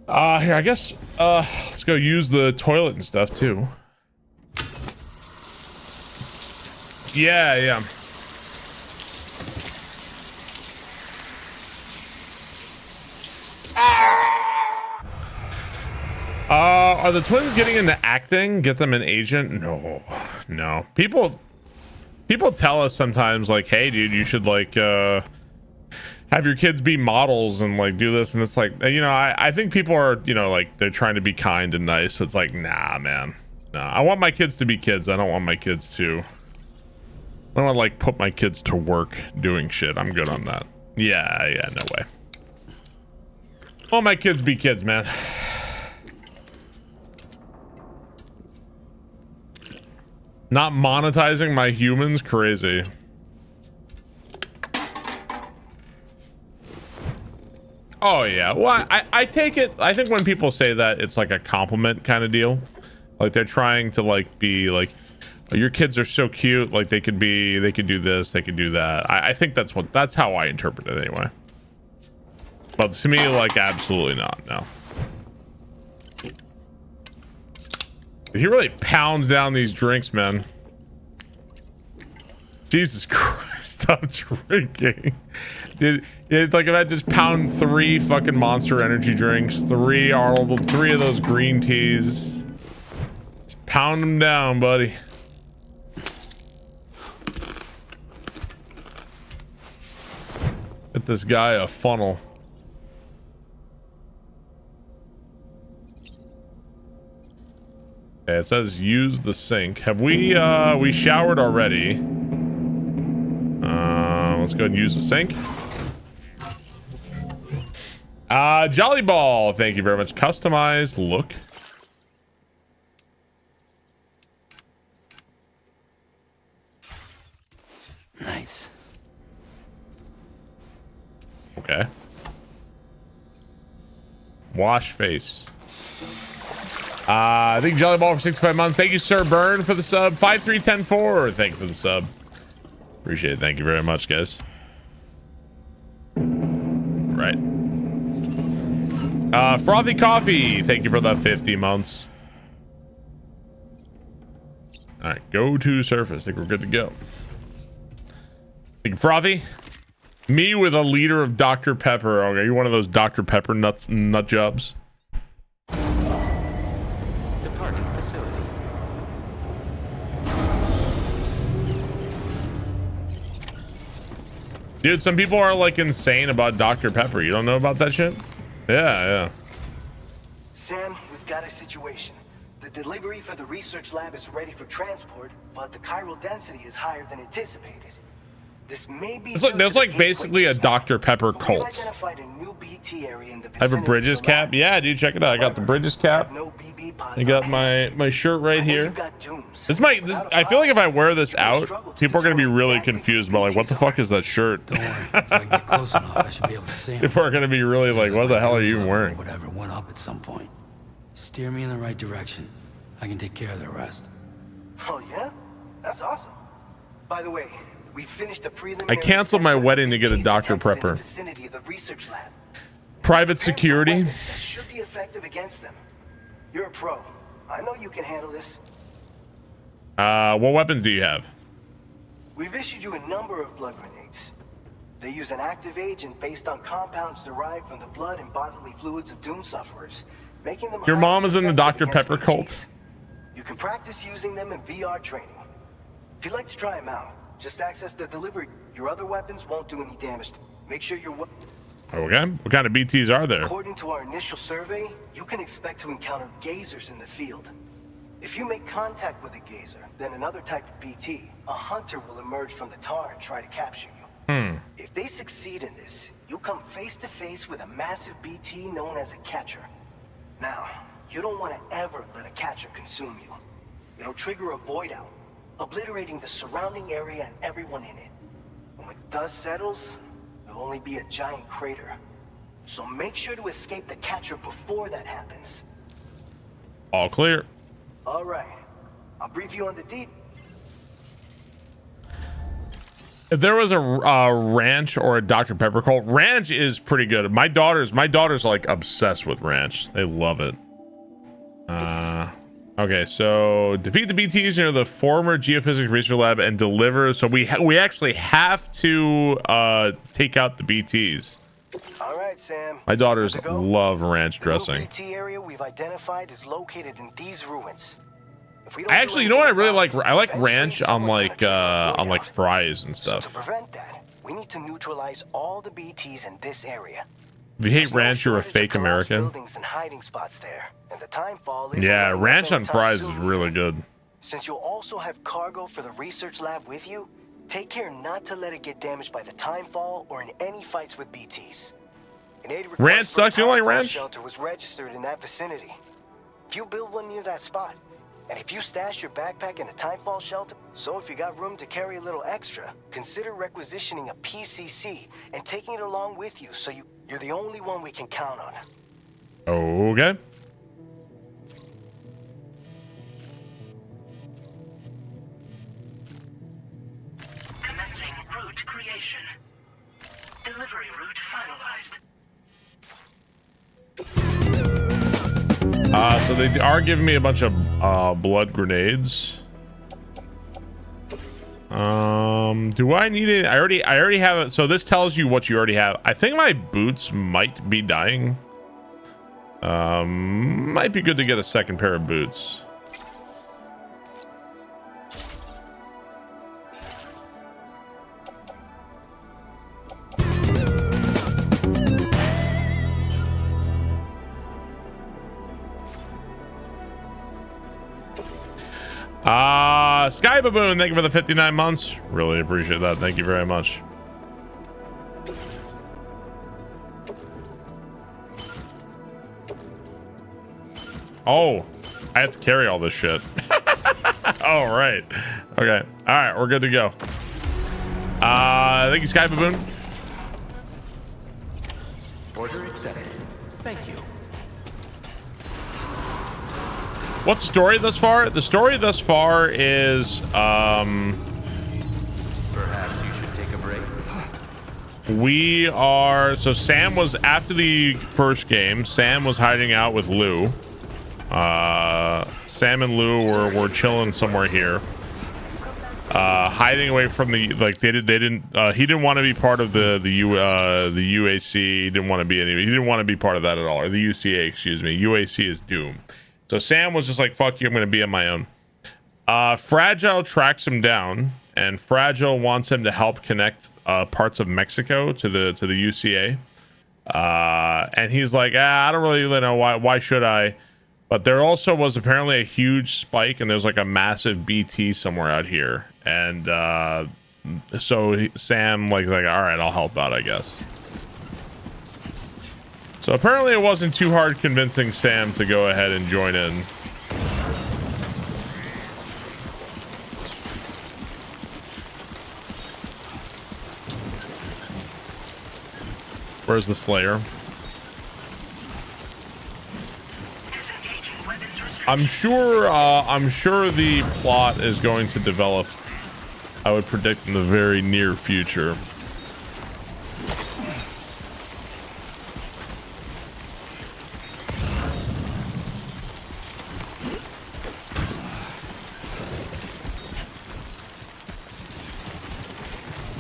Here, I guess, let's go use the toilet and stuff too. Yeah, yeah. Are the twins getting into acting? Get them an agent? No, no. People tell us sometimes like, hey dude, you should like, have your kids be models and like do this, and it's like, you know, I think people are, you know, like they're trying to be kind and nice, but it's like, nah man, nah. I want my kids to be kids. I don't want my kids to, I don't want to like put my kids to work doing shit. I'm good on that. Yeah, no way. I want my kids to be kids, man. Not monetizing my humans, crazy. Oh yeah, well I take it, I think when people say that, it's like a compliment kind of deal, like they're trying to like be like, oh, your kids are so cute, like they could do this, they could do that. I think that's how I interpret it anyway, but to me, like, absolutely not. No, he really pounds down these drinks, man. Jesus Christ, stop drinking. Dude, like if I just pound 3 fucking Monster energy drinks, 3 Arnold, 3 of those green teas. Just pound them down, buddy. Get this guy a funnel. Okay, it says use the sink. Have we showered already? Let's go ahead and use the sink. Jolly Ball, thank you very much. Customized look. Nice. Okay. Wash face. I think Jolly Ball for 65 months. Thank you, Sir Burn, for the sub. 5310-4. Thank you for the sub. Appreciate it. Thank you very much, guys. Right. Frothy Coffee. Thank you for the 50 months. All right, go to surface. I think we're good to go. Thank you, Frothy. Me with a liter of Dr. Pepper. Okay, you're one of those Dr. Pepper nut jobs. Departing facility. Dude, some people are like insane about Dr. Pepper. You don't know about that shit? Yeah. Sam, we've got a situation. The delivery for the research lab is ready for transport, but the chiral density is higher than anticipated. This may be there's like basically a Dr. Pepper cult. Identified a new BT area in the I have a Bridges cap. Yeah, dude, check it out. I got the Bridges cap. I got my shirt right here. This I feel like if I wear this out, people are gonna be really confused about like, what the fuck is that shirt? Don't worry. If I can get close enough, I should be able to see him. People are gonna be really like, what the hell are you even wearing? Whatever went up at some point. Steer me in the right direction. I can take care of the rest. Oh yeah? That's awesome. By the way, we finished a preliminary. I canceled my wedding to get a Dr. Pepper. Vicinity of the research lab. Private security. That should be effective against them. You're a pro. I know you can handle this. What weapons do you have? We've issued you a number of blood grenades. They use an active agent based on compounds derived from the blood and bodily fluids of doom sufferers, making them. Your mom is in the Dr. Pepper cult. PTs. You can practice using them in VR training. If you'd like to try them out, just access the delivery. Your other weapons won't do any damage. Make sure you're. Okay. What kind of BTs are there? According to our initial survey, you can expect to encounter gazers in the field. If you make contact with a gazer, then another type of BT, a hunter will emerge from the tar and try to capture you. If they succeed in this, you'll come face to face with a massive BT known as a catcher. Now, you don't want to ever let a catcher consume you. It'll trigger a void out, obliterating the surrounding area and everyone in it. And when the dust settles, there'll only be a giant crater. So make sure to escape the catcher before that happens. All clear. All right. I'll brief you on the deep. If there was a ranch or a Dr. Pepper cult, ranch is pretty good. My daughters are like obsessed with ranch. They love it. Okay, so defeat the BTs near the former geophysics research lab and deliver. So we actually have to take out the BTs. All right, Sam. My daughters love ranch dressing. The BT area we've identified is located in these ruins. Actually, you know what I really like? I like ranch on like fries and stuff. So to prevent that, we need to neutralize all the BTs in this area. If you hate ranch, you're a fake American. Buildings and hiding spots there, and the timefall is yeah, ranch on fries is really good. Since you'll also have cargo for the research lab with you, take care not to let it get damaged by the timefall or in any fights with BTs. Ranch sucks. You don't like ranch? Shelter was registered in that vicinity. If you build one near that spot, and if you stash your backpack in a timefall shelter, so if you got room to carry a little extra, consider requisitioning a PCC and taking it along with you so you're the only one we can count on. Okay. Commencing route creation. Delivery route finalized. So they are giving me a bunch of blood grenades. Do I need it? I already have it. So this tells you what you already have. I think my boots might be dying. Might be good to get a second pair of boots. Sky Baboon, thank you for the 59 months. Really appreciate that. Thank you very much. Oh, I have to carry all this shit. All right. Okay. All right, we're good to go. Thank you, Sky Baboon. Order accepted. Thank you. What's the story thus far? The story thus far is Perhaps you should take a break. we are so Sam was after the first game. Sam was hiding out with Lou. Sam and Lou were chilling somewhere here, hiding away from the he didn't want to be part of the UAC. He didn't want to be he didn't want to be part of that at all, or the UCA, excuse me. UAC is doom. So Sam was just like, fuck you, I'm going to be on my own. Fragile tracks him down, and Fragile wants him to help connect parts of Mexico to the UCA. And he's like, I don't really know why should I? But there also was apparently a huge spike, and there's like a massive BT somewhere out here. And so Sam like, all right, I'll help out, I guess. So apparently it wasn't too hard convincing Sam to go ahead and join in. Where's the Slayer? I'm sure the plot is going to develop, I would predict, in the very near future.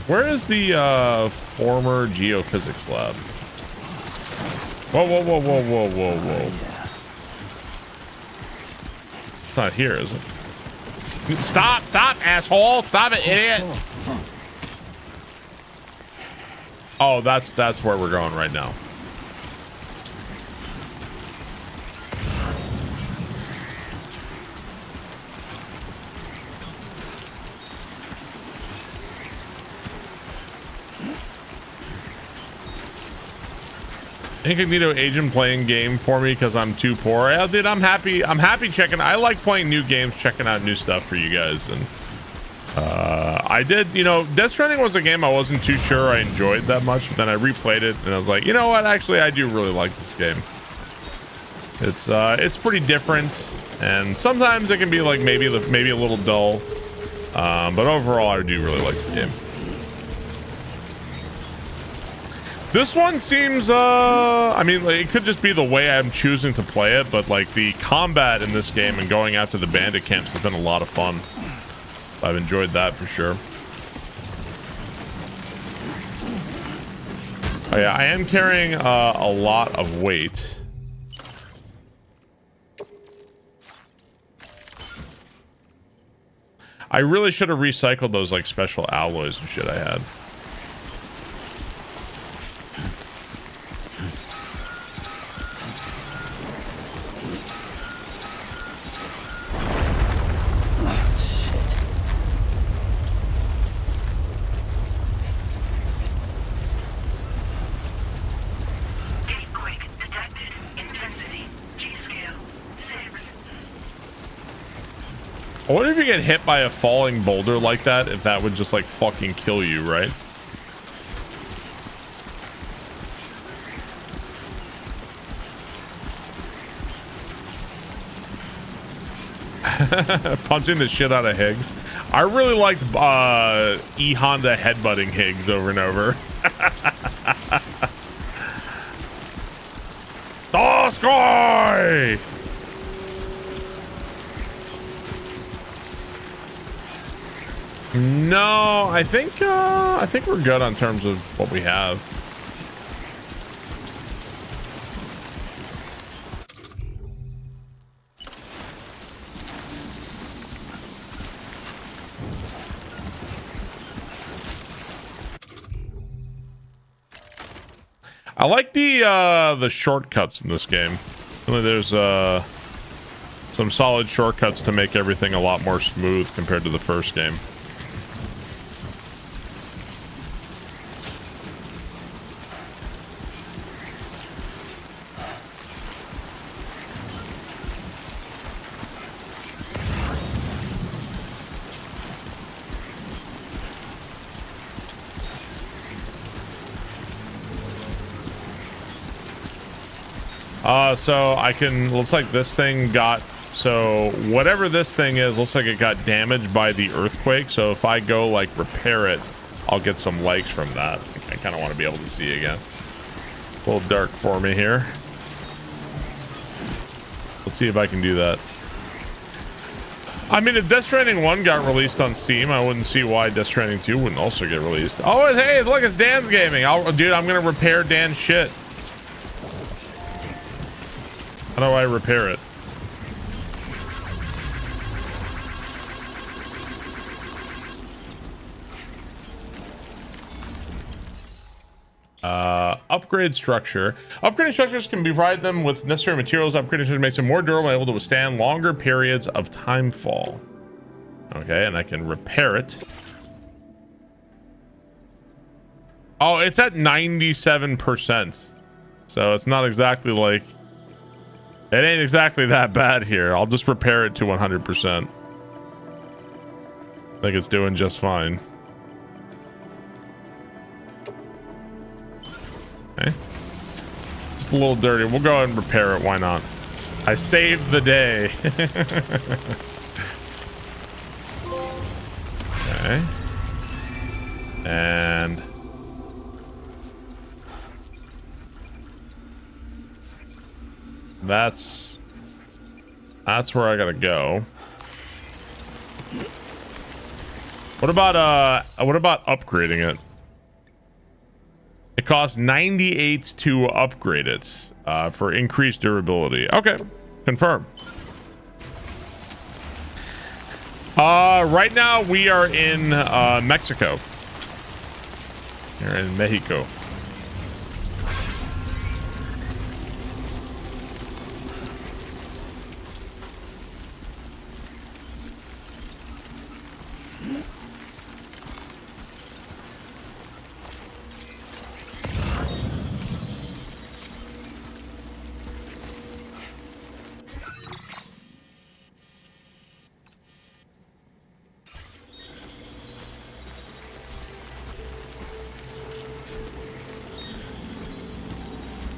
Where is the former geophysics lab? Whoa, whoa, whoa, whoa, whoa, whoa, whoa. It's not here, is it? Stop, asshole. Stop it, idiot. Oh, that's where we're going right now. Incognito agent playing game for me because I'm too poor. Yeah, dude, I'm happy checking. I like playing new games, checking out new stuff for you guys. And I did, Death Stranding was a game I wasn't too sure I enjoyed that much, but then I replayed it and I was like, you know what, actually I do really like this game. It's pretty different, and sometimes it can be like maybe a little dull, but overall I do really like the game. This one seems, I mean, like, it could just be the way I'm choosing to play it, but like the combat in this game and going after the bandit camps has been a lot of fun. I've enjoyed that for sure. Oh yeah, I am carrying a lot of weight. I really should have recycled those like special alloys and shit I had. I wonder if you get hit by a falling boulder like that, if that would just like fucking kill you, right? Punching the shit out of Higgs. I really liked E-Honda headbutting Higgs over and over. The sky! No, I think we're good on terms of what we have. I like the shortcuts in this game. There's some solid shortcuts to make everything a lot more smooth compared to the first game. So I can, looks like this thing got, so whatever this thing is, looks like it got damaged by the earthquake. So if I go like repair it, I'll get some likes from that. I kind of want to be able to see again. A little dark for me here. Let's see if I can do that. I mean, if Death Stranding 1 got released on Steam, I wouldn't see why Death Stranding 2 wouldn't also get released. Oh, hey, look, it's Dan's gaming. Dude, I'm going to repair Dan's shit. How do I repair it? Upgrade structure. Upgrading structures can provide them with necessary materials. Upgrading structure makes them more durable and able to withstand longer periods of time fall. Okay, and I can repair it. Oh, it's at 97%. So it's not exactly like... It ain't exactly that bad here. I'll just repair it to 100%. I think it's doing just fine. Okay. Just a little dirty. We'll go ahead and repair it. Why not? I saved the day. Okay. And... That's where I gotta go. What about upgrading it? It costs 98 to upgrade it for increased durability. Okay, confirm. Right now we are in Mexico. We're in Mexico.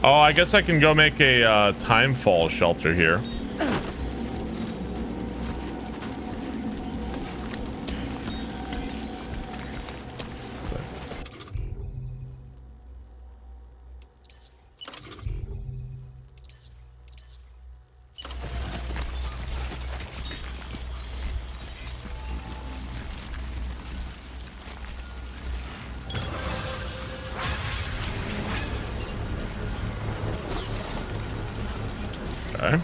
Oh, I guess I can go make a time fall shelter here. Okay.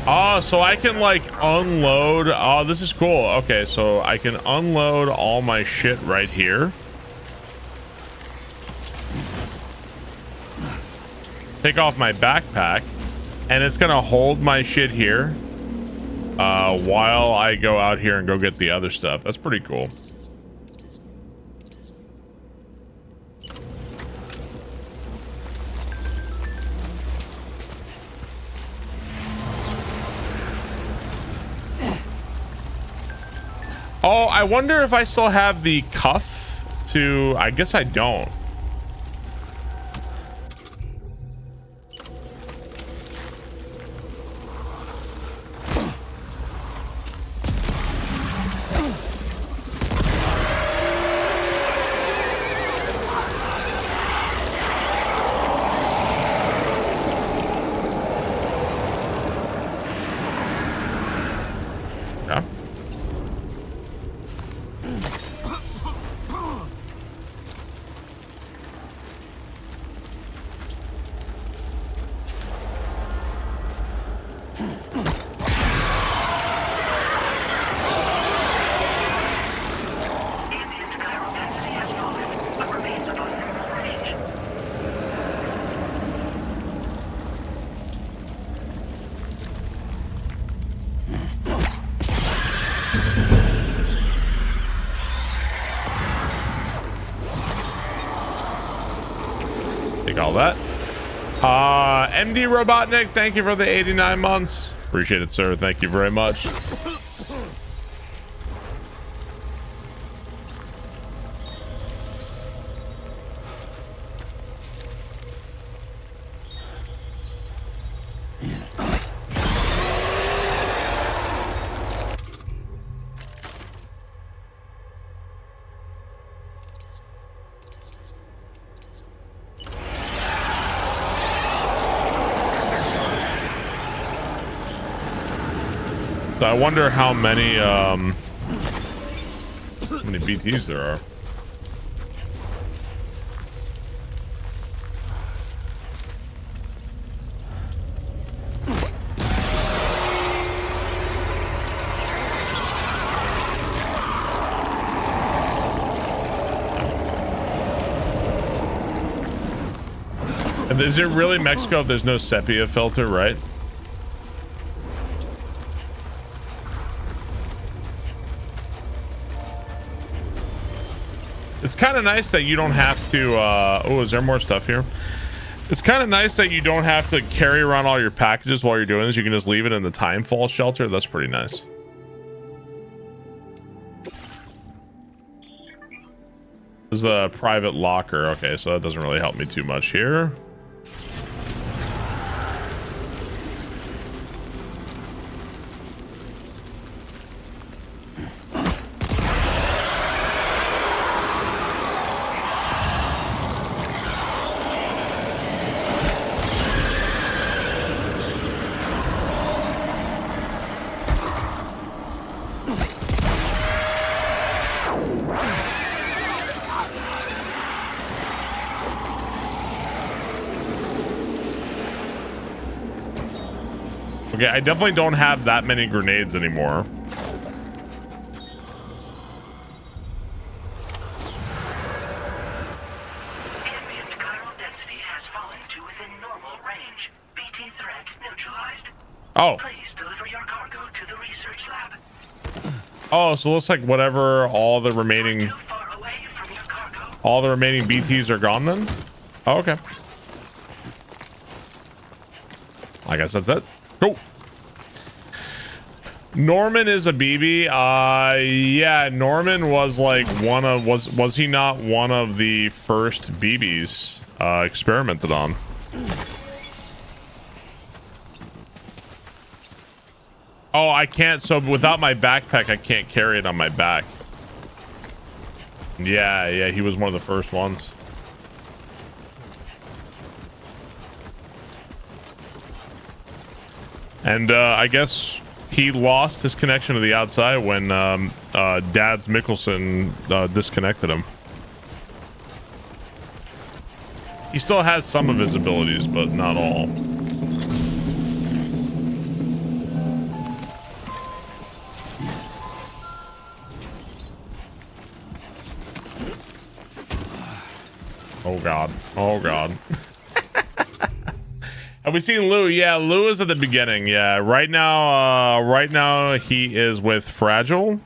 Oh, so I can like unload. Oh, this is cool. Okay, so I can unload all my shit right here. Take off my backpack, and it's gonna hold my shit here while I go out here and go get the other stuff. That's pretty cool. Oh, I wonder if I still have the cuff to... I guess I don't. Yeah. Ambient chiral density has fallen, but remains above normal range. Take all that. MD Robotnik, thank you for the 89 months. Appreciate it, sir. Thank you very much. So I wonder how many BTs there are. And is it really Mexico if there's no sepia filter, right? It's kind of nice that you don't have to oh, is there more stuff here? It's kind of nice that you don't have to carry around all your packages while you're doing this. You can just leave it in the timefall shelter. That's pretty nice. This is a private locker. Okay, so that doesn't really help me too much here. Okay, I definitely don't have that many grenades anymore. Ambient chiral density has fallen to within normal range. BT threat neutralized. Oh. Please deliver your cargo to the research lab. Oh, so it looks like whatever all the remaining Too far away from your cargo. all the remaining BTs are gone then? Oh, okay. I guess that's it. Go. Norman is a BB. Yeah, Norman was like one of was he not one of the first BBs experimented on? Oh, I can't. So without my backpack, I can't carry it on my back. Yeah, he was one of the first ones. And I guess he lost his connection to the outside when Dad's Mickelson disconnected him. He still has some of his abilities, but not all. Oh god. Oh god. Have we seen Lou? Yeah, Lou is at the beginning. Yeah, right now he is with Fragile.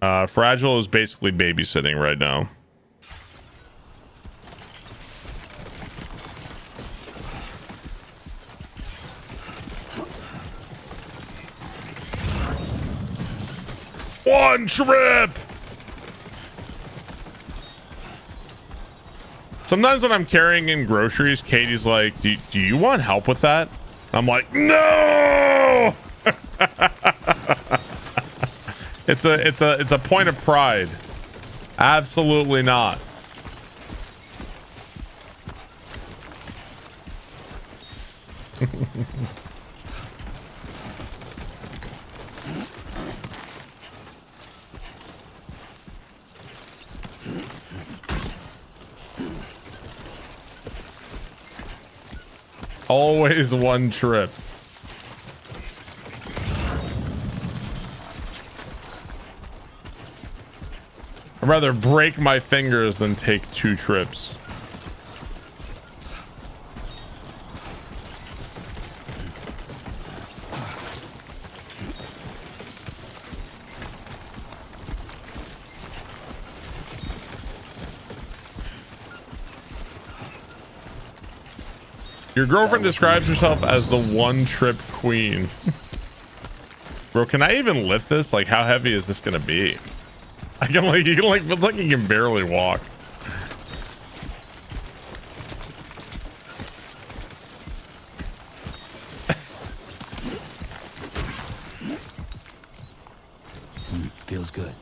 Fragile is basically babysitting right now. One trip. Sometimes when I'm carrying in groceries, Katie's like, do you want help with that? I'm like, no. It's a point of pride. Absolutely not. Always one trip. I'd rather break my fingers than take 2 trips. Your girlfriend describes herself as the one-trip queen. Bro, can I even lift this? Like, how heavy is this gonna be? I can like, feels like you can barely walk. Feels good.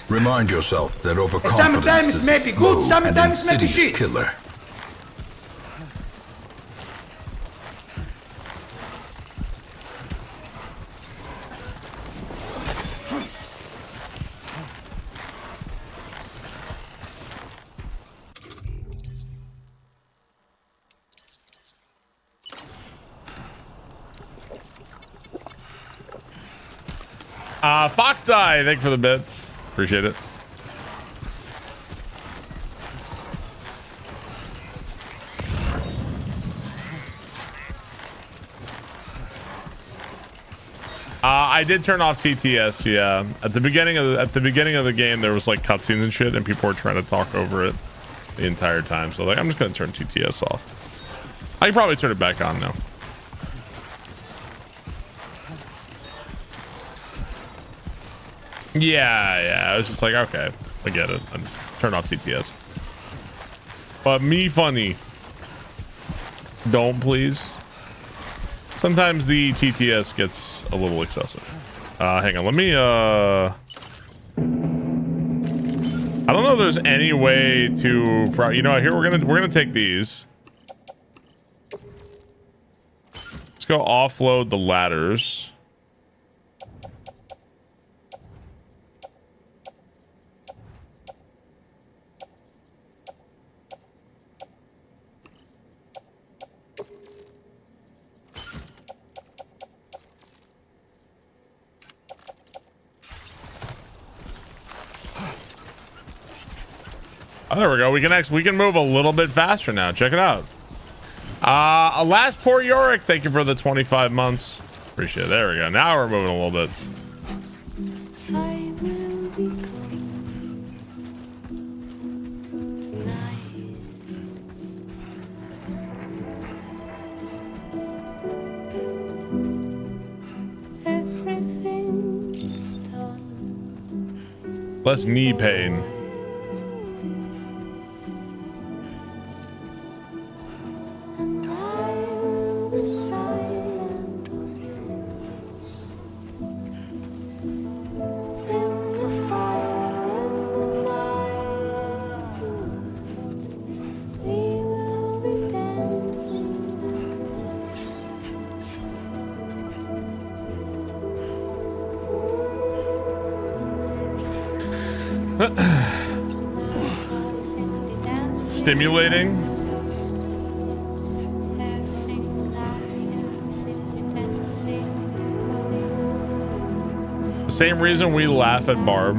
Remind yourself that overconfidence Sometimes is may a be slow good, sometimes and may be insidious shit. killer. Fox Die, thank you for the bits. Appreciate it. I did turn off TTS, yeah. At the beginning of the game, there was like cutscenes and shit, and people were trying to talk over it the entire time. So like, I'm just gonna turn TTS off. I can probably turn it back on now. Yeah, I was just like, okay, I get it. I just turn off TTS. But me funny. Don't please. Sometimes the TTS gets a little excessive. Hang on, let me I don't know if there's any way to you know, here we're gonna take these. Let's go offload the ladders. Oh, there we go. We can move a little bit faster now. Check it out. Last poor Yorick, thank you for the 25 months. Appreciate it. There we go. Now we're moving a little bit. I will Less knee pain. Stimulating. The same reason we laugh at Barb.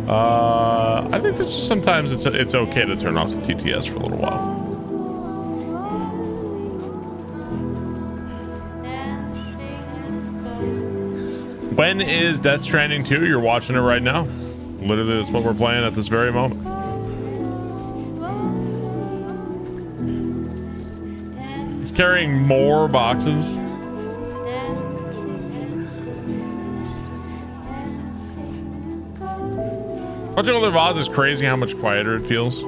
I think that's just sometimes it's okay to turn off the TTS for a little while. When is Death Stranding 2? You're watching it right now. Literally, that's what we're playing at this very moment. It's carrying more boxes. Watching other VODs is crazy how much quieter it feels.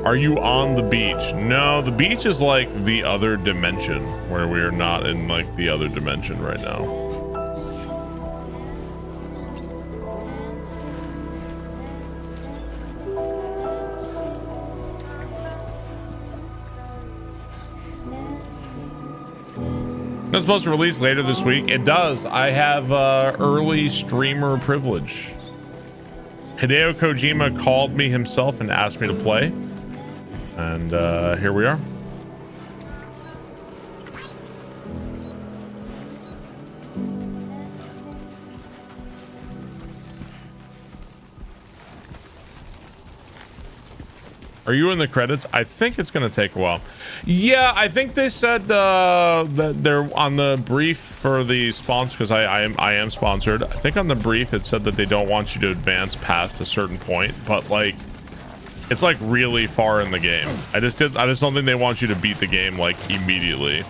Are you on the beach? No, the beach is like the other dimension where we are not in like the other dimension right now. It's supposed to release later this week. It does. I have early streamer privilege. Hideo Kojima called me himself and asked me to play. And here we are. Are you in the credits? I think it's going to take a while. Yeah, I think they said that they're on the brief for the sponsor, because I am sponsored. I think on the brief it said that they don't want you to advance past a certain point, but like it's like really far in the game. I just don't think they want you to beat the game like immediately.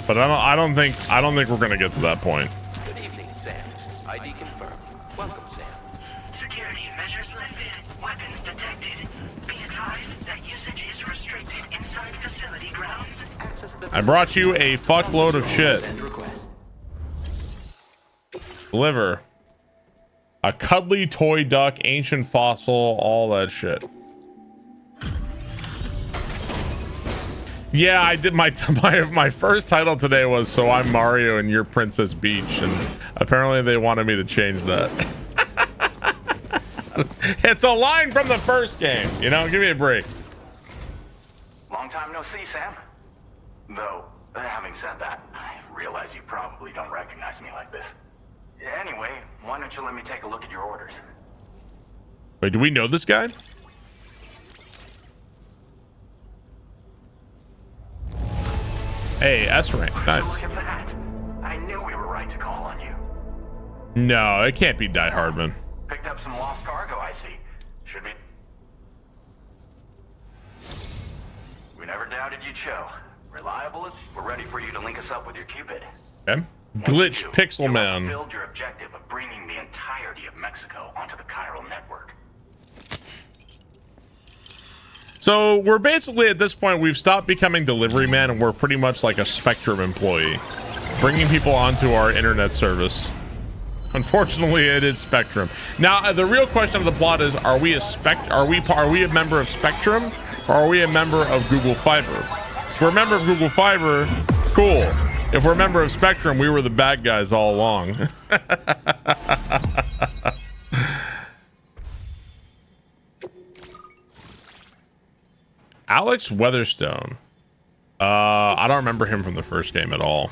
But I don't think we're going to get to that point. Good evening, Sam. ID confirmed. Welcome, Sam. Security measures lifted. Weapons detected. Be advised that usage is restricted inside facility grounds. I brought you a fuckload of shit. Deliver. A cuddly toy duck, ancient fossil, all that shit. Yeah, I did my first title today was So I'm Mario and You're Princess Peach, and apparently they wanted me to change that. It's a line from the first game, you know? Give me a break. Long time no see, Sam. Though, having said that, I realize you probably don't recognize me like this. Anyway, why don't you let me take a look at your orders? Wait, do we know this guy? Hey, S rank, nice. Look at that. I knew we were right to call on you. No, it can't be Die Hardman. Picked up some lost cargo, I see. Should be. We never doubted you'd show. Reliable as we're ready for you to link us up with your Cupid. Okay. Glitch Pixel Man. Fulfilled your objective of bringing the entirety of Mexico onto the chiral network. So we're basically at this point, we've stopped becoming delivery man and we're pretty much like a Spectrum employee, bringing people onto our internet service. Unfortunately, it is Spectrum. Now, the real question of the plot is: are we a member of Spectrum, or are we a member of Google Fiber? If we're a member of Google Fiber, cool. If we're a member of Spectrum, we were the bad guys all along. Alex Weatherstone. I don't remember him from the first game at all.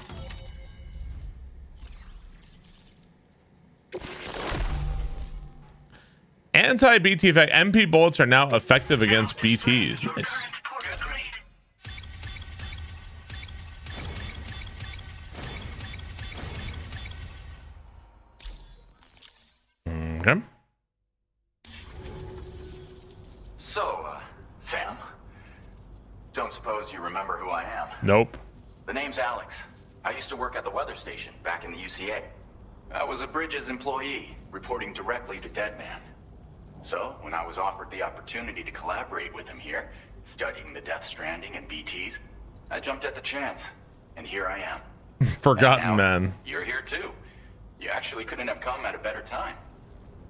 Anti-BT effect. MP bullets are now effective against BTs. Nice. Okay. So, Sam, don't suppose you remember who I am? Nope. The name's Alex. I used to work at the weather station back in the UCA. I was a Bridges employee, reporting directly to Deadman. So, when I was offered the opportunity to collaborate with him here, studying the Death Stranding and BTs, I jumped at the chance, and here I am. Forgotten And now, man. You're here too. You actually couldn't have come at a better time.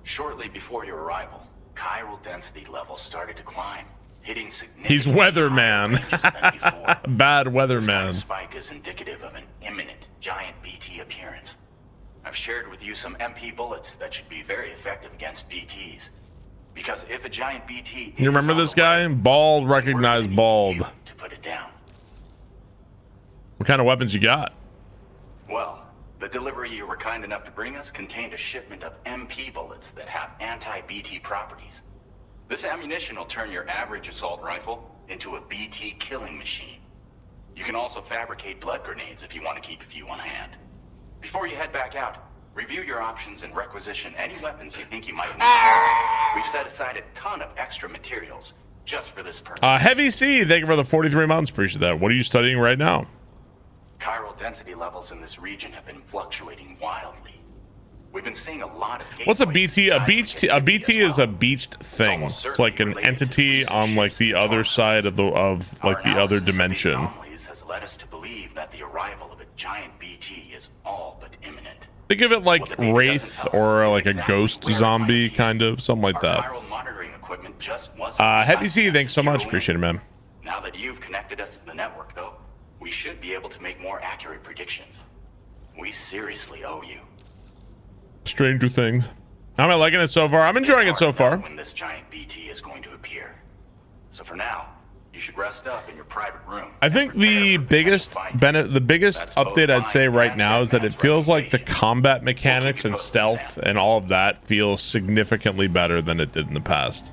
Shortly before your arrival, chiral density levels started to climb, hitting significantly He's weatherman. higher ranges than before. Bad This kind weatherman. of spike is indicative of an imminent giant BT appearance. I've shared with you some MP bullets that should be very effective against BTs. Because if a giant BT You remember is on this the guy? way, Bald, we're recognize gonna need bald. you to put it down. What kind of weapons you got? Well, the delivery you were kind enough to bring us contained a shipment of MP bullets that have anti-BT properties. This ammunition will turn your average assault rifle into a BT killing machine. You can also fabricate blood grenades if you want to keep a few on hand. Before you head back out, review your options and requisition any weapons you think you might need. We've set aside a ton of extra materials just for this purpose. Heavy C, thank you for the 43 months. Appreciate that. What are you studying right now? Chiral density levels in this region have been fluctuating wildly. We've been seeing a lot of What's a gateways BT? and A beach? seismic A BT activity as is a well. beached thing. almost It's like an certainly related to entity recent on like shifts the in other tornadoes. side of the like the Our other analysis of these dimension. anomalies has led us to believe that the arrival of a giant BT is all but imminent. Think of it like What the data Wraith doesn't tell us or is like a exactly ghost where it zombie might be. kind of something like Our that. chiral monitoring equipment just wasn't Heavy precise C, enough thanks to so much. zero in. Appreciate it, man. Now that you've connected us to the network, though, we should be able to make more accurate predictions. We seriously owe you. Stranger Things. How am I liking it so far? I'm enjoying it It's so hard to know far. when this giant BT is going to appear. So for now, you should rest up in your private room. I think and prepare the for potential biggest fight. the biggest That's both update I'd say mine right and now is that it Deadman's feels like the recommendation. combat mechanics you and posted, stealth Sam. and all of that feels significantly better than it did in the past.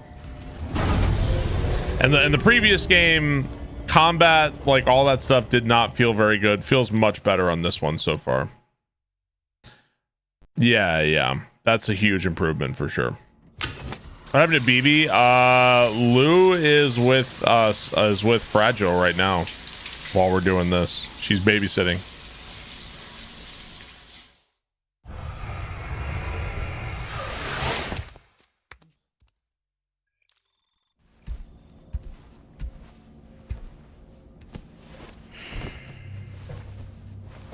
And in the previous game, combat, like all that stuff, did not feel very good. Feels much better on this one so far. Yeah, that's a huge improvement for sure. What happened to BB? Lou is with us, is with Fragile right now while we're doing this. She's babysitting.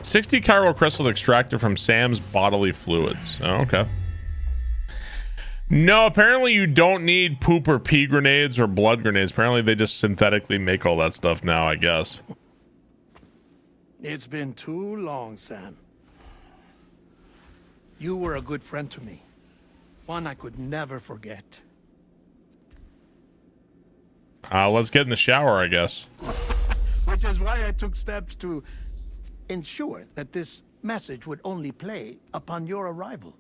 $60 chiral crystals extracted from Sam's bodily fluids. Oh, okay. No, apparently you don't need poop or pee grenades or blood grenades. Apparently they just synthetically make all that stuff now, I guess. It's been too long, Sam. You were a good friend to me. One I could never forget. Let's get in the shower, I guess. Which is why I took steps to ensure that this message would only play upon your arrival.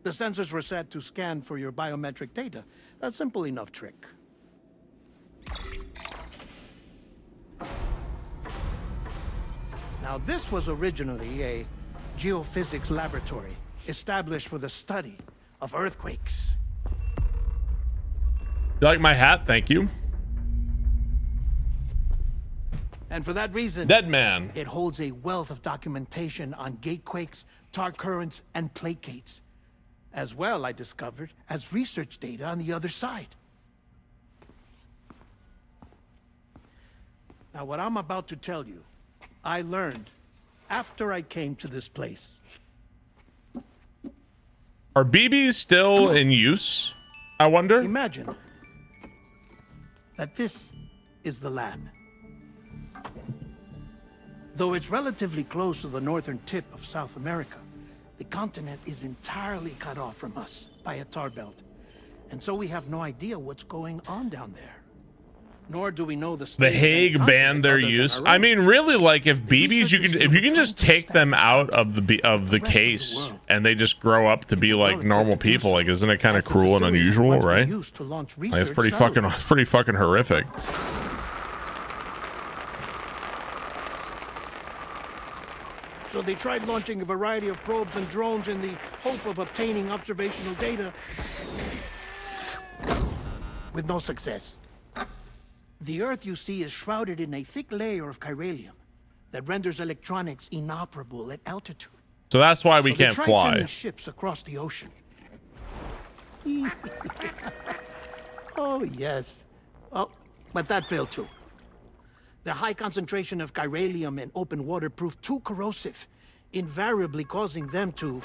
The sensors were set to scan for your biometric data. A simple enough trick. Now, this was originally a geophysics laboratory established for the study of earthquakes. You like my hat? Thank you. And for that reason, Dead man. it holds a wealth of documentation on gatequakes, tar currents, and placates. As well, I discovered, as research data on the other side. Now, what I'm about to tell you, I learned after I came to this place. Are BBs still in use? I wonder. Imagine that this is the lab. Though it's relatively close to the northern tip of South America, the continent is entirely cut off from us by a tar belt. And so we have no idea what's going on down there. Nor do we know the state The of any Hague continent banned their other than use. our I own. mean, really, like if BBs, if you can just take them out of the rest of the case world. and they just grow up to be like normal people, like isn't it kind of As the cruel and facility unusual, once been right? used to launch Like, it's research pretty satellites. fucking horrific. So they tried launching a variety of probes and drones in the hope of obtaining observational data, with no success. The Earth, you see, is shrouded in a thick layer of chiralium that renders electronics inoperable at altitude. So that's why we So they can't tried fly. sending ships across the ocean. Oh, yes. Oh, but that failed too. The high concentration of chiralium in open water proved too corrosive, invariably causing them to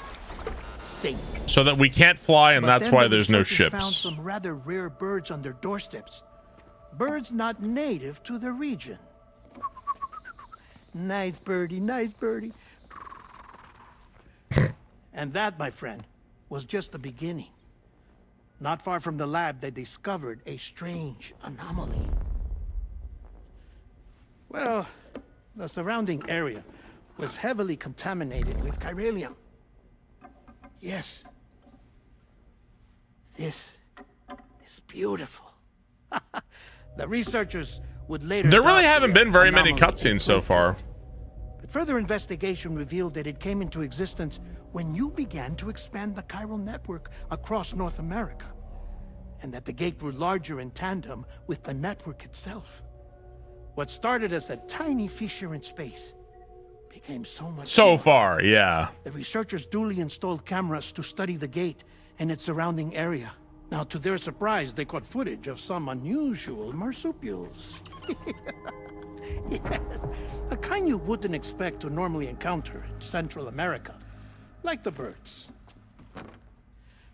sink. So that we can't fly, and But that's then why the there's no researchers found ships. some rather rare birds on their doorsteps. Birds not native to the region. Nice birdie, nice birdie. And that, my friend, was just the beginning. Not far from the lab, they discovered a strange anomaly. Well, the surrounding area was heavily contaminated with chiralium. Yes. This is beautiful. The researchers would later... There really doubt haven't the been very many anomaly cutscenes so far. But further investigation revealed that it came into existence when you began to expand the chiral network across North America, and that the gate grew larger in tandem with the network itself. What started as a tiny fissure in space became so much So more. far, yeah. The researchers duly installed cameras to study the gate and its surrounding area. Now, to their surprise, they caught footage of some unusual marsupials. Yes, a kind you wouldn't expect to normally encounter in Central America, like the birds.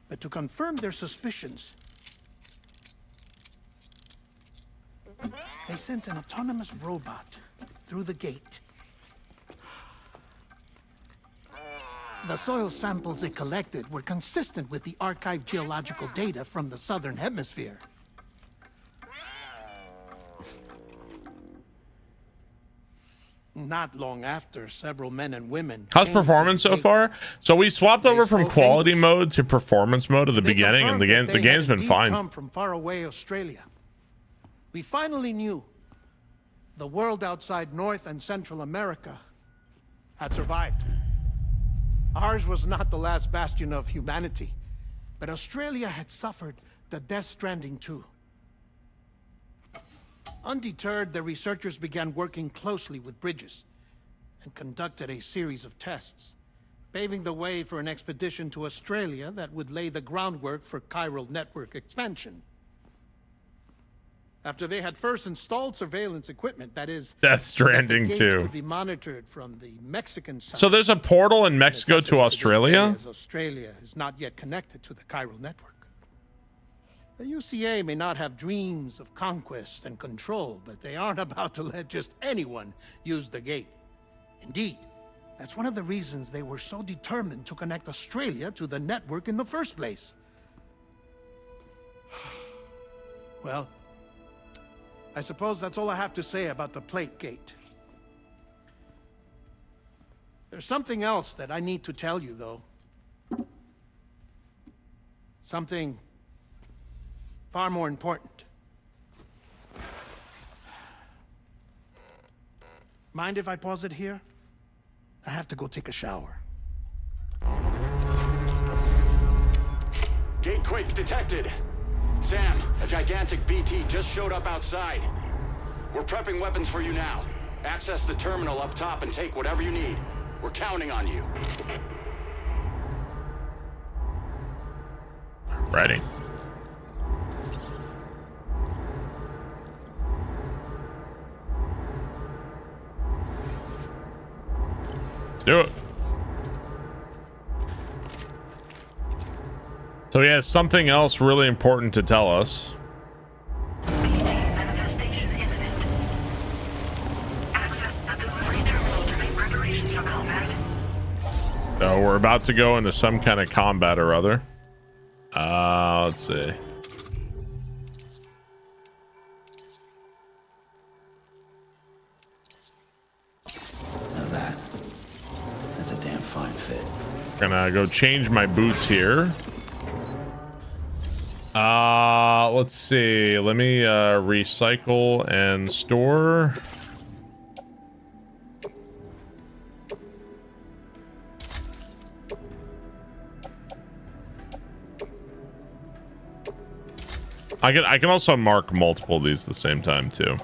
But to confirm their suspicions, they sent an autonomous robot through the gate. The soil samples it collected were consistent with the archived geological data from the southern hemisphere. Not long after, several men and women... How's came to performance the so gate. far? So we swapped over from spoke quality English. mode to performance mode at the They beginning, and confirmed that the they game's had been indeed fine. come from faraway Australia. We finally knew the world outside North and Central America had survived. Ours was not the last bastion of humanity, but Australia had suffered the Death Stranding too. Undeterred, the researchers began working closely with Bridges and conducted a series of tests, paving the way for an expedition to Australia that would lay the groundwork for chiral network expansion. After they had first installed surveillance equipment, that is, Death Stranding that the gate 2. could be monitored from the Mexican side. So there's a portal in Mexico to Necessity this Australia? day, as Australia is not yet connected to the chiral network. The UCA may not have dreams of conquest and control, but they aren't about to let just anyone use the gate. Indeed, that's one of the reasons they were so determined to connect Australia to the network in the first place. Well, I suppose that's all I have to say about the plate gate. There's something else that I need to tell you, though. Something far more important. Mind if I pause it here? I have to go take a shower. Gate quake detected. Sam, a gigantic BT just showed up outside. We're prepping weapons for you now. Access the terminal up top and take whatever you need. We're counting on you. Ready. Let's do it. So he has something else really important to tell us. Manifestation imminent. Access the delivery terminal to make preparations for combat. So we're about to go into some kind of combat or other. Let's see. Now that's a damn fine fit. Gonna go change my boots here. Let's see. Let me recycle and store. I can also mark multiple of these at the same time too.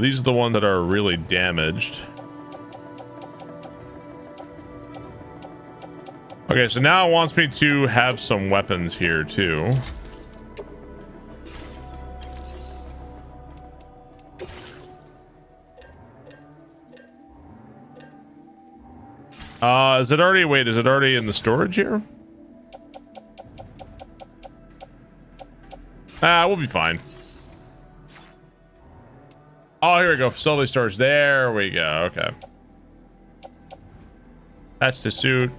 These are the ones that are really damaged. Okay, so now it wants me to have some weapons here too. Is it already, wait, is it already in the storage here? We'll be fine. Oh, here we go. Facility storage. There we go. Okay. That's the suit.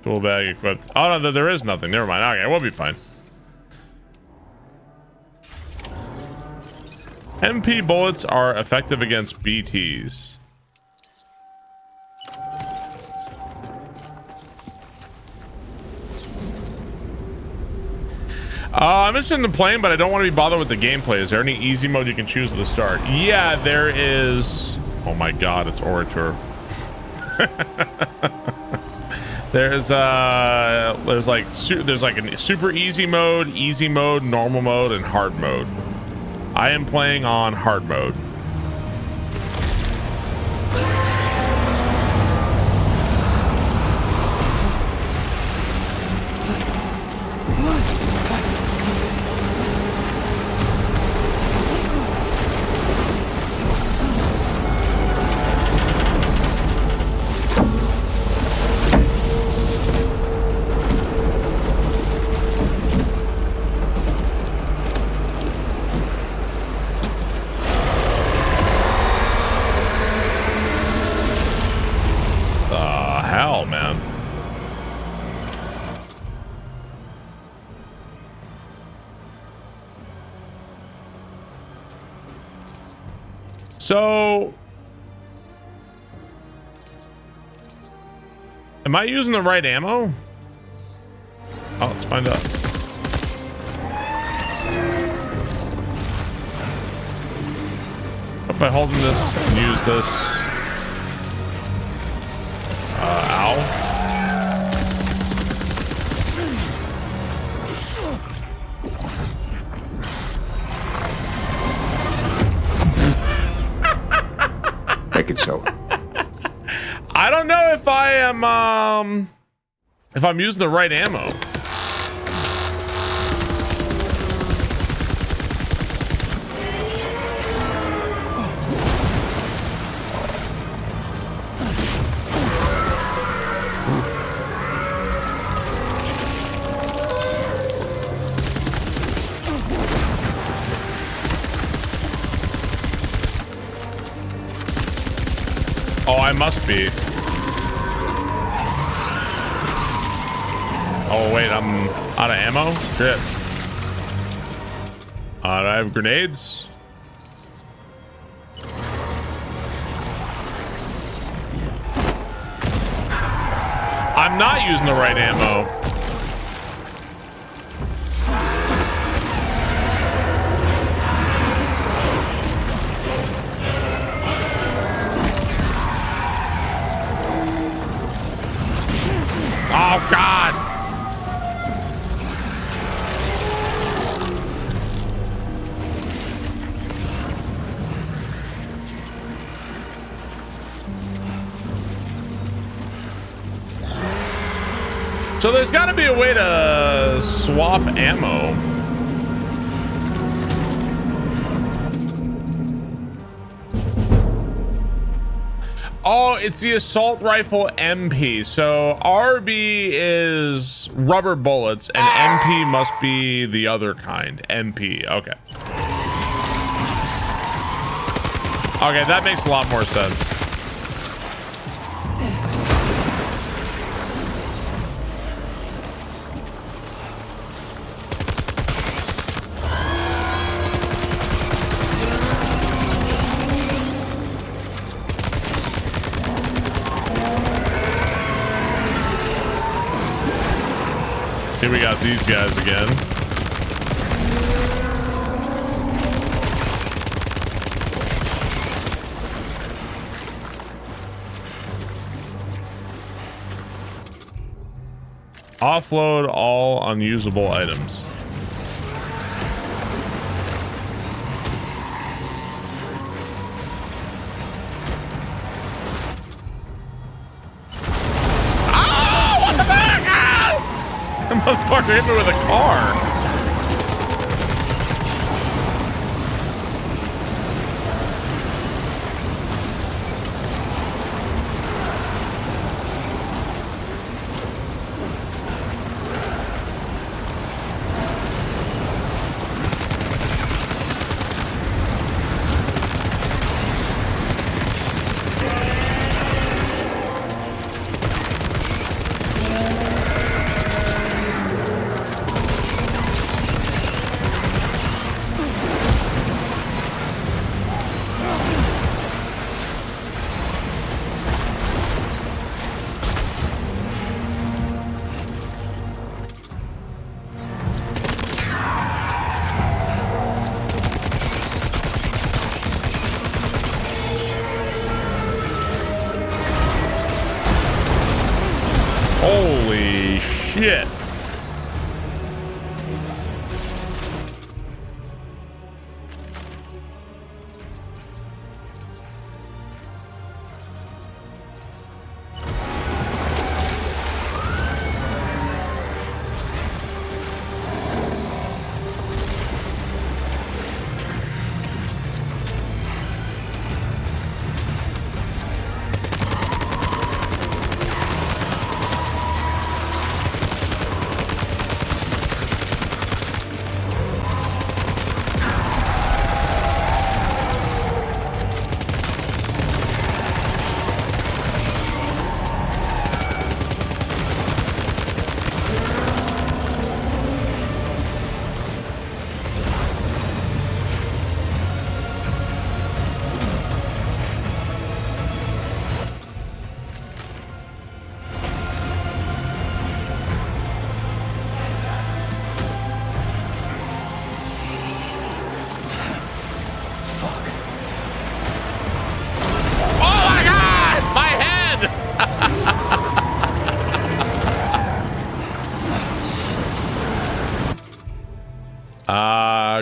Tool bag equipped. Oh, no, there is nothing. Never mind. Okay, we'll be fine. MP bullets are effective against BTs. I'm interested in playing, but I don't want to be bothered with the gameplay. Is there any easy mode you can choose at the start? Yeah, there is. Oh my god, it's Orator. there's like a super easy mode, normal mode, and hard mode. I am playing on hard mode. So, am I using the right ammo? Oh, let's find out. By holding this, I can use this. Ow. Make it so. I don't know if I am if I'm using the right ammo. Oh, I must be. Oh, wait, I'm out of ammo? Shit. Do I have grenades? I'm not using the right ammo. Oh, God. So there's got to be a way to swap ammo. Oh, it's the assault rifle MP. So RB is rubber bullets and MP must be the other kind. MP. Okay. Okay, that makes a lot more sense. See, we got these guys again. Offload all unusable items. Motherfucker hit me with a car. Holy shit.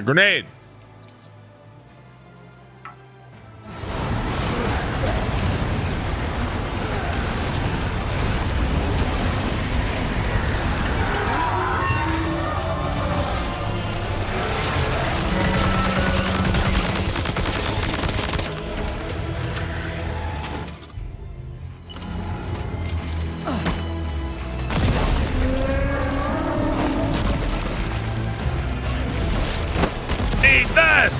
Grenade. Eat this!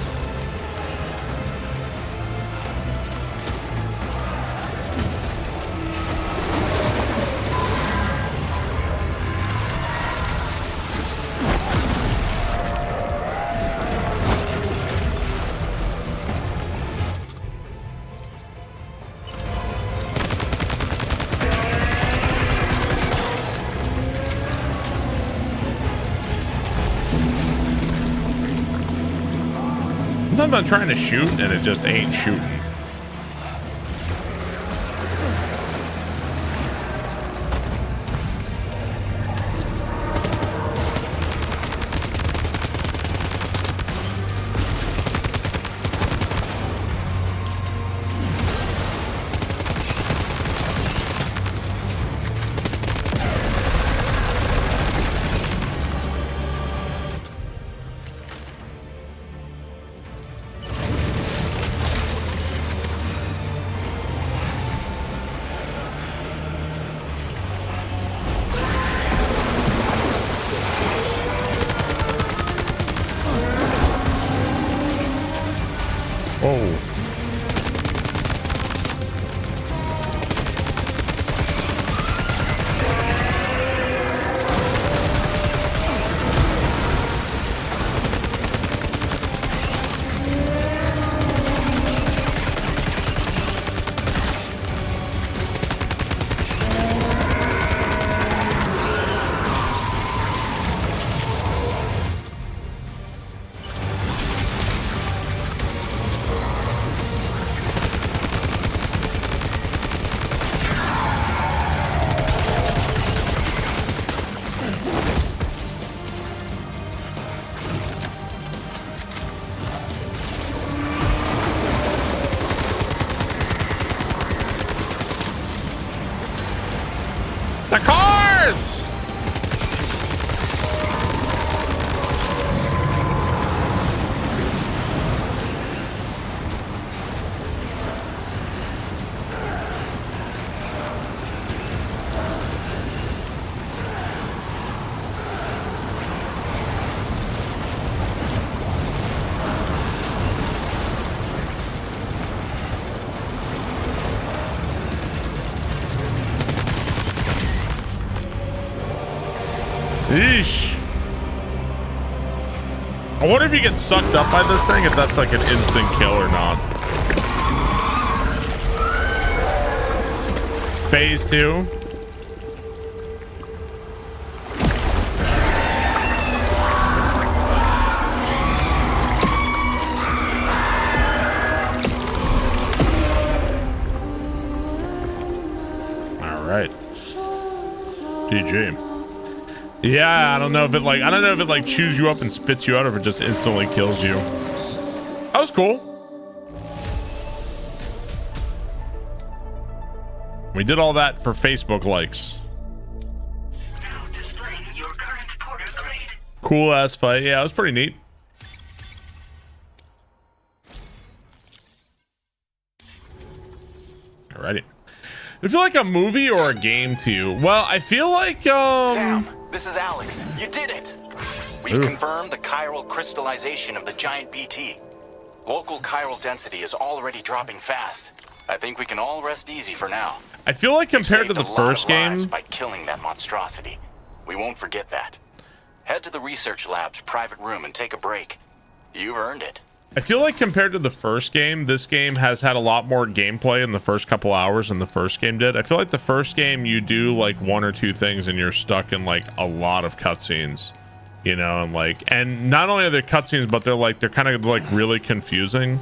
Sometimes I'm trying to shoot and it just ain't shooting. Oh. The cars! Yeesh. I wonder if you get sucked up by this thing, if that's like an instant kill or not. Phase 2. All right. GG. Yeah, I don't know if it like chews you up and spits you out, or if it just instantly kills you. That was cool. We did all that for Facebook likes. Now displaying your current porter grade. Cool ass fight. Yeah, it was pretty neat. Alrighty. I feel like a movie or a game to you. Well, I feel like Sam, this is Alex. You did it. We've Ooh. confirmed the chiral crystallization of the giant BT. Local chiral density is already dropping fast. I think we can all rest easy for now. I feel like compared to the first game, by killing that monstrosity. We won't forget that. Head to the research lab's private room and take a break. You've earned it. I feel like compared to the first game, this game has had a lot more gameplay in the first couple hours than the first game did. I feel like the first game you do like one or two things and you're stuck in like a lot of cutscenes, you know, and not only are there cutscenes, but they're kind of like really confusing.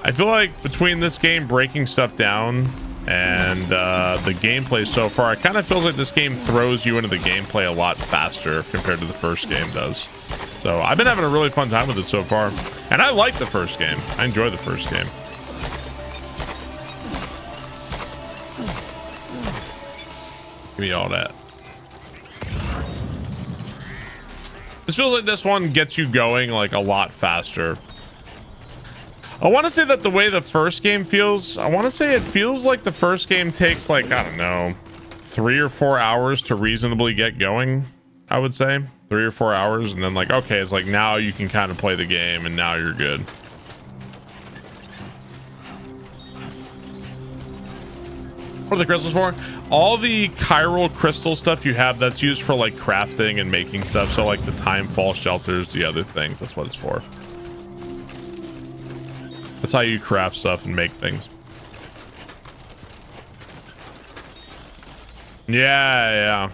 I feel like between this game breaking stuff down and the gameplay so far, it kind of feels like this game throws you into the gameplay a lot faster compared to the first game does. So I've been having a really fun time with it so far. And I like the first game. I enjoy the first game. Give me all that. This feels like this one gets you going like a lot faster. I want to say that the way the first game feels, I want to say it feels like the first game takes like, I don't know, 3 or 4 hours to reasonably get going. I would say 3 or 4 hours, and then like, okay, it's like now you can kind of play the game and now you're good. What are the crystals for? All the chiral crystal stuff you have, that's used for like crafting and making stuff. So like the time fall shelters, the other things, that's what it's for. That's how you craft stuff and make things. Yeah.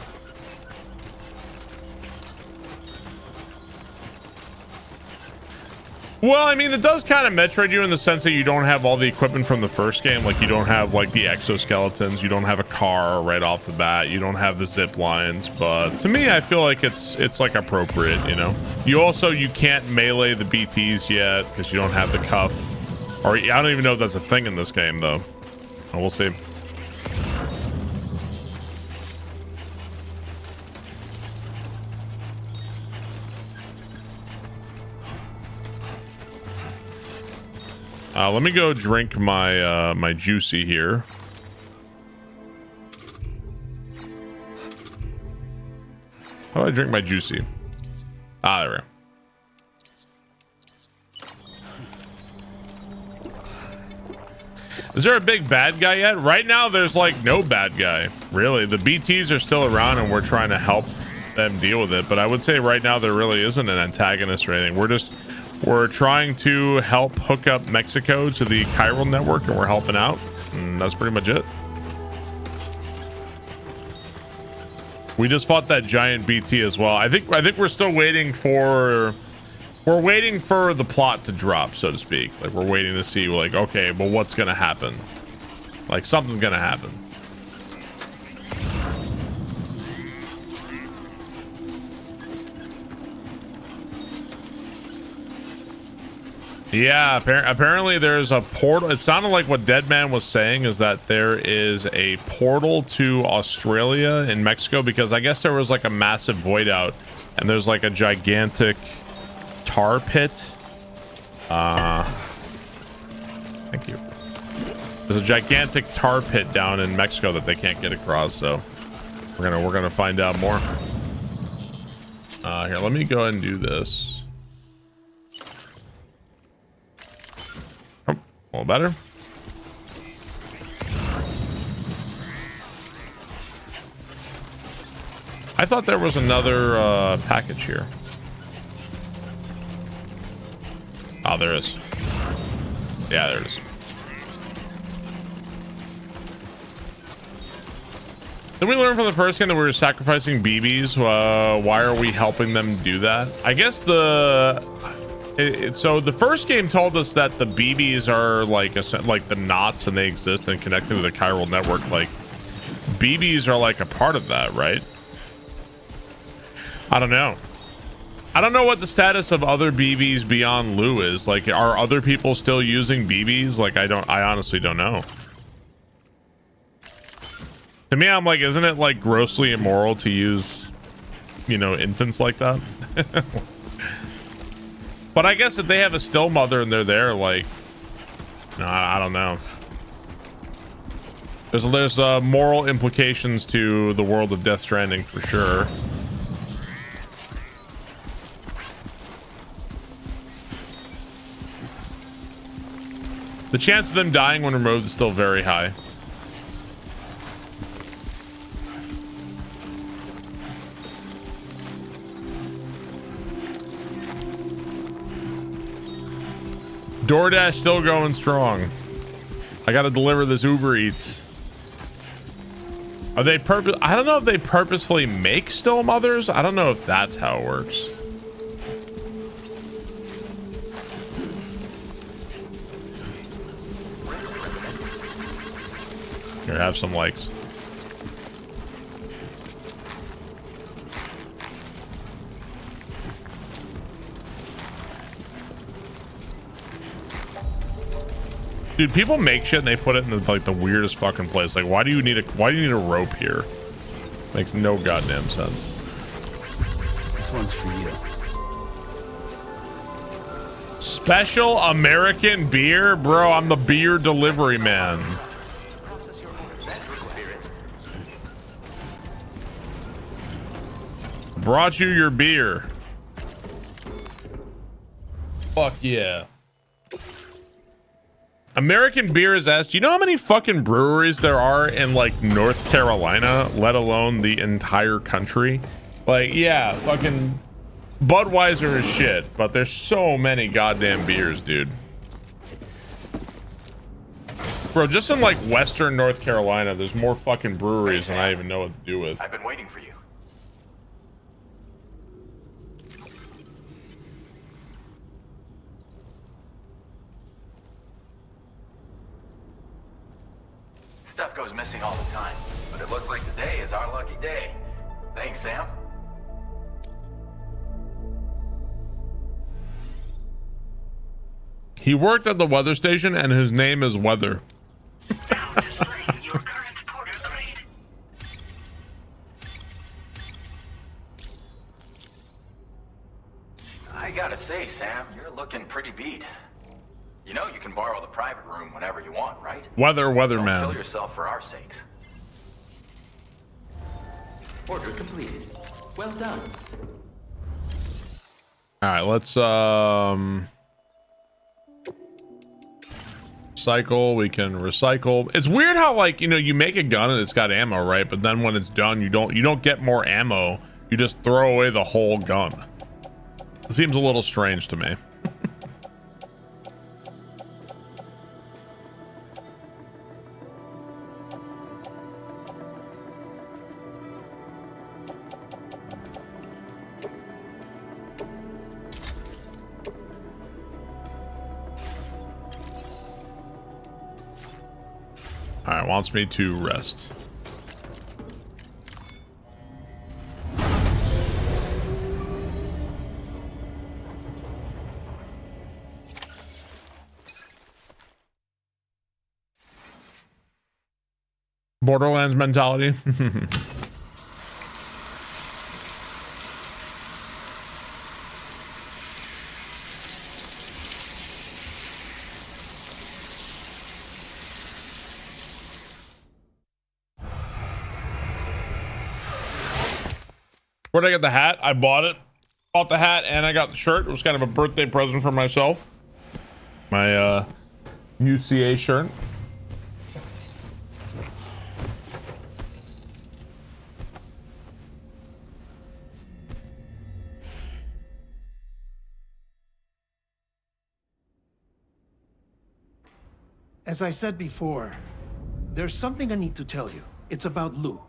Well, I mean, it does kind of Metroid you in the sense that you don't have all the equipment from the first game. Like, you don't have, like, the exoskeletons. You don't have a car right off the bat. You don't have the zip lines. But to me, I feel like it's like, appropriate, you know? You can't melee the BTs yet because you don't have the cuff. Or, I don't even know if that's a thing in this game, though. Oh, we'll see. Let me go drink my my juicy here. How do I drink my juicy? Ah, there we go. Is there a big bad guy yet? Right now, there's like no bad guy. Really, the BTs are still around and we're trying to help them deal with it. But I would say right now there really isn't an antagonist or anything. We're trying to help hook up Mexico to the chiral network, and we're helping out. And that's pretty much it. We just fought that giant BT as well. I think we're still waiting for the plot to drop, so to speak. Like, we're waiting to see, like, okay, well, what's gonna happen? Like, something's gonna happen. Yeah, apparently there's a portal. It sounded like what Deadman was saying is that there is a portal to Australia in Mexico, because I guess there was like a massive void out and there's like a gigantic tar pit. Thank you. There's a gigantic tar pit down in Mexico that they can't get across, so we're gonna find out more. Here, let me go ahead and do this. A little better. I thought there was another package here. Oh, there is. Yeah, there is. Did we learn from the first game that we were sacrificing BBs? Why are we helping them do that? I guess so the first game told us that the BBs are like the knots and they exist and connected to the chiral network. Like BBs are like a part of that, right? I don't know. I don't know what the status of other BBs beyond Lou is. Like, are other people still using BBs? Like, I honestly don't know. To me, I'm like, isn't it like grossly immoral to use, you know, infants like that? But I guess if they have a still mother and they're there, like, no, I don't know. There's moral implications to the world of Death Stranding for sure. The chance of them dying when removed is still very high. DoorDash still going strong. I gotta deliver this Uber Eats. Are they I don't know if they purposefully make still mothers. I don't know if that's how it works. Here, have some likes. Dude, people make shit and they put it in like the weirdest fucking place. Like, why do you need a rope here? Makes no goddamn sense. This one's for you. Special American beer? Bro, I'm the beer delivery man. Brought you your beer. Fuck yeah. American Beer has asked, you know how many fucking breweries there are in like North Carolina, let alone the entire country? Like, yeah, fucking Budweiser is shit, but there's so many goddamn beers, dude. Bro, just in like Western North Carolina, there's more fucking breweries than I even know what to do with. I've been waiting for you. Stuff goes missing all the time, but it looks like today is our lucky day. Thanks, Sam. He worked at the weather station and his name is Weather. I gotta say, Sam, you're looking pretty beat. You know you can borrow the private room whenever you want, right? Weatherman. Don't kill yourself for our sakes. Order completed. Well done. All right, let's cycle. We can recycle. It's weird how, like, you know, you make a gun and it's got ammo, right? But then when it's done, you don't get more ammo. You just throw away the whole gun. It seems a little strange to me. All right, wants me to rest. Borderlands mentality. Where'd I get the hat? I bought it. Bought the hat and I got the shirt. It was kind of a birthday present for myself. My UCA shirt. As I said before, there's something I need to tell you. It's about Lou.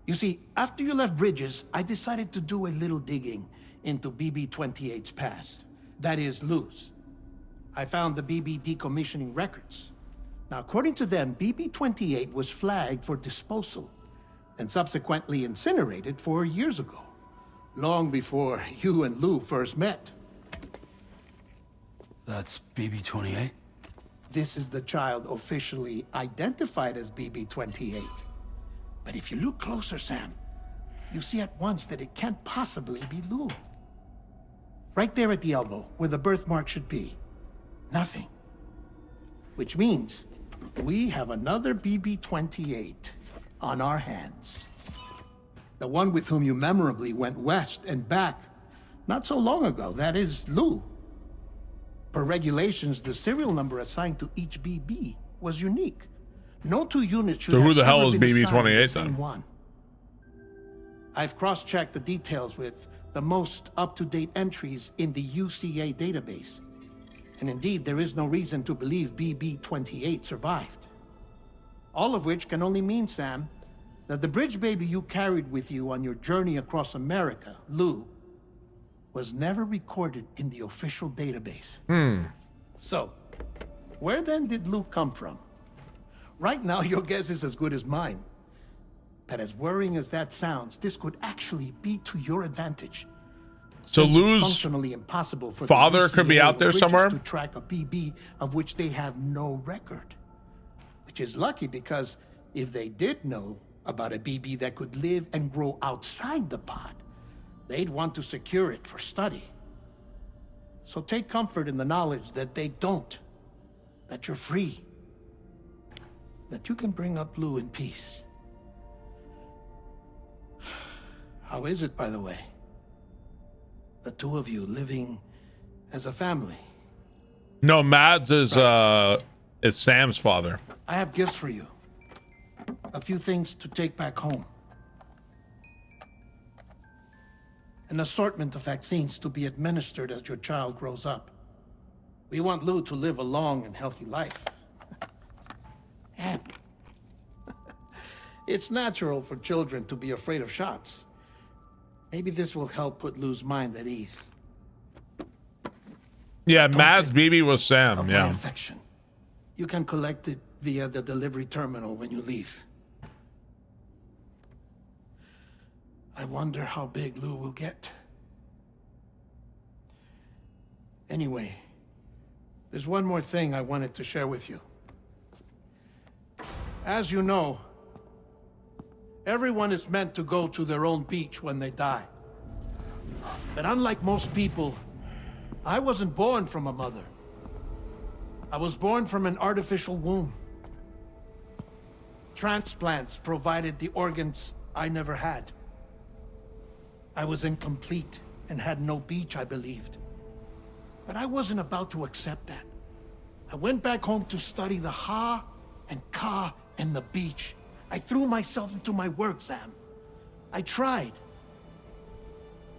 You see, after you left Bridges, I decided to do a little digging into BB-28's past. That is, Lou's. I found the BB decommissioning records. Now, according to them, BB-28 was flagged for disposal and subsequently incinerated 4 years ago, long before you and Lou first met. That's BB-28? This is the child officially identified as BB-28. But if you look closer, Sam, you see at once that it can't possibly be Lou. Right there at the elbow, where the birthmark should be. Nothing. Which means we have another BB-28 on our hands. The one with whom you memorably went west and back not so long ago. That is Lou. Per regulations, the serial number assigned to each BB was unique. No two units should So who have the hell ever is been assigned BB-28 the same then? one. I've cross-checked the details with the most up-to-date entries in the UCA database. And indeed, there is no reason to believe BB-28 survived. All of which can only mean, Sam, that the bridge baby you carried with you on your journey across America, Lou, was never recorded in the official database. So, where then did Lou come from? Right now, your guess is as good as mine. But as worrying as that sounds, this could actually be to your advantage. So Since it's Lou's functionally impossible for father the could be UCA out there or Bridges somewhere? to track a BB of which they have no record. Which is lucky because if they did know about a BB that could live and grow outside the pod, they'd want to secure it for study. So take comfort in the knowledge that they don't, that you're free, that you can bring up Lou in peace. How is it, by the way? The two of you living as a family. No, Mads is Sam's father. I have gifts for you. A few things to take back home. An assortment of vaccines to be administered as your child grows up. We want Lou to live a long and healthy life. And it's natural for children to be afraid of shots. Maybe this will help put Lou's mind at ease. Yeah, Don't Mads think BB was Sam. of my Yeah. affection. You can collect it via the delivery terminal when you leave. I wonder how big Lou will get. Anyway, there's one more thing I wanted to share with you. As you know, everyone is meant to go to their own beach when they die. But unlike most people, I wasn't born from a mother. I was born from an artificial womb. Transplants provided the organs I never had. I was incomplete and had no beach, I believed. But I wasn't about to accept that. I went back home to study the Ha and Ka and the beach. I threw myself into my work, Sam. I tried.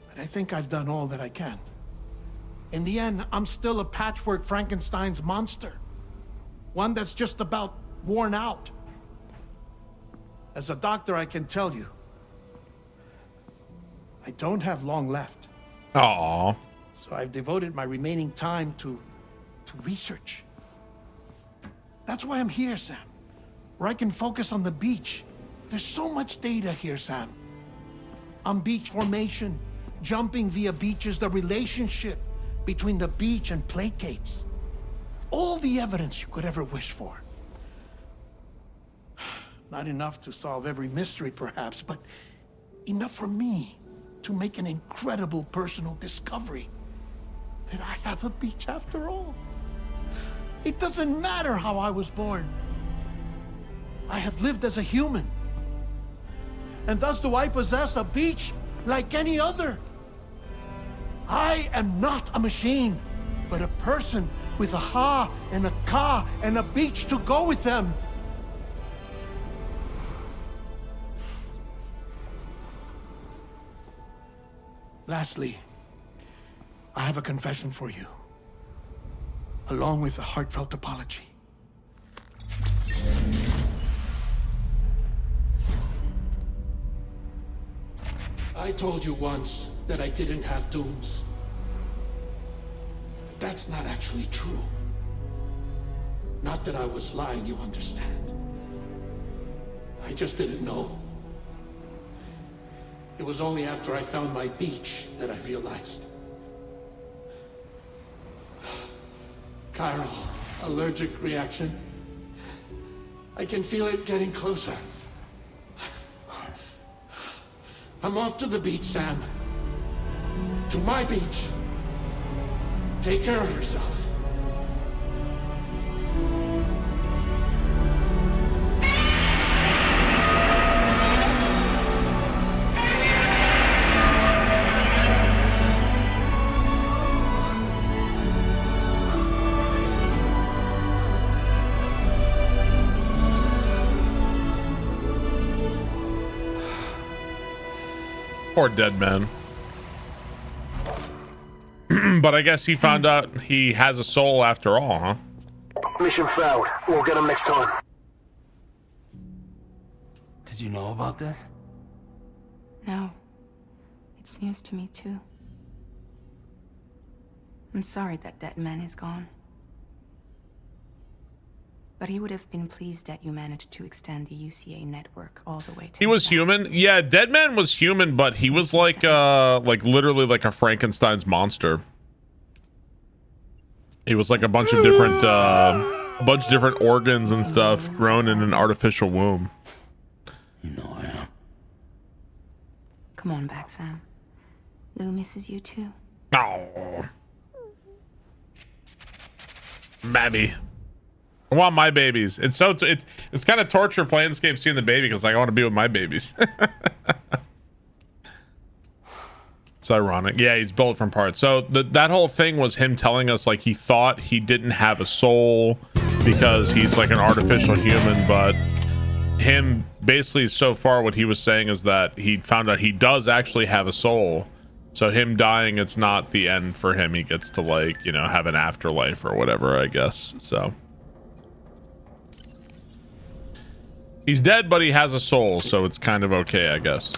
But I think I've done all that I can. In the end, I'm still a patchwork Frankenstein's monster. One that's just about worn out. As a doctor, I can tell you, I don't have long left. Aww. So I've devoted my remaining time to research. That's why I'm here, Sam. Where I can focus on the beach. There's so much data here, Sam. On beach formation, jumping via beaches, the relationship between the beach and plate gates. All the evidence you could ever wish for. Not enough to solve every mystery, perhaps, but enough for me to make an incredible personal discovery that I have a beach after all. It doesn't matter how I was born. I have lived as a human. And thus do I possess a beach like any other. I am not a machine, but a person with a Ha and a Ka and a beach to go with them. Lastly, I have a confession for you, along with a heartfelt apology. I told you once that I didn't have dooms. But that's not actually true. Not that I was lying, you understand. I just didn't know. It was only after I found my beach that I realized. Chiral, allergic reaction. I can feel it getting closer. I'm off to the beach, Sam. To my beach. Take care of yourself. Poor dead man. But I guess he found out he has a soul after all, huh? Mission failed. We'll get him next time. Did you know about this? No. It's news to me, too. I'm sorry that that man is gone. But he would have been pleased that you managed to extend the UCA network all the way to... He was human. Yeah, Dead Man was human, but he was like literally like a Frankenstein's monster. He was like a bunch of different organs and stuff grown in an artificial womb. You know I am. Come on back, Sam. Lou misses you too. Oh, Babby. I want my babies. It's kind of torture playing this game, seeing the baby, because like, I want to be with my babies. It's ironic. Yeah, he's built from parts. So that whole thing was him telling us like he thought he didn't have a soul because he's like an artificial human, but him basically so far what he was saying is that he found out he does actually have a soul. So him dying, it's not the end for him. He gets to like, you know, have an afterlife or whatever, I guess. So he's dead, but he has a soul, so it's kind of okay, I guess.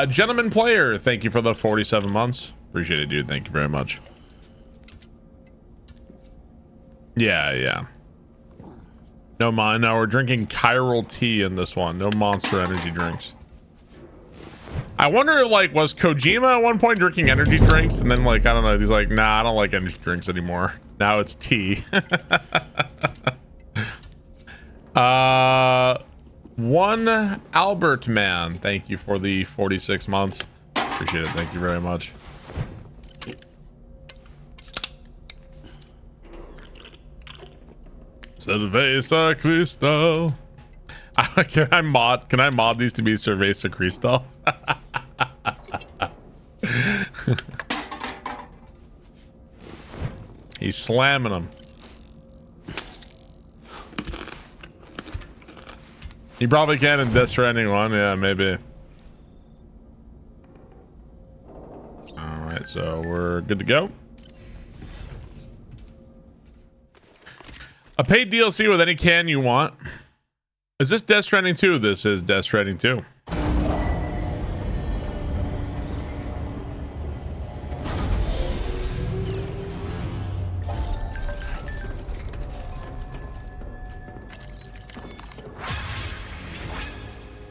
Gentleman Player, thank you for the 47 months. Appreciate it, dude. Thank you very much. Yeah. No, we're drinking chiral tea in this one. No Monster energy drinks. I wonder, like, was Kojima at one point drinking energy drinks? And then, like, I don't know. He's like, nah, I don't like energy drinks anymore. Now it's tea. One Albert Man, thank you for the 46 months. Appreciate it. Thank you very much. Cerveza Cristal. Can I mod these to be Cerveza Cristal? He's slamming them. You probably can in Death Stranding 1, yeah, maybe. Alright, so we're good to go. A paid DLC with any can you want. Is this Death Stranding 2? This is Death Stranding 2.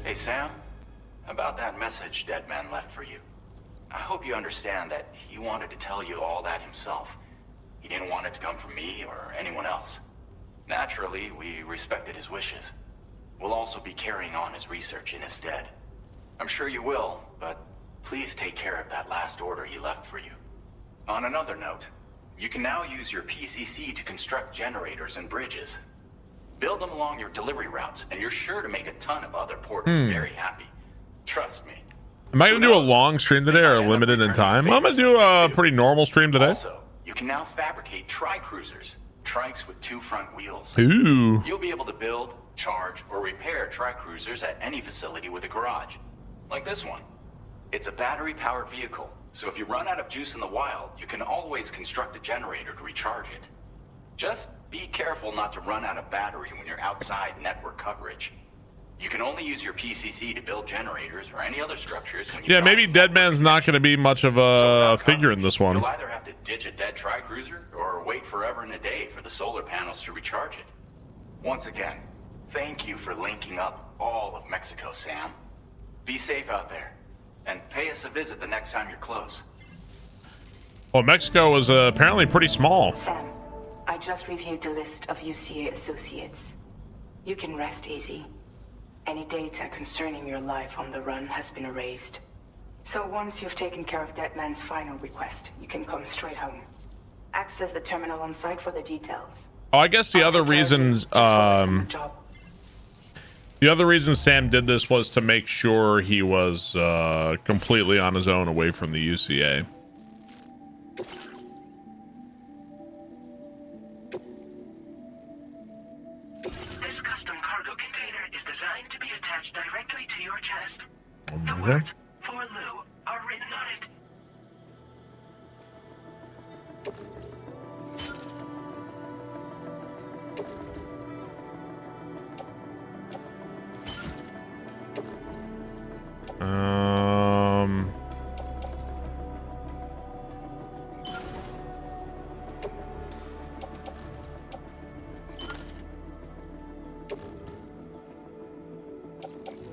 Hey, Sam. About that message Dead Man left for you. I hope you understand that he wanted to tell you all that himself. He didn't want it to come from me or anyone else. Naturally, we respected his wishes. We'll also be carrying on his research in his stead. I'm sure you will, but please take care of that last order he left for you. On another note, you can now use your PCC to construct generators and bridges. Build them along your delivery routes, and you're sure to make a ton of other porters very happy. Trust me. Am I going to do a long stream today or limited in time? I'm going to do a pretty normal stream today. Also, you can now fabricate tri-cruisers, trikes with 2 front wheels. Ooh. You'll be able to build, charge, or repair tri-cruisers at any facility with a garage. Like this one. It's a battery-powered vehicle, so if you run out of juice in the wild, you can always construct a generator to recharge it. Just be careful not to run out of battery when you're outside network coverage. You can only use your PCC to build generators or any other structures when you Yeah, maybe Deadman's not going to be much of a figure in this one. You'll either have to ditch a dead tri-cruiser or wait forever and a day for the solar panels to recharge it. Once again, thank you for linking up all of Mexico, Sam. Be safe out there, and pay us a visit the next time you're close. Well, Mexico was apparently pretty small. Sam, I just reviewed the list of UCA associates. You can rest easy. Any data concerning your life on the run has been erased. So once you've taken care of Deadman's final request, you can come straight home. Access the terminal on site for the details. Oh, I guess the other reasons, the other reason Sam did this was to make sure he was completely on his own away from the UCA. This custom cargo container is designed to be attached directly to your chest. The Okay. words "For Lou" are written on it.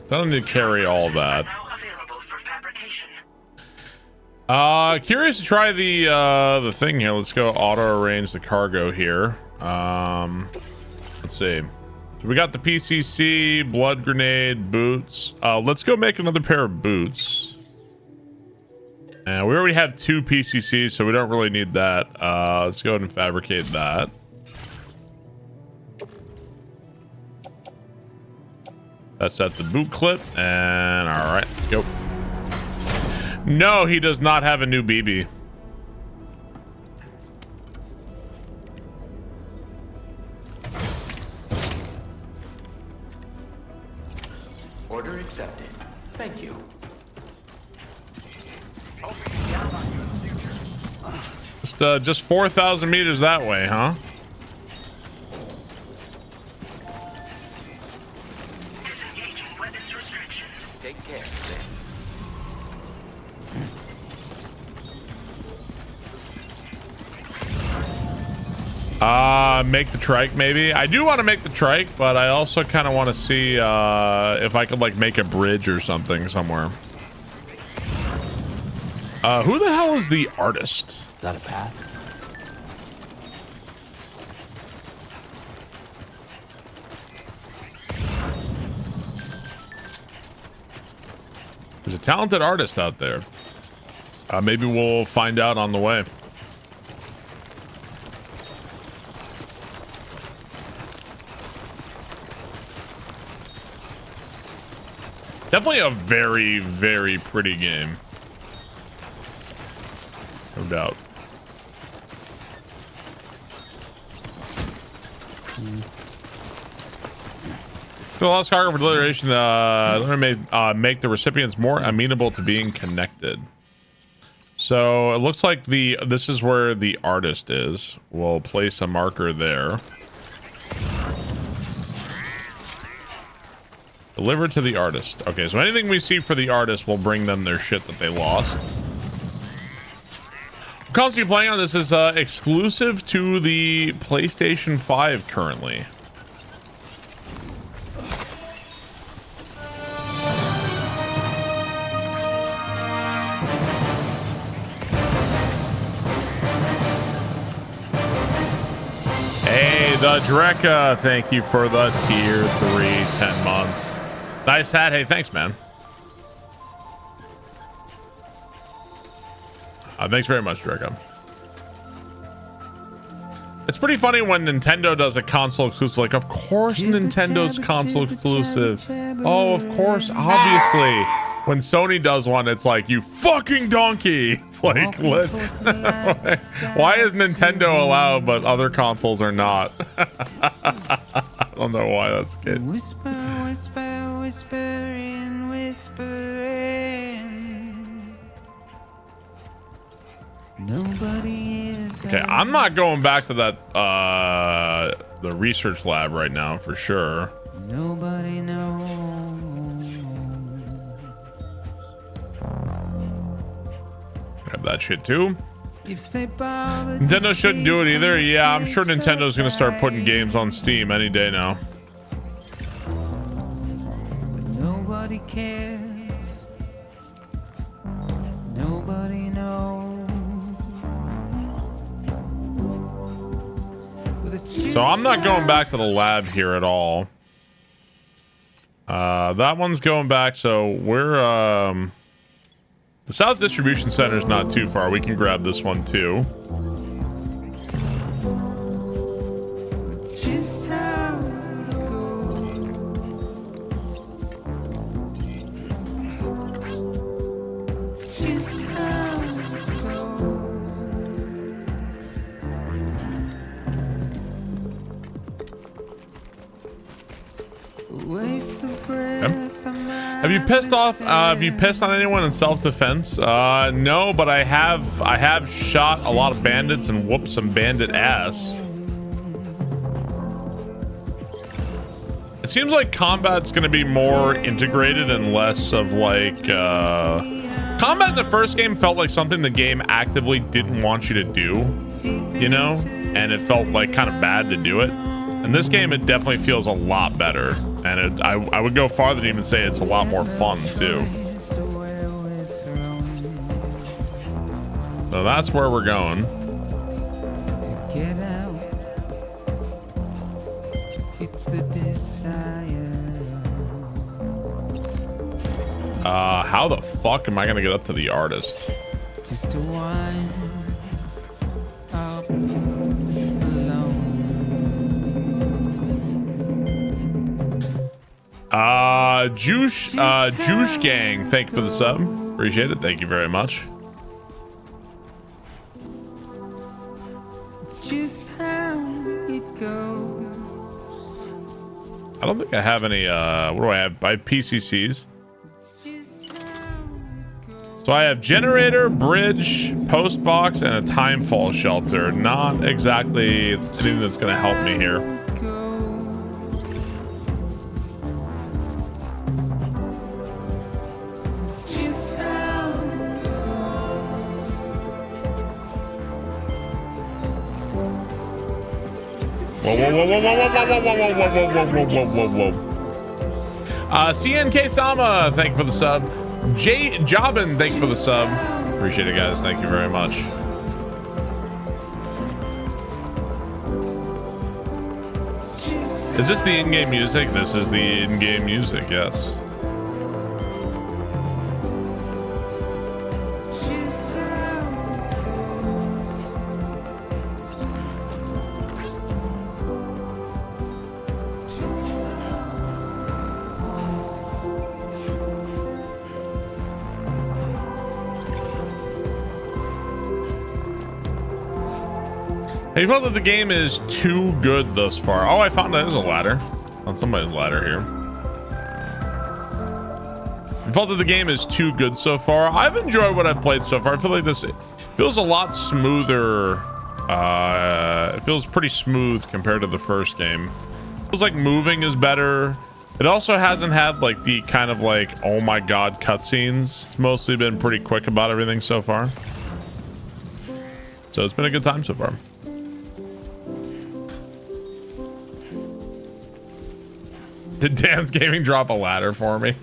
I don't need to carry all that. Now available for fabrication. Curious to try the thing here. Let's go auto arrange the cargo here. Let's see. So we got the PCC, blood grenade, boots. Let's go make another pair of boots. And we already have 2 PCCs, so we don't really need that. Let's go ahead and fabricate that. That's at the boot clip, and all right, go. No, he does not have a new BB. Order accepted. Thank you. Just 4,000 meters that way, huh? Disengaging weapons restrictions. Take care, Sam. Make the trike maybe. I do want to make the trike, but I also kind of want to see if I could like make a bridge or something somewhere. Who the hell is the artist? Is that a path? There's a talented artist out there. Maybe we'll find out on the way. Definitely a very, very pretty game. No doubt. So lost cargo for deliberation. Make the recipients more amenable to being connected. So it looks like this is where the artist is. We'll place a marker there. Deliver to the artist. Okay, so anything we see for the artist will bring them their shit that they lost. What console you playing on? This is exclusive to the PlayStation 5 currently. Hey, the Drekka, thank you for the tier 3, 10 months. Nice hat. Hey, thanks, man. Thanks very much, Drekka. It's pretty funny when Nintendo does a console exclusive. Like, of course Nintendo's console exclusive. Oh, of course, obviously. When Sony does one, it's like, you fucking donkey. It's like, why is Nintendo allowed, but other consoles are not? I don't know why that's the case. Whisper, whisper, whispering, whispering. Nobody is. Okay, I'm not going back to that the research lab right now for sure. Nobody knows. that shit too. If they bother Nintendo shouldn't do it either. Yeah, I'm sure Nintendo's gonna start putting games on Steam any day now. nobody cares. Nobody knows. So I'm not going back to the lab here at all. That one's going back, so we're the South Distribution Center is not too far. We can grab this one too. It's just how it goes. It's just how it goes. Waste of breath. Have you pissed off? Have you pissed on anyone in self-defense? No, but I have shot a lot of bandits and whooped some bandit ass. It seems like combat's going to be more integrated and less of like combat in the first game felt like something the game actively didn't want you to do, you know, and it felt like kind of bad to do it. In this game, it definitely feels a lot better, and I would go farther to even say it's a lot more fun too. So that's where we're going. Get out. It's the desire. How the fuck am I gonna get up to the artist? Just to wind up alone. Juice Gang, thank you for the sub. Appreciate it. Thank you very much. It's just how it goes. I don't think I have any, what do I have? I have PCCs. So I have generator, bridge, post box, and a timefall shelter. Not exactly anything that's going to help me here. Whoa, whoa, whoa, whoa, whoa, whoa, whoa, whoa, whoa, whoa, whoa, whoa, whoa. CNK Sama, thank you for the sub. Jay Jobin, thank you for the sub. Appreciate it, guys. Thank you very much. Is this the in-game music? This is the in-game music, yes. Have you felt that the game is too good thus far? Oh, I found there's a ladder. On somebody's ladder here. I felt that the game is too good so far. I've enjoyed what I've played so far. I feel like this feels a lot smoother. It feels pretty smooth compared to the first game. It feels like moving is better. It also hasn't had like the kind of like, oh my god, cutscenes. It's mostly been pretty quick about everything so far. So it's been a good time so far. Did Dan's Gaming drop a ladder for me?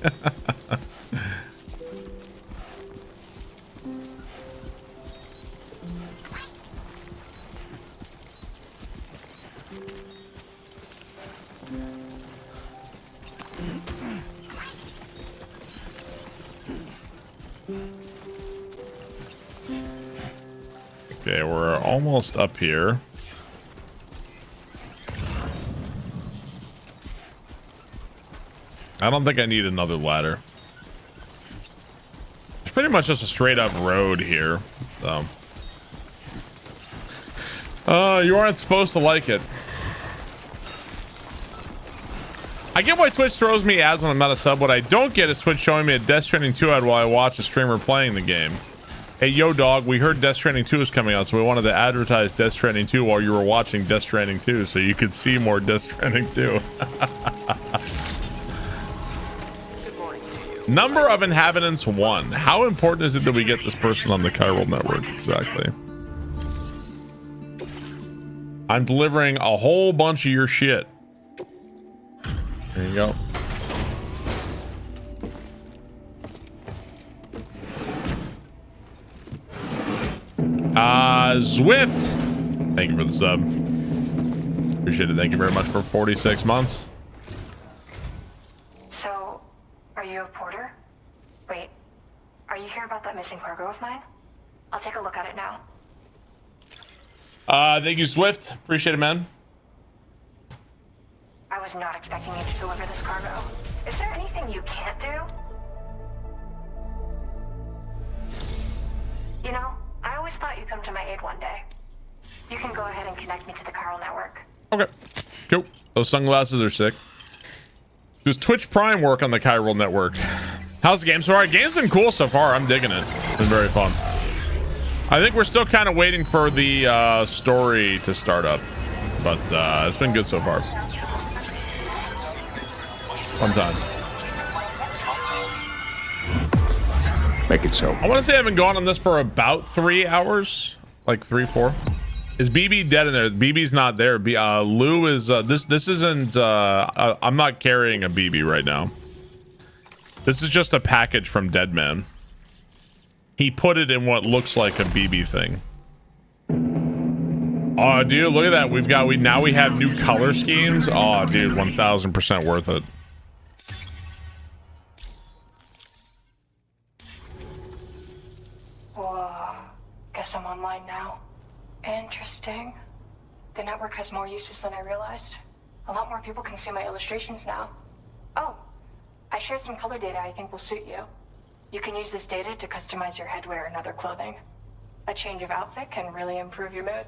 Okay, we're almost up here. I don't think I need another ladder. It's pretty much just a straight up road here. So. You aren't supposed to like it. I get why Twitch throws me ads when I'm not a sub. What I don't get is Twitch showing me a Death Stranding 2 ad while I watch a streamer playing the game. Hey, yo, dog, we heard Death Stranding 2 is coming out, so we wanted to advertise Death Stranding 2 while you were watching Death Stranding 2, so you could see more Death Stranding 2. Good morning to you. Number of inhabitants 1. How important is it that we get this person on the chiral network? Exactly. I'm delivering a whole bunch of your shit. There you go. Zwift. Thank you for the sub. Appreciate it. Thank you very much for 46 months. So, are you a porter? Wait, are you here about that missing cargo of mine? I'll take a look at it now. Thank you, Swift. Appreciate it, man. I was not expecting you to deliver this cargo. Is there anything you can't do? You know, I always thought you'd come to my aid one day. You can go ahead and connect me to the chiral network. Okay. Cool. Those sunglasses are sick. Does Twitch Prime work on the chiral network? How's the game so far? Game's been cool so far. I'm digging it. It's been very fun. I think we're still kind of waiting for the story to start up, but it's been good so far. Fun time. Make it so. I want to say I've been going on this for about 3 hours, like 3, 4. Is BB dead in there? BB's not there. Lou is. This isn't. I'm not carrying a BB right now. This is just a package from Deadman. He put it in what looks like a BB thing. Oh, dude, look at that. Now we have new color schemes. Oh, dude, 1000% worth it. Whoa. Guess I'm online now. Interesting. The network has more uses than I realized. A lot more people can see my illustrations now. Oh, I shared some color data I think will suit you. You can use this data to customize your headwear and other clothing. A change of outfit can really improve your mood.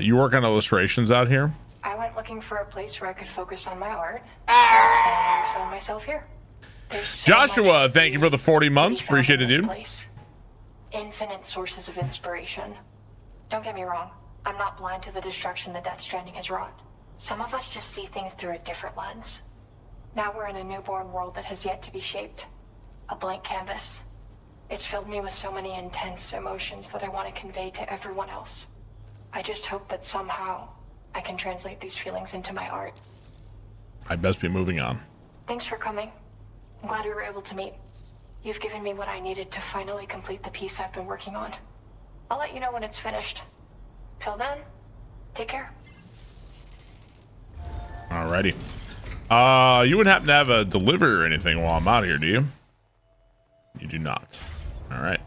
You work on illustrations out here? I went looking for a place where I could focus on my art, and I found myself here. There's so Joshua, much thank you for the 40 months. to be found Appreciate it, in this dude. place. Infinite sources of inspiration. Don't get me wrong, I'm not blind to the destruction that Death Stranding has wrought. Some of us just see things through a different lens. Now we're in a newborn world that has yet to be shaped. A blank canvas. It's filled me with so many intense emotions that I want to convey to everyone else. I just hope that somehow I can translate these feelings into my art. I best be moving on. Thanks for coming. I'm glad we were able to meet. You've given me what I needed to finally complete the piece I've been working on. I'll let you know when it's finished. Till then, take care. Alrighty. You wouldn't happen to have a delivery or anything while I'm out here, do you? You do not. All right.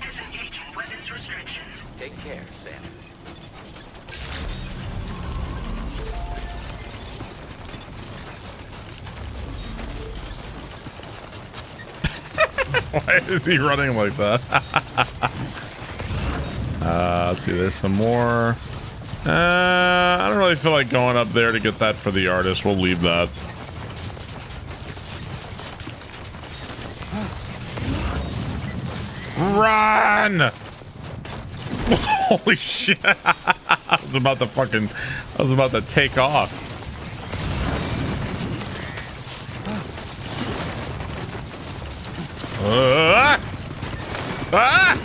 Disengaging weapons restrictions. Take care, Sam. Why is he running like that? Let's see, there's some more. I don't really feel like going up there to get that for the artist. We'll leave that. Run! Holy shit. I was about to take off. Ah! Ah!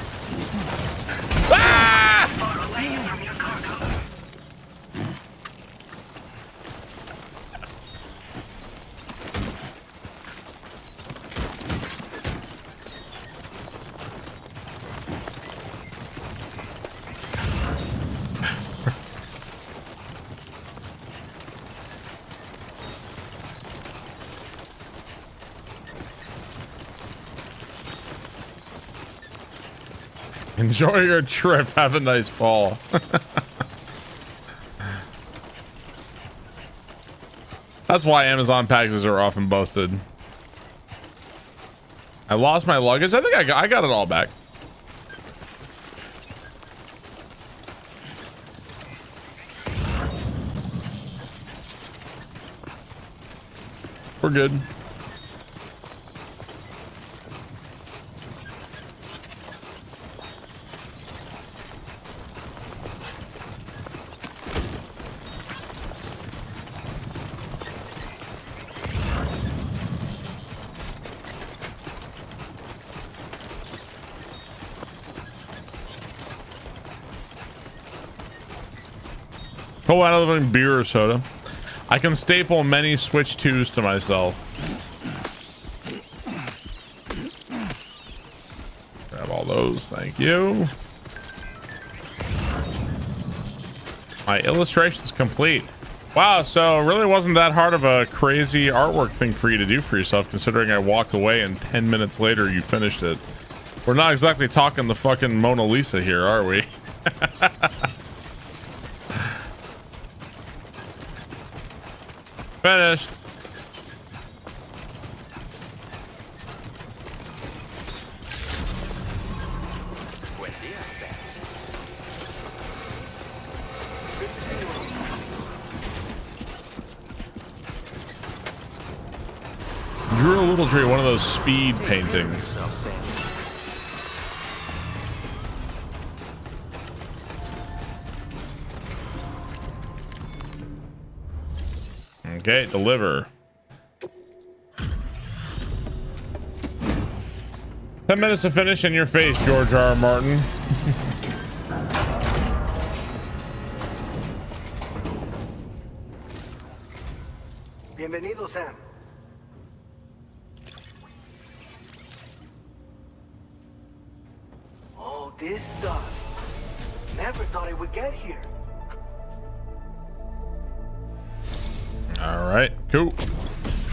Enjoy your trip. Have a nice fall. That's why Amazon packages are often busted. I lost my luggage. I think I got it all back. We're good. Oh, I don't drink beer or soda. I can staple many Switch 2s to myself. Grab all those, thank you. My illustration's complete. Wow, so it really wasn't that hard of a crazy artwork thing for you to do for yourself, considering I walked away and 10 minutes later you finished it. We're not exactly talking the fucking Mona Lisa here, are we? Finished. Drew a little tree, one of those speed paintings. Okay, deliver. 10 minutes to finish in your face, George R. R. Martin. Bienvenido, Sam. All this stuff. Never thought it would get here. All right, cool.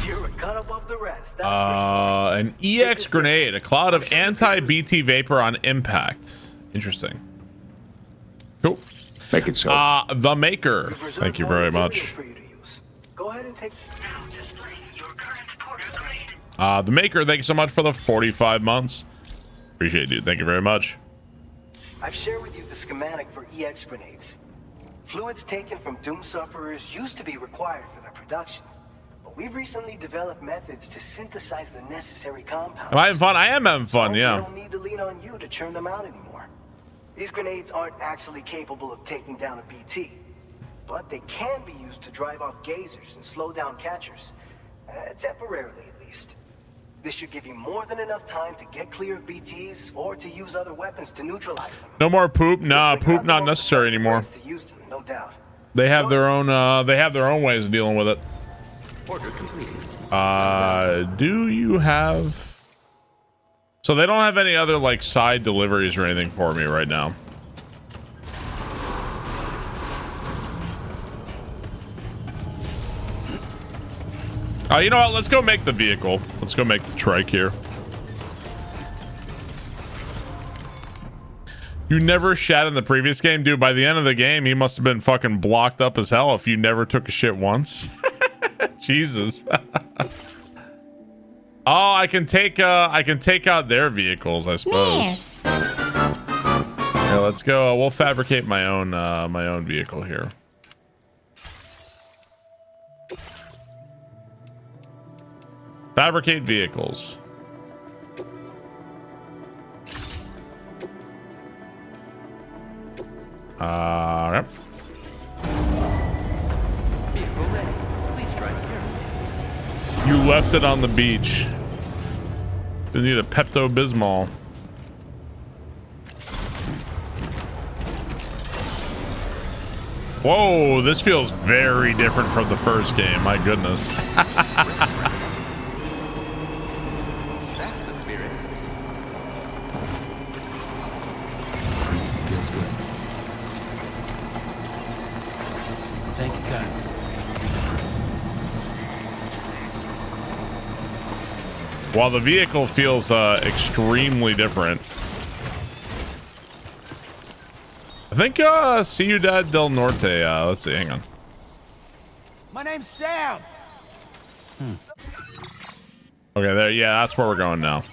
You're a cut above the rest. That's for sure. An EX grenade, a cloud of anti-BT vapor on impact. Interesting. Cool. Make it so. The maker. Thank you very much. Go ahead and take. The maker, thank you so much for the 45 months. Appreciate it, dude. Thank you very much. I've shared with you the schematic for EX grenades. Fluids taken from Doom sufferers used to be required for their production, but we've recently developed methods to synthesize the necessary compounds. Am I having fun? I am having fun, so yeah. We don't need to lean on you to churn them out anymore. These grenades aren't actually capable of taking down a BT, but they can be used to drive off gazers and slow down catchers, temporarily at least. This should give you more than enough time to get clear of BTs or to use other weapons to neutralize them. No more poop. Nah, poop not necessary anymore. To use them, no doubt. They have their own. They have their own ways of dealing with it. Order completed. Do you have? So they don't have any other like side deliveries or anything for me right now. You know what? Let's go make the vehicle. Let's go make the trike here. You never shat in the previous game? Dude, by the end of the game, he must have been fucking blocked up as hell if you never took a shit once. Jesus. Oh, I can take out their vehicles, I suppose. Yes. Yeah, let's go. We'll fabricate my own vehicle here. Fabricate vehicles. Yep. Vehicle ready. Please drive carefully. You left it on the beach. You need a Pepto-Bismol. Whoa, this feels very different from the first game. My goodness. Thank you, Kyle. While the vehicle feels extremely different. I think Ciudad del Norte. Let's see, hang on. My name's Sam. Okay, there. Yeah, that's where we're going now.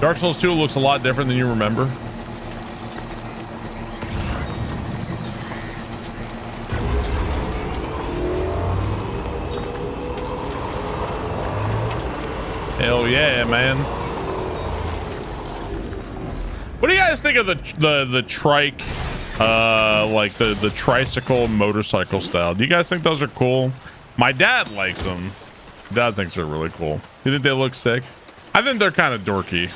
Dark Souls 2 looks a lot different than you remember. Hell yeah, man. What do you guys think of the trike like the tricycle motorcycle style. Do you guys think those are cool? My dad likes them. Dad thinks they're really cool. You think they look sick? I think they're kind of dorky.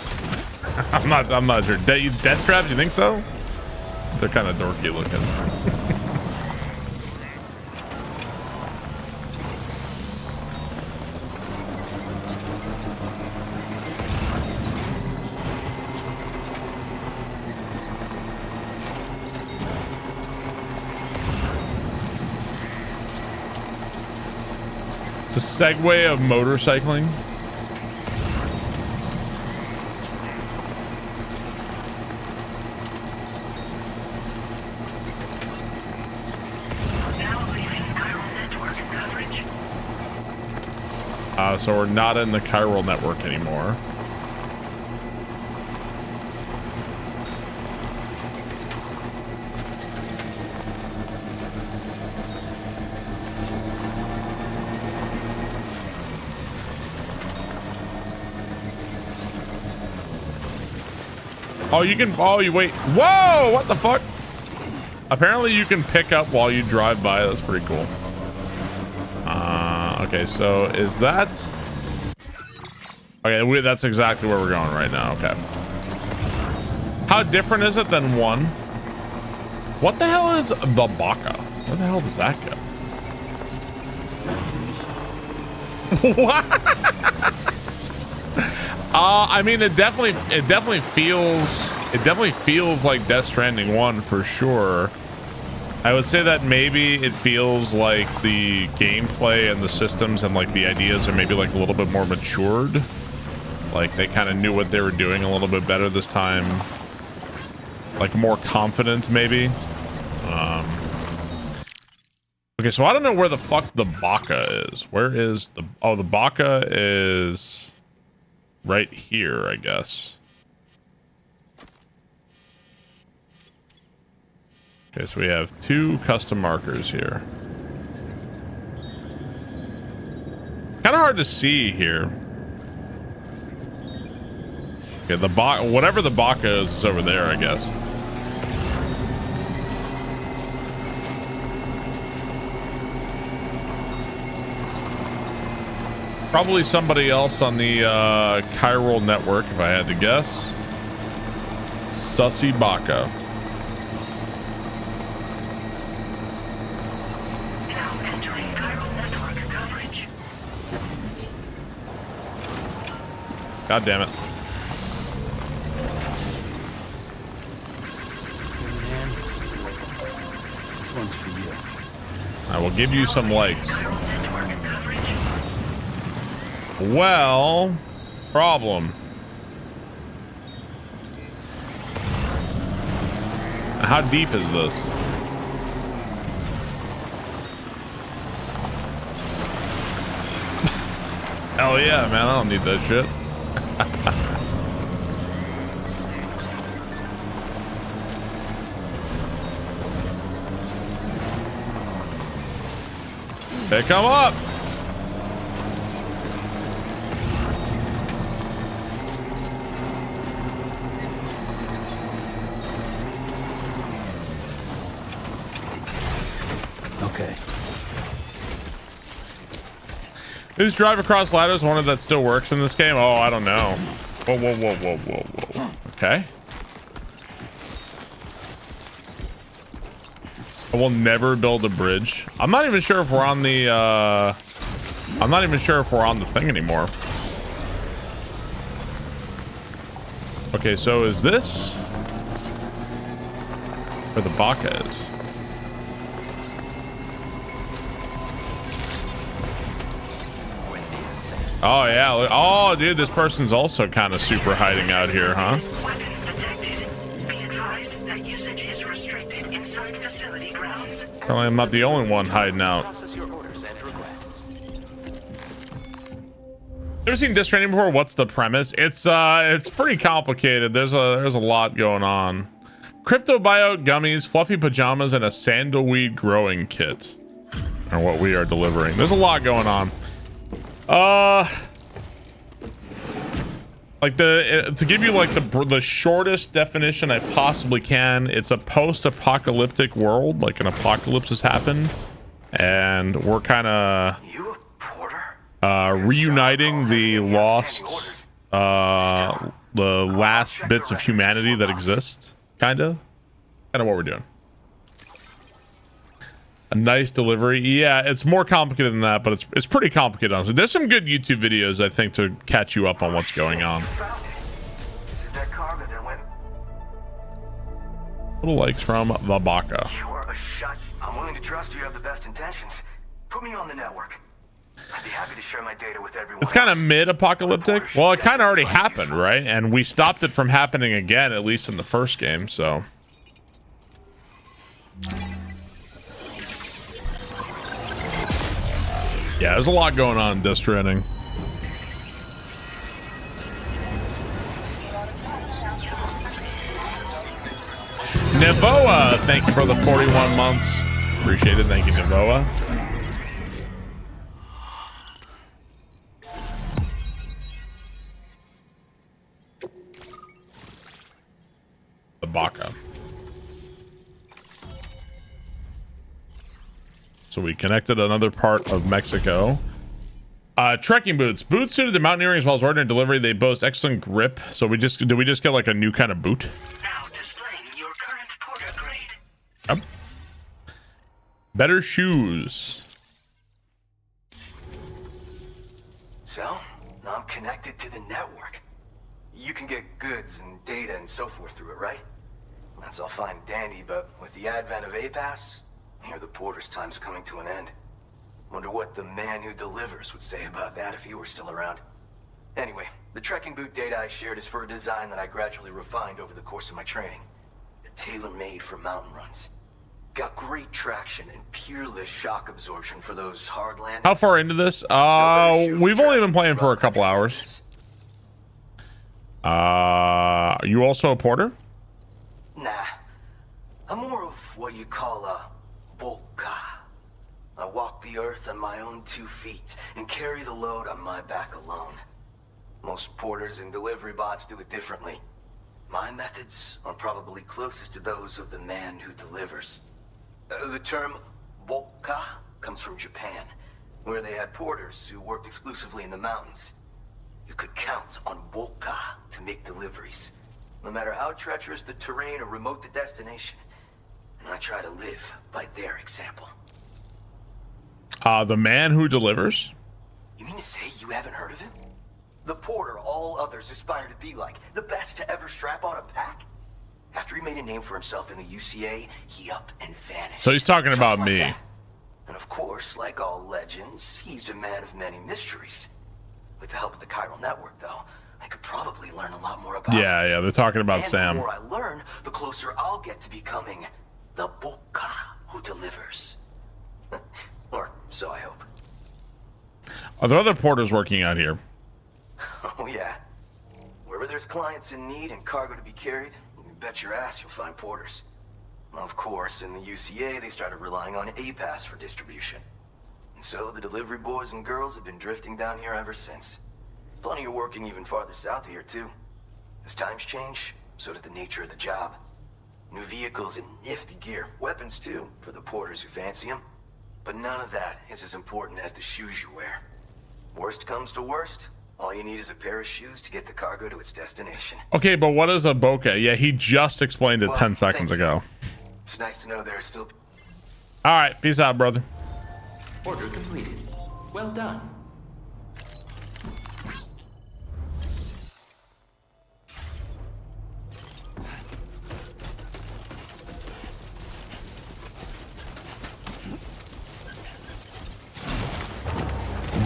I'm not sure. Death traps, you think so? They're kind of dorky looking. The segue of motorcycling. So we're not in the chiral network anymore. Oh, you can. Oh, you wait. Whoa! What the fuck? Apparently, you can pick up while you drive by. That's pretty cool. Okay, so is that? Okay, that's exactly where we're going right now. Okay. How different is it than one? What the hell is the Baka? Where the hell does that go? What? I mean, it definitely feels like Death Stranding 1 for sure. I would say that maybe it feels like the gameplay and the systems and like the ideas are maybe like a little bit more matured. Like they kind of knew what they were doing a little bit better this time. Like more confident maybe. Okay, so I don't know where the fuck the Baka is. Where is the... Oh, the Baka is right here, I guess. Okay, so we have 2 custom markers here. Kind of hard to see here. Okay, the whatever the Baka is over there, I guess. Probably somebody else on the chiral network, if I had to guess. Sussy Baka. God damn it. This one's for you. I will give you some likes. Well, problem. How deep is this? Hell yeah, man. I don't need that shit. Hey, come up. Okay. Is drive across ladders one of that still works in this game? Oh, I don't know. Whoa, whoa, whoa, whoa, whoa, whoa. Okay. I will never build a bridge. I'm not even sure if we're on the I'm not even sure if we're on the thing anymore. Okay, so is this where the Baka is? Oh yeah. Oh dude, this person's also kind of super hiding out here, huh? Weapons detected. Be advised that usage is restricted inside facility grounds. Apparently I'm not the only one hiding out. Ever seen Death Stranding before? What's the premise? It's pretty complicated. There's a lot going on. Cryptobiote gummies, fluffy pajamas, and a sandalweed growing kit are what we are delivering. There's a lot going on. Like to give you like the shortest definition I possibly can, it's a post-apocalyptic world, like an apocalypse has happened, and we're kind of reuniting the lost the last bits of humanity that exist, kind of what we're doing. A nice delivery. Yeah, it's more complicated than that, but it's pretty complicated, honestly. There's some good YouTube videos, I think, to catch you up on what's going on. Little likes from the Baka. Sure, a shot. I'm willing to trust you have the best intentions. Put me on the network. I'd be happy to share my data with everyone. It's kind of mid-apocalyptic. Well, it kind of already happened, right? And we stopped it from happening again, at least in the first game, so... Yeah, there's a lot going on in Death Stranding. Nevoa, thank you for the 41 months. Appreciate it. Thank you, Nevoa. The Baka. So we connected another part of Mexico. Trekking boots. Boots suited to mountaineering as well as ordinary delivery. They boast excellent grip. So did we just get like a new kind of boot? Now displaying your current porter grade. Yep. Better shoes. So, now I'm connected to the network. You can get goods and data and so forth through it, right? That's all fine and dandy, but with the advent of A-Pass, I hear the porter's time's coming to an end. Wonder what the man who delivers would say about that if he were still around. Anyway, the trekking boot data I shared is for a design that I gradually refined over the course of my training. Tailor-made for mountain runs. Got great traction and peerless shock absorption for those hard landings. How far into this? We've only been playing for a couple hours. Are you also a porter? Nah. I'm more of what you call a boca. I walk the earth on my own 2 feet and carry the load on my back alone. Most porters and delivery bots do it differently. My methods are probably closest to those of the man who delivers. The term boca comes from Japan, where they had porters who worked exclusively in the mountains. You could count on boca to make deliveries, no matter how treacherous the terrain or remote the destination. And I try to live by their example. The man who delivers? You mean to say you haven't heard of him? The porter all others aspire to be like, the best to ever strap on a pack? After he made a name for himself in the UCA, he up and vanished. So he's talking about Just like me. that. And of course, like all legends, he's a man of many mysteries. With the help of the chiral network, though, I could probably learn a lot more about him. Yeah, they're talking about And Sam. the more I learn, the closer I'll get to becoming the boca who delivers. Or so I hope. Are there other porters working out here? Oh yeah. Wherever there's clients in need and cargo to be carried, you bet your ass you'll find porters. Of course, in the UCA, they started relying on A-Pass for distribution. And so the delivery boys and girls have been drifting down here ever since. Plenty are working even farther south of here, too. As times change, so does the nature of the job. New vehicles and nifty gear. Weapons, too, for the porters who fancy them. But none of that is as important as the shoes you wear. Worst comes to worst, all you need is a pair of shoes to get the cargo to its destination. Okay, but what is a bokeh? Yeah, he just explained it Well, 10 seconds ago. It's nice to know there's still... All right, peace out, brother. Order completed. Well done.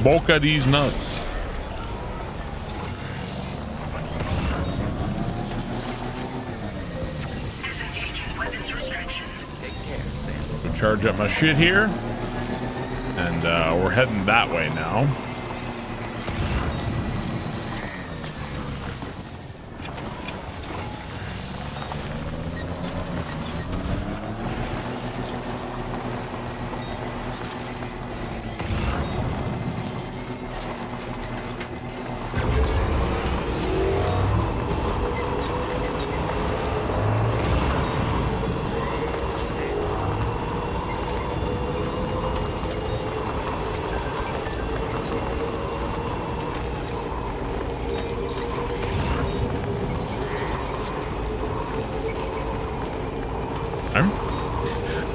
Boca these nuts. Charge up my shit here, and we're heading that way now.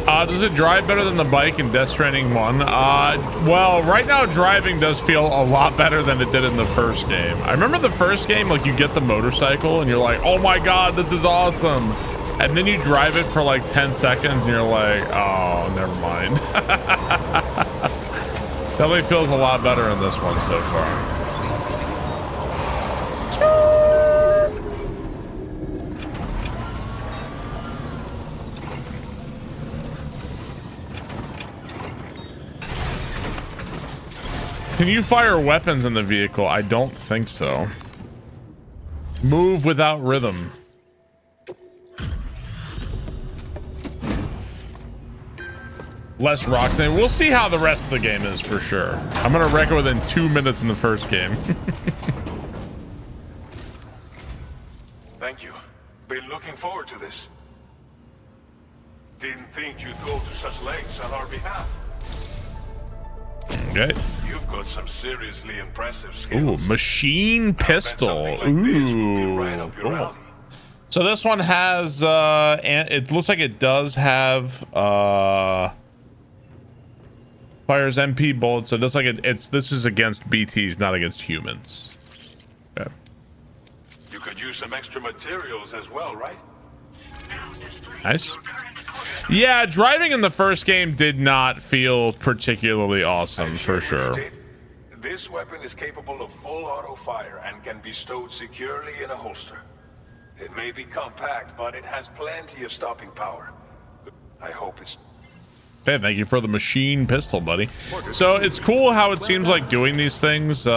Does it drive better than the bike in Death Stranding 1? Well, right now driving does feel a lot better than it did in the first game. I remember the first game, like you get the motorcycle and you're like, oh my God, this is awesome. And then you drive it for like 10 seconds and you're like, oh, never mind. Definitely feels a lot better in this one so far. Can you fire weapons in the vehicle? I don't think so. Move without rhythm. Less rock thing. We'll see how the rest of the game is for sure. I'm gonna wreck it within 2 minutes in the first game. Thank you. Been looking forward to this. Didn't think you'd go to such lengths on our behalf. Okay. You've got some seriously impressive skills. Ooh, machine pistol. Like ooh. Right up your cool. alley. So this one has and it looks like it does have fires MP bullets. So it looks like this is against BTs, not against humans. Okay. You could use some extra materials as well, right? Nice. Yeah, driving in the first game did not feel particularly awesome, for sure. This weapon is capable of full auto fire and can be stowed securely in a holster. It may be compact, but it has plenty of stopping power. I hope it's... Hey, thank you for the machine pistol, buddy. So it's cool how it seems like doing these things.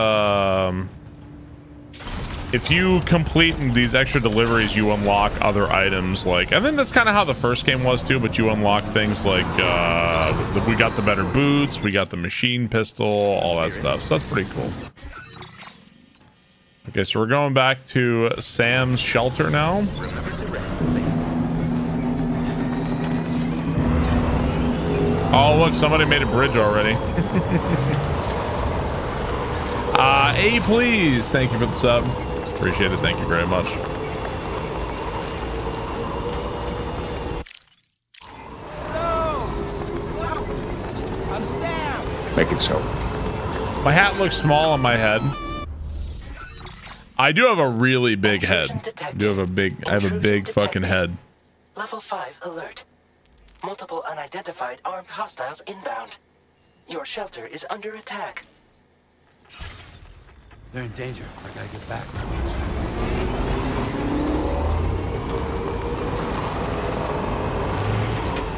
If you complete these extra deliveries, you unlock other items. Like, I think that's kind of how the first game was too, but you unlock things like we got the better boots, we got the machine pistol, all that stuff. So that's pretty cool. Okay, so we're going back to Sam's shelter now. Oh, look, somebody made a bridge already. A, please. Thank you for the sub. Appreciate it. Thank you very much. I'm Sam. Make it so. My hat looks small on my head. I do have a really big head. I have a big fucking head. Level 5 alert. Multiple unidentified armed hostiles inbound. Your shelter is under attack. They're in danger. I gotta get back.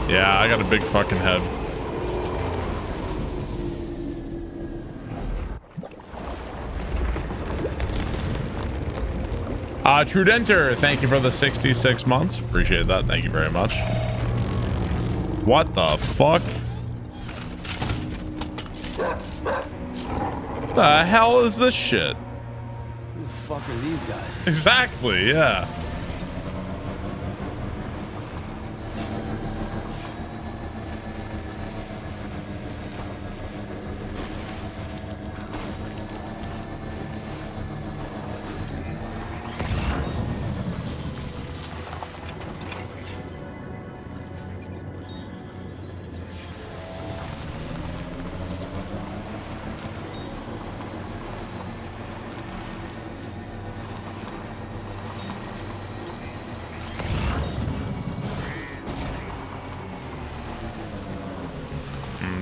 Yeah, I got a big fucking head. Trudenter, thank you for the 66 months. Appreciate that. Thank you very much. What the fuck? The hell is this shit? Who the fuck are these guys? Exactly, yeah.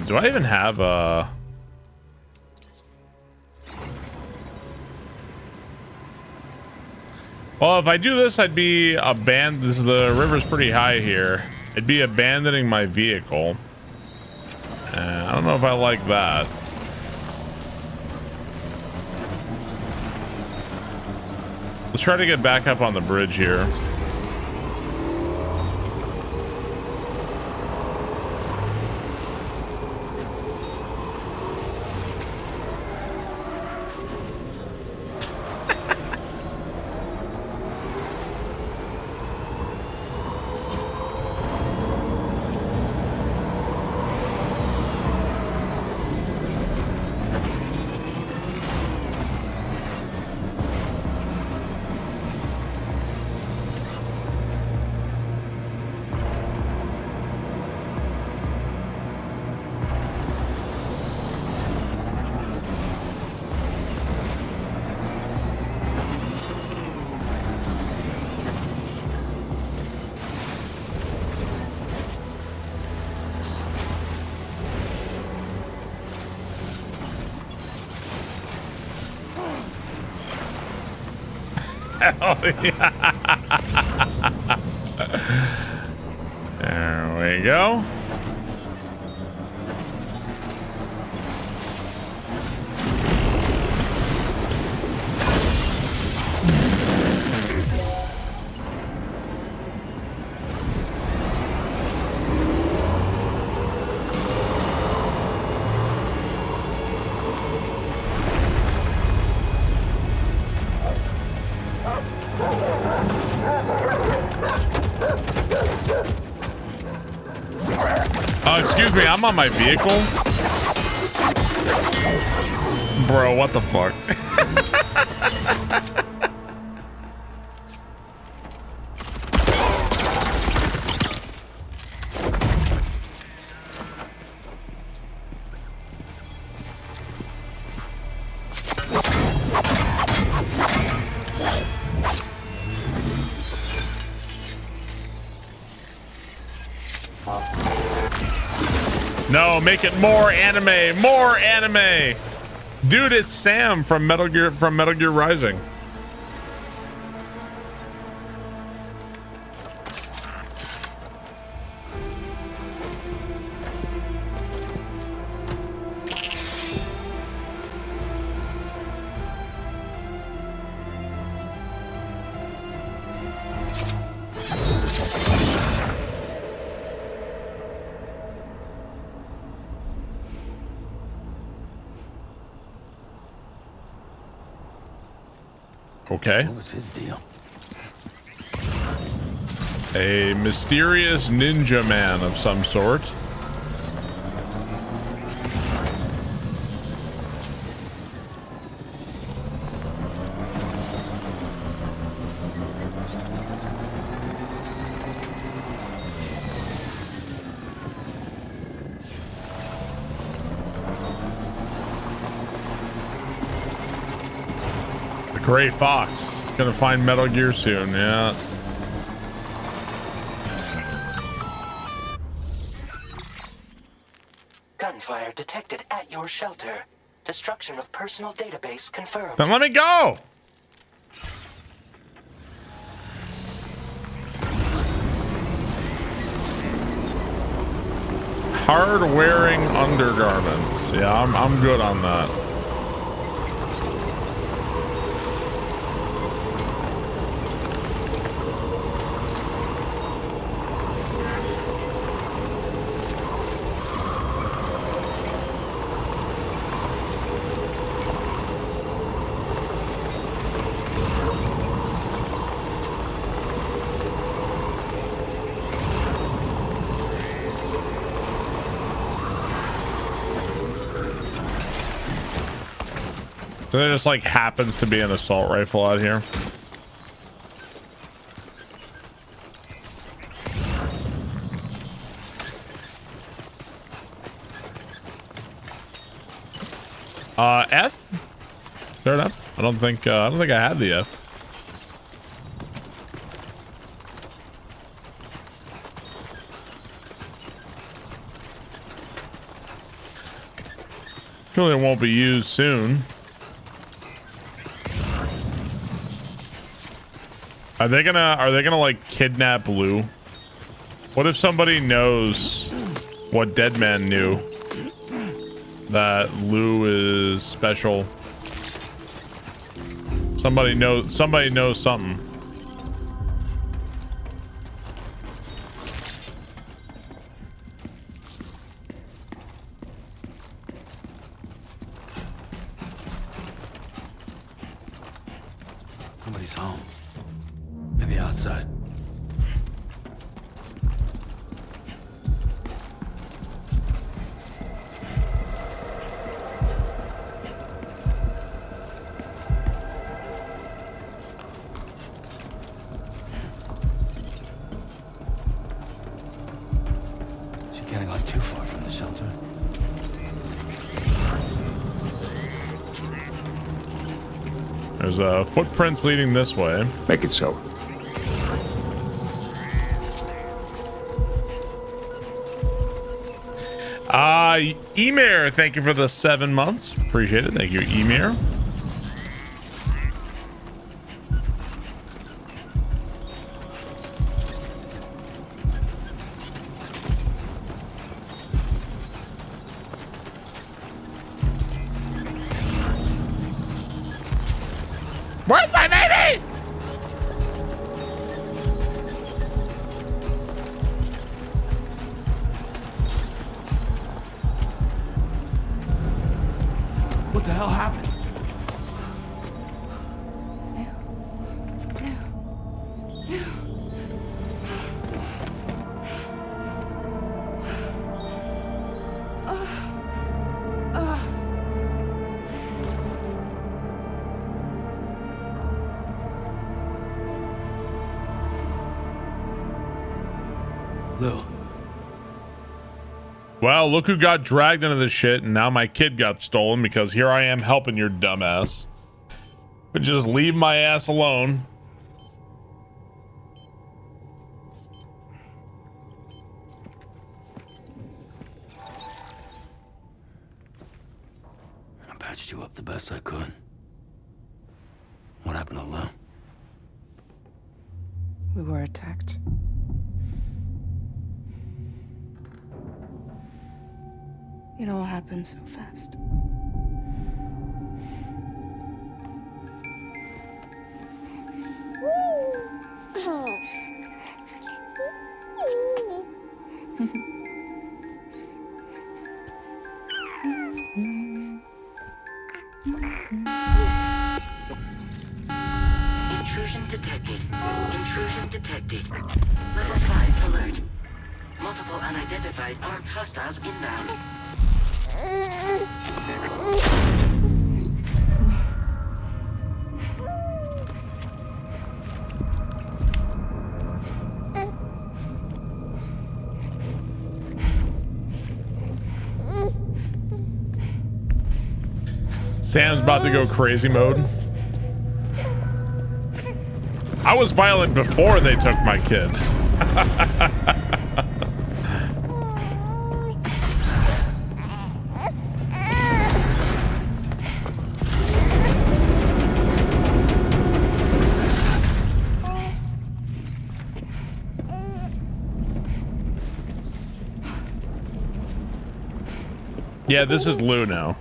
Do I even have a... Well, if I do this, I'd be the river's pretty high here. I'd be abandoning my vehicle. I don't know if I like that. Let's try to get back up on the bridge here. Hell yeah. There we go. Excuse me, I'm on my vehicle. Bro, what the fuck? No, make it more anime, more anime. Dude, it's Sam from Metal Gear Rising. Okay. What was his deal? A mysterious ninja man of some sort. Gray Fox. Gonna find Metal Gear soon, yeah. Gunfire detected at your shelter. Destruction of personal database confirmed. Then let me go! Hard wearing undergarments. Yeah, I'm good on that. So there just like happens to be an assault rifle out here. F? Fair enough. I don't think I had the F. Surely it won't be used soon. Are they gonna like kidnap Lou? What if somebody knows what Deadman knew? That Lou is special. Somebody knows something. Somebody's home. Maybe outside. She can't have gone too far from the shelter. There's footprints leading this way. Make it so. Emir, thank you for the 7 months. Appreciate it. Thank you, Emir. Where's my baby? What the hell happened? Lou. Well, look who got dragged into this shit, and now my kid got stolen because here I am helping your dumbass. But just leave my ass alone. I patched you up the best I could. What happened to Lou? We were attacked. It all happened so fast. Intrusion detected. Intrusion detected. Level 5 alert. Multiple unidentified armed hostiles inbound. Sam's about to go crazy mode. I was violent before they took my kid. Yeah, this is Lou now.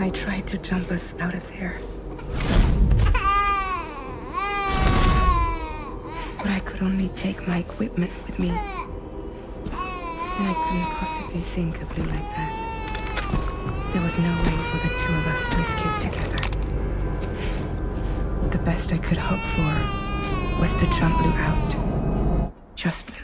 I tried to jump us out of there. But I could only take my equipment with me. And I couldn't possibly think of Lou like that. There was no way for the two of us to escape together. The best I could hope for was to jump Lou out. Just Lou.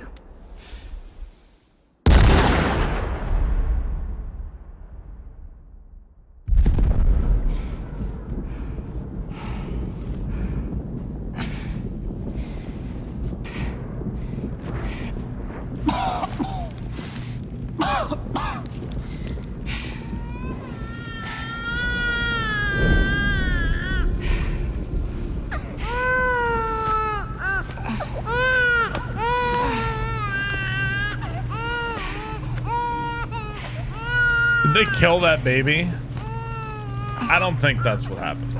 Did they kill that baby? I don't think that's what happened.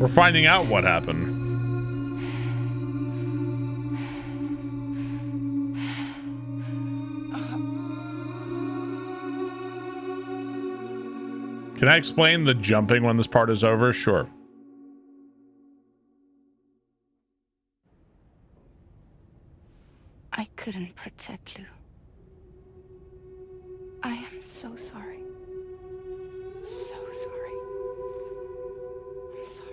We're finding out what happened. Can I explain the jumping when this part is over? Sure. I couldn't protect Lou. I am so sorry. So sorry. I'm sorry.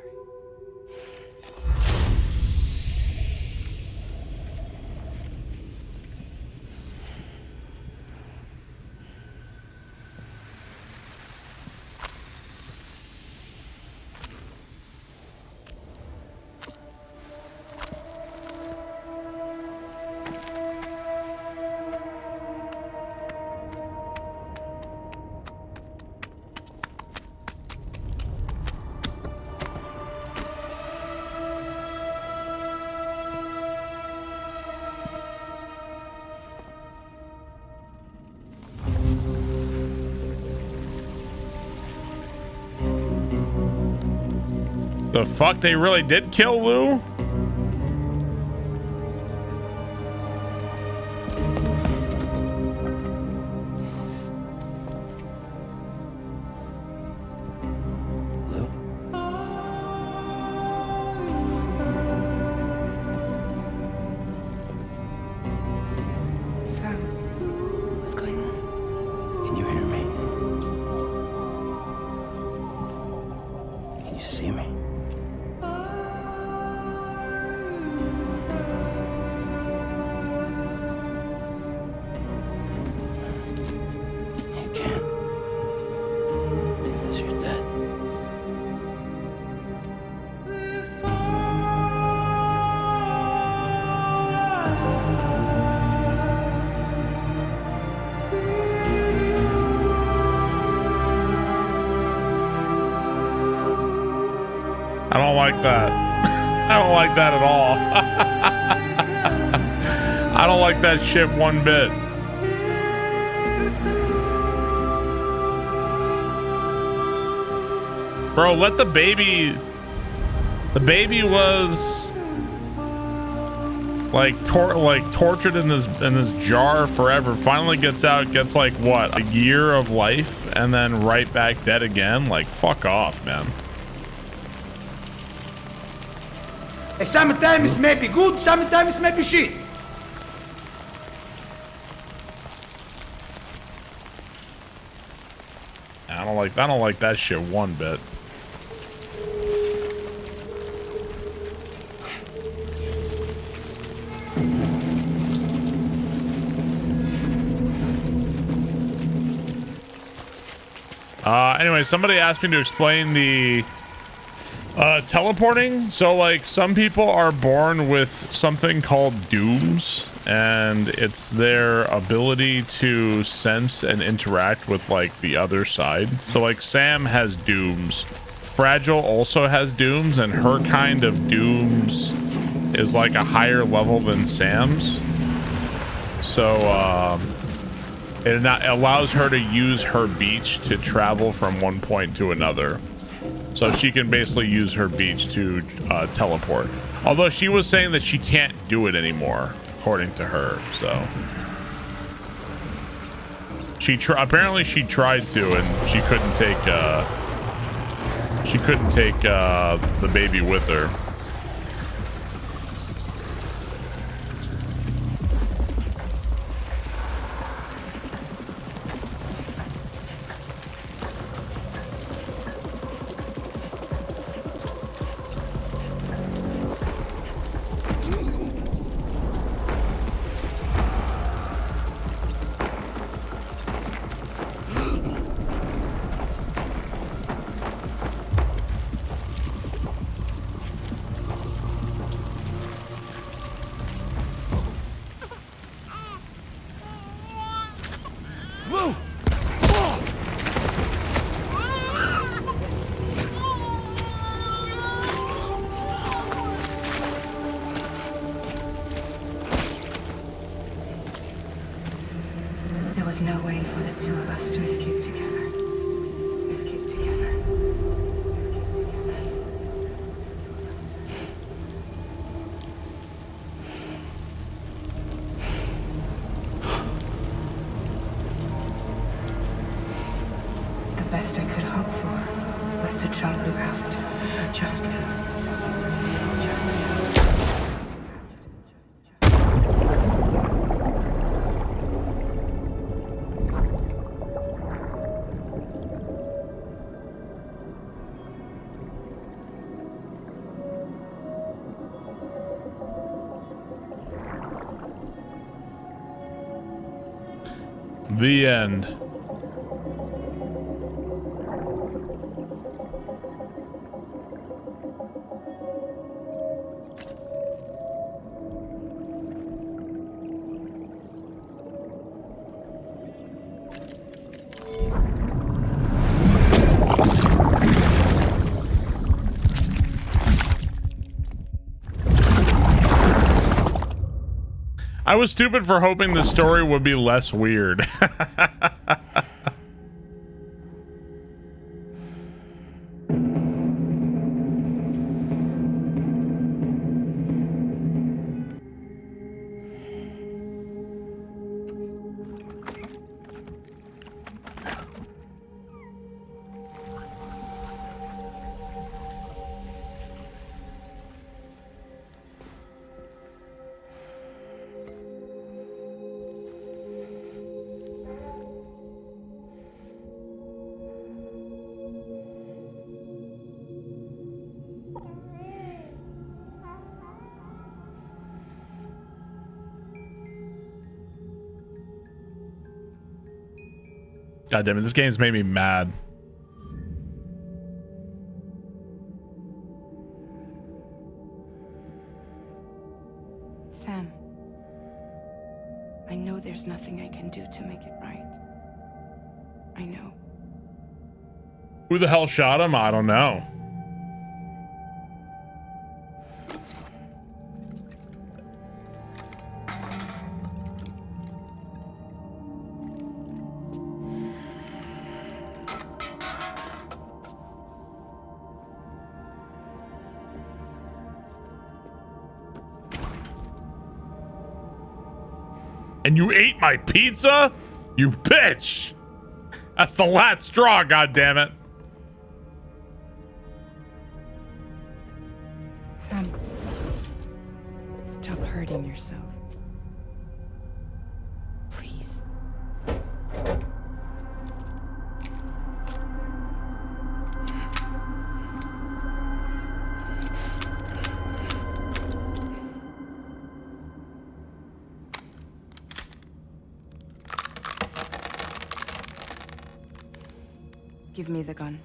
The fuck, they really did kill Lou? Sam, what's going on? Can you hear me? Can you see me? You can't. Because you're dead. I don't like that. I don't like that at all. I don't like that shit one bit. Bro, let the baby... The baby was... like tortured in this jar forever. Finally gets out, gets like what, a year of life, and then right back dead again. Like, fuck off, man. Sometimes may be good, sometimes may be shit. I don't like that shit one bit. Anyway, somebody asked me to explain the teleporting. So like some people are born with something called dooms, and it's their ability to sense and interact with like the other side. So like Sam has dooms. Fragile also has dooms, and her kind of dooms is like a higher level than Sam's. So it allows her to use her beach to travel from one point to another. So she can basically use her beach to teleport. Although she was saying that she can't do it anymore, according to her. So apparently she tried to, and she couldn't take the baby with her. There was no way for the two of us to escape together. Escape together. The best I could hope for was to jump Lou out. Just Lou. The end. I was stupid for hoping the story would be less weird. God damn it, this game's made me mad. Sam, I know there's nothing I can do to make it right. I know. Who the hell shot him? I don't know. And you ate my pizza? You bitch! That's the last straw, goddammit. Sam, stop hurting yourself. Please. Give me the gun.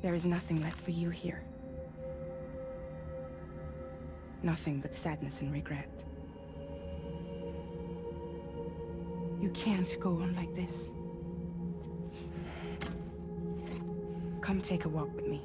There is nothing left for you here. Nothing but sadness and regret. You can't go on like this. Come take a walk with me.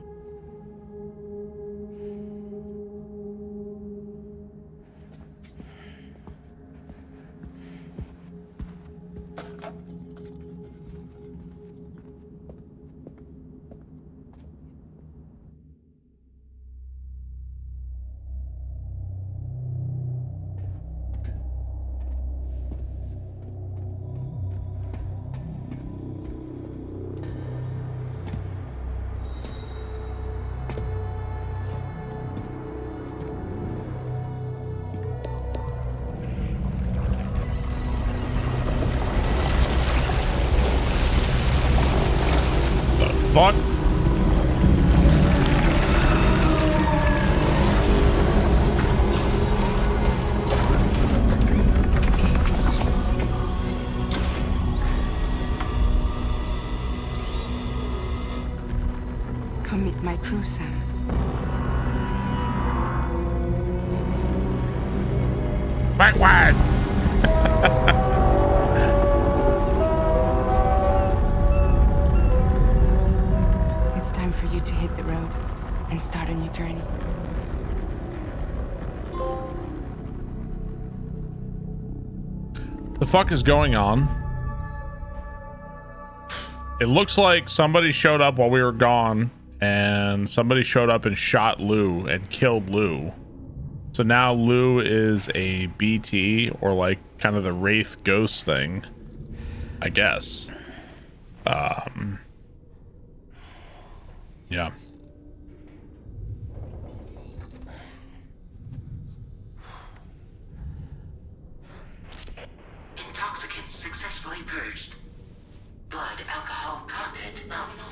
Fuck. Come meet my crew, Sam. Backward! It's time for you to hit the road and start a new journey. The fuck is going on? It looks like somebody showed up while we were gone, and somebody showed up and shot Lou and killed Lou. So now Lou is a BT, or like kind of the Wraith ghost thing, I guess. Yeah. Intoxicants successfully purged. Blood alcohol content nominal.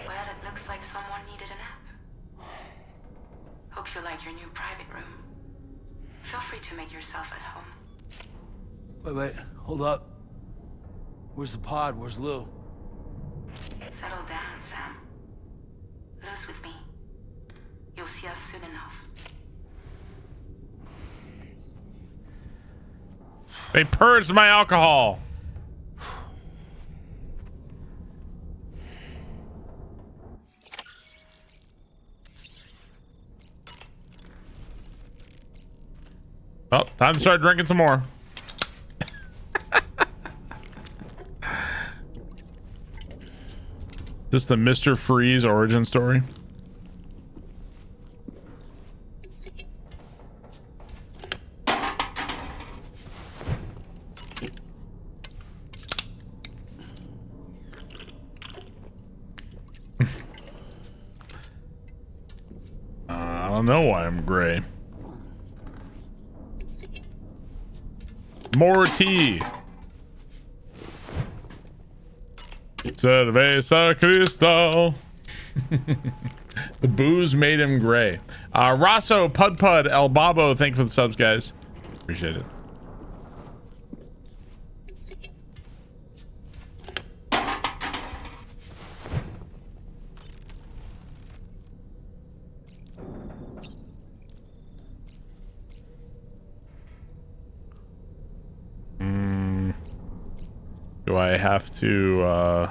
Well, it looks like someone needed a nap. Hope you like your new private room. Feel free to make yourself at home. Wait, hold up. Where's the pod? Where's Lou? Settle down, Sam. Lou's with me. You'll see us soon enough. They purged my alcohol. Oh, time to start drinking some more. This the Mr. Freeze origin story? I don't know why I'm gray. More tea. Cerveza Cristal. The booze made him gray. Rosso, Pud Pud, El Babo, thank you for the subs, guys. Appreciate it. Do I have to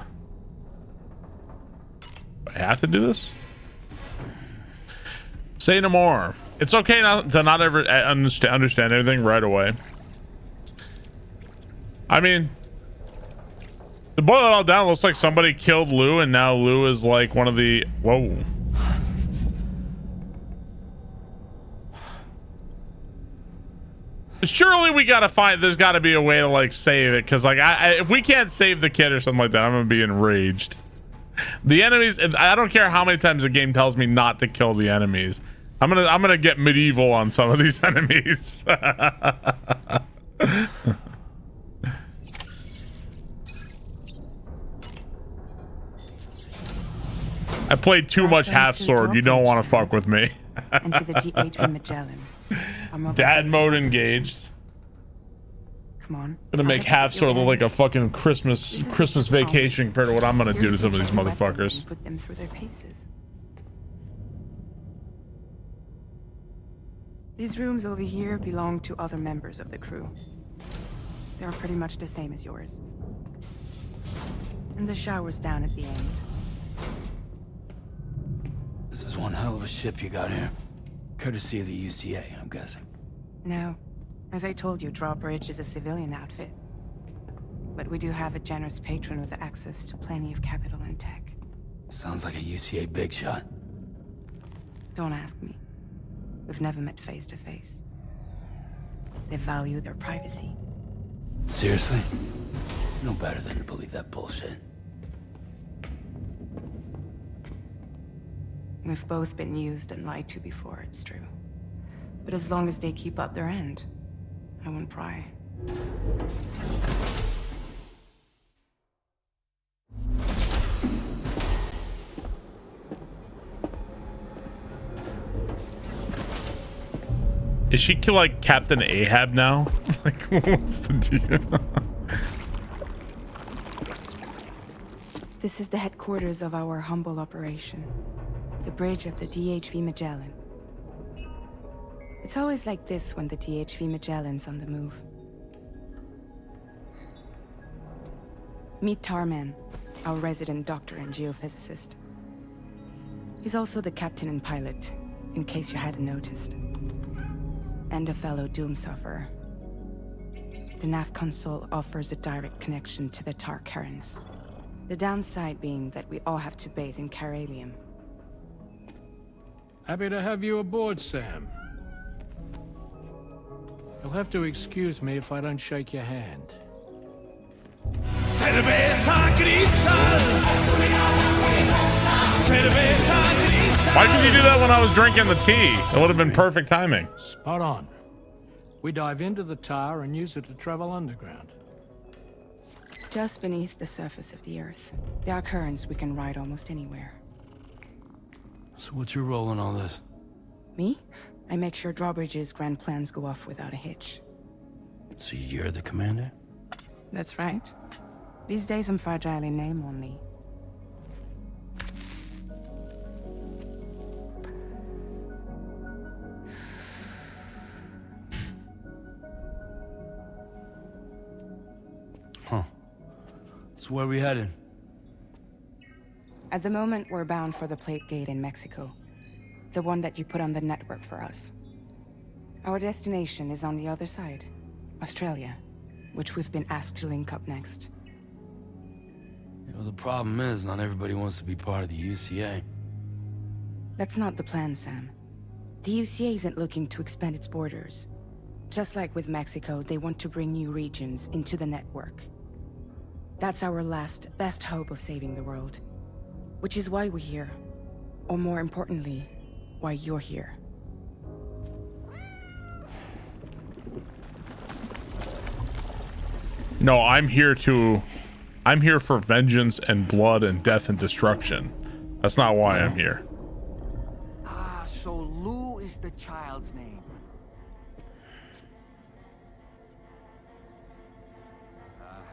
do this? Say no more. It's okay to not ever understand everything right away. I mean, to boil it all down, it looks like somebody killed Lou, and now Lou is like one of the... Whoa. Surely we gotta find... There's gotta be a way to, like, save it, because, like, if we can't save the kid or something like that, I'm gonna be enraged. The enemies... I don't care how many times the game tells me not to kill the enemies. I'm gonna get medieval on some of these enemies. I played too much half sword. You don't want to fuck with me. Into the G8 Magellan. Dad mode engaged. Come on. Gonna make half sword look like a fucking Christmas vacation compared to what I'm gonna do to some of these motherfuckers. Put them through their paces. These rooms over here belong to other members of the crew. They're pretty much the same as yours. And the shower's down at the end. This is one hell of a ship you got here. Courtesy of the UCA, I'm guessing. No. As I told you, Drawbridge is a civilian outfit. But we do have a generous patron with access to plenty of capital and tech. Sounds like a UCA big shot. Don't ask me. We've never met face to face. They value their privacy. Seriously? No better than to believe that bullshit. We've both been used and lied to before, it's true. But as long as they keep up their end, I won't pry. Is she like Captain Ahab now? Like, what's the deal? This is the headquarters of our humble operation. The bridge of the DHV Magellan. It's always like this when the DHV Magellan's on the move. Meet Tarman, our resident doctor and geophysicist. He's also the captain and pilot, in case you hadn't noticed. And a fellow doom sufferer. The nav console offers a direct connection to the Tar currents. The downside being that we all have to bathe in Caralium. Happy to have you aboard, Sam. You'll have to excuse me if I don't shake your hand. Why couldn't you do that when I was drinking the tea? It would have been perfect timing. Spot on. We dive into the Tar and use it to travel underground. Just beneath the surface of the Earth, there are currents we can ride almost anywhere. So what's your role in all this? Me? I make sure Drawbridge's grand plans go off without a hitch. So you're the commander? That's right. These days I'm fragile in name only. Huh. So where are we headed? At the moment, we're bound for the Plate Gate in Mexico. The one that you put on the network for us. Our destination is on the other side, Australia, which we've been asked to link up next. You know, the problem is, not everybody wants to be part of the UCA. That's not the plan, Sam. The UCA isn't looking to expand its borders. Just like with Mexico, they want to bring new regions into the network. That's our last, best hope of saving the world. Which is why we're here. Or more importantly, why you're here. No, I'm here for vengeance and blood and death and destruction. That's not why I'm here. Ah, so Lou is the child's name.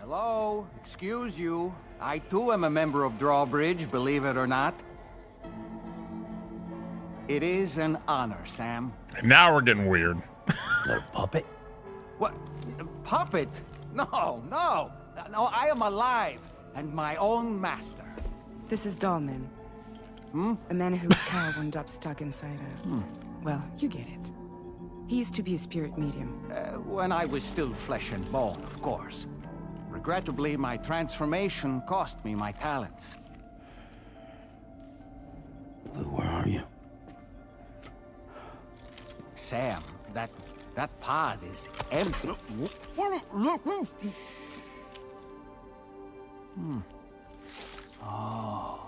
Hello? Excuse you. I too am a member of Drawbridge, believe it or not. It is an honor, Sam. Now we're getting weird. The puppet? What? Puppet? No, no. No, I am alive and my own master. This is Dahlman. A man whose cow wound up stuck inside a... Well, you get it. He used to be a spirit medium. When I was still flesh and bone, of course. Regrettably, my transformation cost me my talents. Lou, where are you? Sam, that pod is empty. Oh.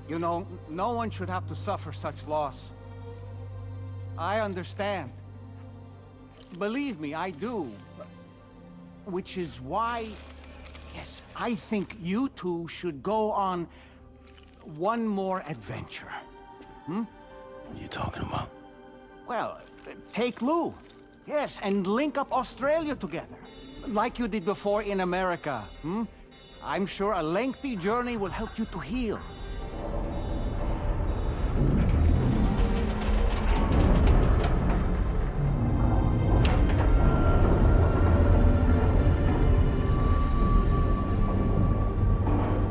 You know, no one should have to suffer such loss. I understand. Believe me, I do. Which is why, yes, I think you two should go on one more adventure. What are you talking about? Well, take Lou. Yes, and link up Australia together. Like you did before in America. I'm sure a lengthy journey will help you to heal.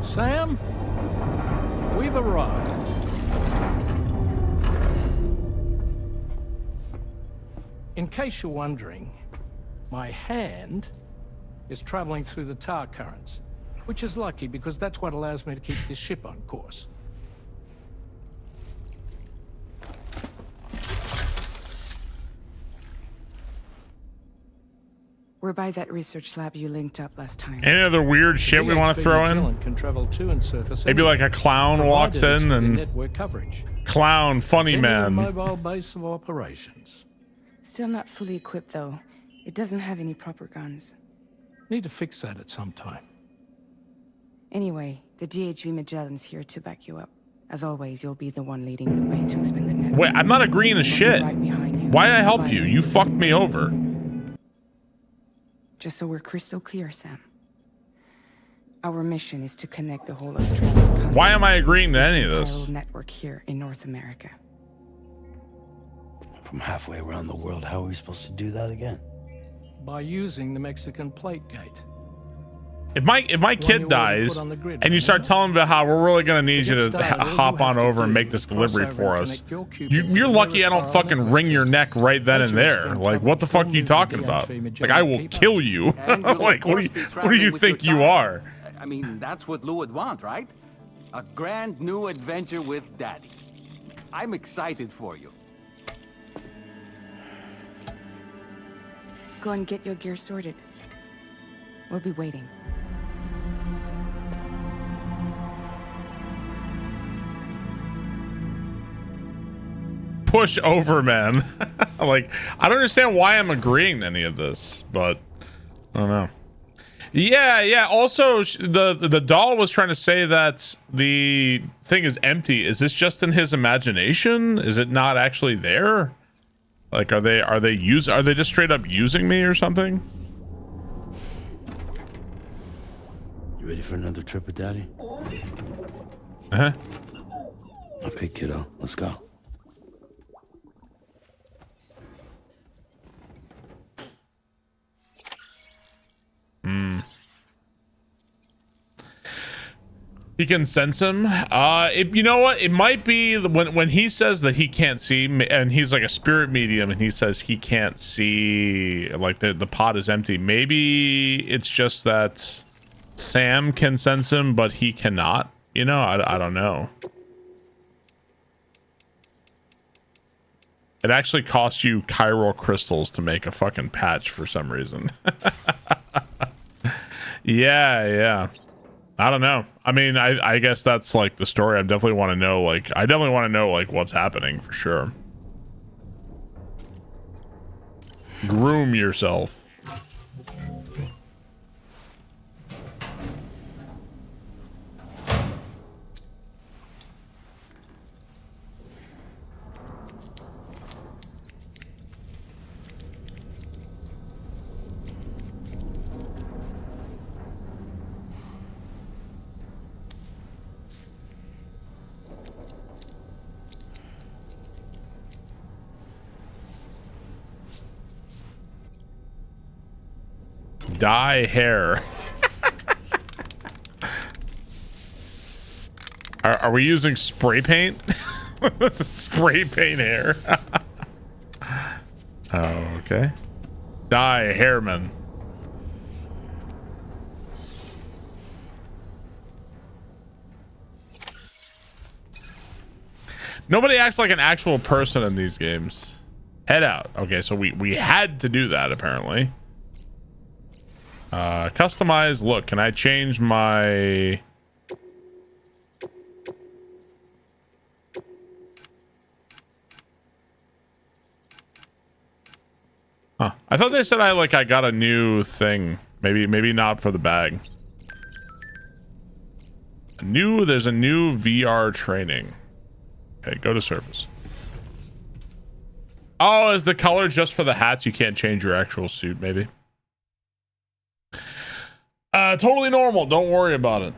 Sam, we've arrived. In case you're wondering, my hand is traveling through the tar currents, which is lucky because that's what allows me to keep this ship on course. We're by that research lab you linked up last time. Any other weird shit we want to throw in? Can travel to and surface Maybe like a clown walks in and network coverage. Clown, funny man. Mobile base of operations. Still not fully equipped though. It doesn't have any proper guns. Need to fix that at some time. Anyway, the DHV Magellan's here to back you up. As always, you'll be the one leading the way to expand the network. Wait, I'm not agreeing to shit. Right behind you. Why'd I help you? You fucked me over. Just so we're crystal clear, Sam. Our mission is to connect the whole Australian continent. Why am I agreeing to any of this? Network here in North America. From halfway around the world, how are we supposed to do that again? By using the Mexican plate gate. If my kid dies and you start telling about how we're really gonna need you to hop on over and make this delivery for us, you're lucky I don't fucking wring your neck right then and there. Like, what the fuck are you talking about? Like, I will kill you. Like, what do you think you are? I mean, that's what Lou would want, right? A grand new adventure with Daddy. I'm excited for you. Go and get your gear sorted. We'll be waiting. Push over, man. Like, I don't understand why I'm agreeing to any of this, but I don't know. Yeah. Also, the doll was trying to say that the thing is empty. Is this just in his imagination? Is it not actually there? Like, are they just straight up using me or something? You ready for another trip with Daddy? Uh-huh. Okay, kiddo, let's go. He can sense him. You know what? It might be when he says that he can't see, and he's like a spirit medium, and he says he can't see, like the pot is empty. Maybe it's just that Sam can sense him, but he cannot. You know, I don't know. It actually costs you chiral crystals to make a fucking patch for some reason. Yeah. I don't know. I mean, I guess that's like the story. I definitely want to know, like, what's happening for sure. Groom yourself. Dye hair. Are we using spray paint? Spray paint hair. Oh, okay. Dye hairman. Nobody acts like an actual person in these games. Head out. Okay, so we had to do that apparently. Customize look. Can I change my... Huh. I thought they said I got a new thing. Maybe not for the bag. There's a new VR training. Okay, go to surface. Oh, is the color just for the hats? You can't change your actual suit, maybe. Totally normal. Don't worry about it.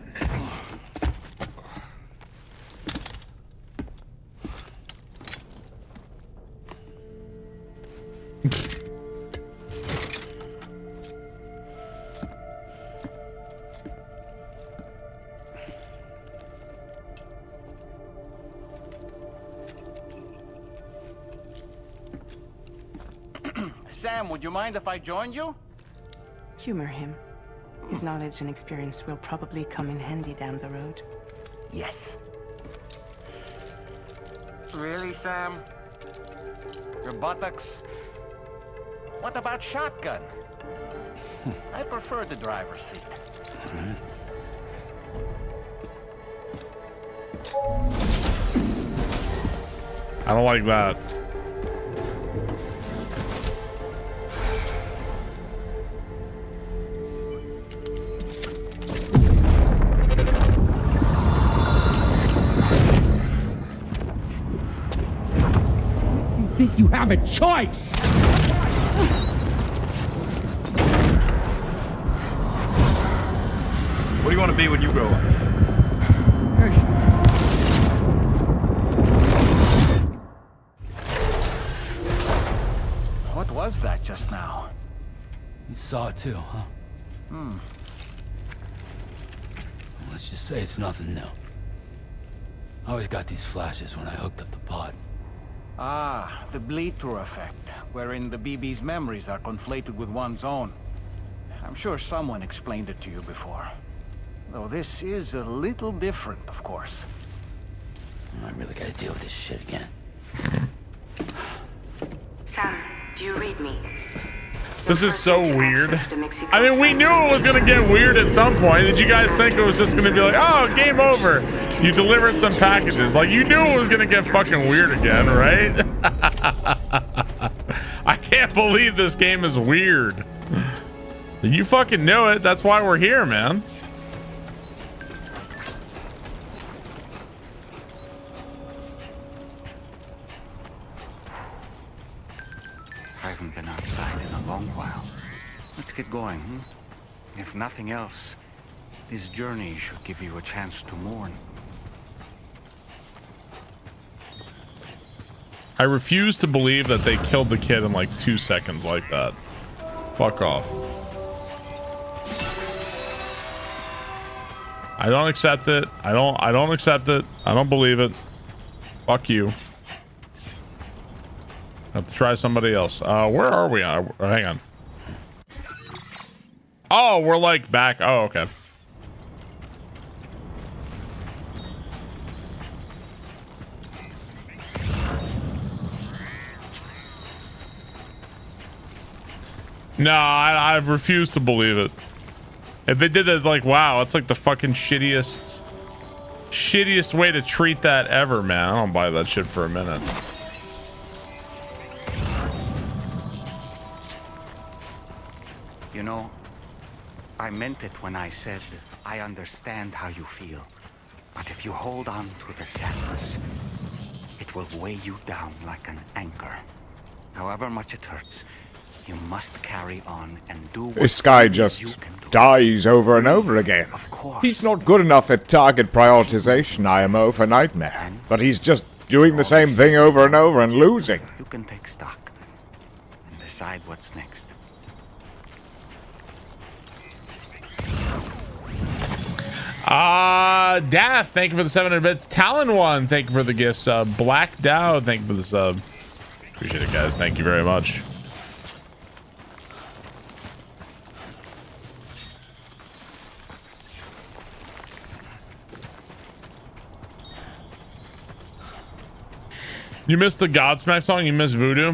Sam, would you mind if I joined you? Humor him. His knowledge and experience will probably come in handy down the road. Yes. Really, Sam? Your buttocks? What about shotgun? I prefer the driver's seat. I don't like that. Think you have a choice? What do you want to be when you grow up? What was that just now? You saw it too, huh? Hmm. Let's just say it's nothing new. I always got these flashes when I hooked up the pod. Ah, the bleed-through effect, wherein the BB's memories are conflated with one's own. I'm sure someone explained it to you before. Though this is a little different, of course. I really gotta deal with this shit again. Sam, do you read me? This is so weird. I mean, we knew it was gonna get weird at some point. Did you guys think it was just gonna be like, oh, game over? You delivered some packages. Like, you knew it was gonna get fucking weird again, right? I can't believe this game is weird. You fucking knew it. That's why we're here, man. I haven't been outside in a long while. Let's get going, hmm? If nothing else, this journey should give you a chance to mourn. I refuse to believe that they killed the kid in like 2 seconds like that. Fuck off. I don't accept it. I don't accept it. I don't believe it. Fuck you. I have to try somebody else. Where are we? Hang on. Oh, we're like back. Oh, okay. No, I refuse to believe it. If they did that, like, wow, it's like the fucking shittiest way to treat that ever, man. I don't buy that shit for a minute. You know, I meant it when I said I understand how you feel. But if you hold on to the sadness, it will weigh you down like an anchor. However much it hurts, you must carry on and do what This guy just dies over and over again. He's not good enough at target prioritization IMO for Nightmare, but he's just doing the same thing over and over and losing. You can take stock and decide what's next. Daff, thank you for the 700 bits. Talon one, thank you for the gift sub. Black Dow, thank you for the sub. Appreciate it, guys. Thank you very much. You missed the Godsmack song? You missed Voodoo?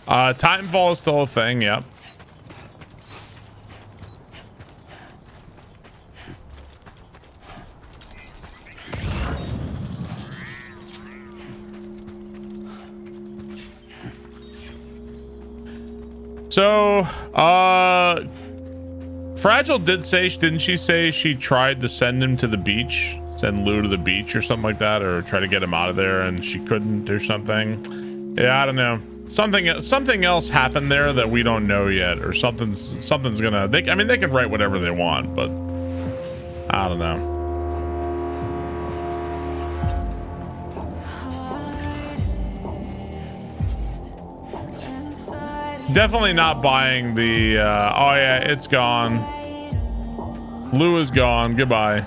Titanfall is still a thing, yep. So, Fragile did say, didn't she say she tried to send him to the beach? Send Lou to the beach or something like that, or try to get him out of there and she couldn't or something? Yeah, I don't know. Something else happened there that we don't know yet, or something's gonna, I mean, they can write whatever they want, but I don't know. Definitely not buying the, oh yeah, it's gone. Lou is gone. Goodbye.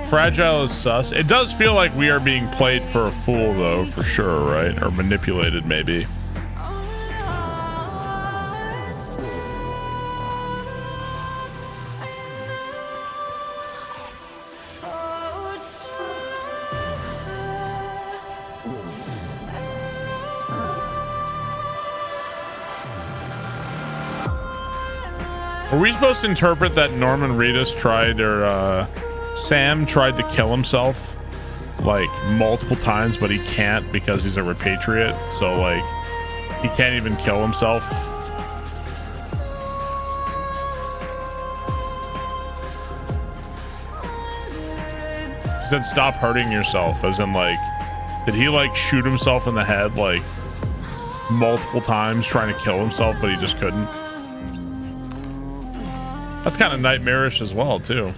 Fragile is sus. It does feel like we are being played for a fool, though, for sure, right? Or manipulated, maybe. Are we supposed to interpret that Norman Reedus tried, or Sam tried to kill himself like multiple times, but he can't because he's a repatriate, so like he can't even kill himself? He said stop hurting yourself, as in like, did he like shoot himself in the head like multiple times trying to kill himself, but he just couldn't? That's kind of nightmarish as well, too.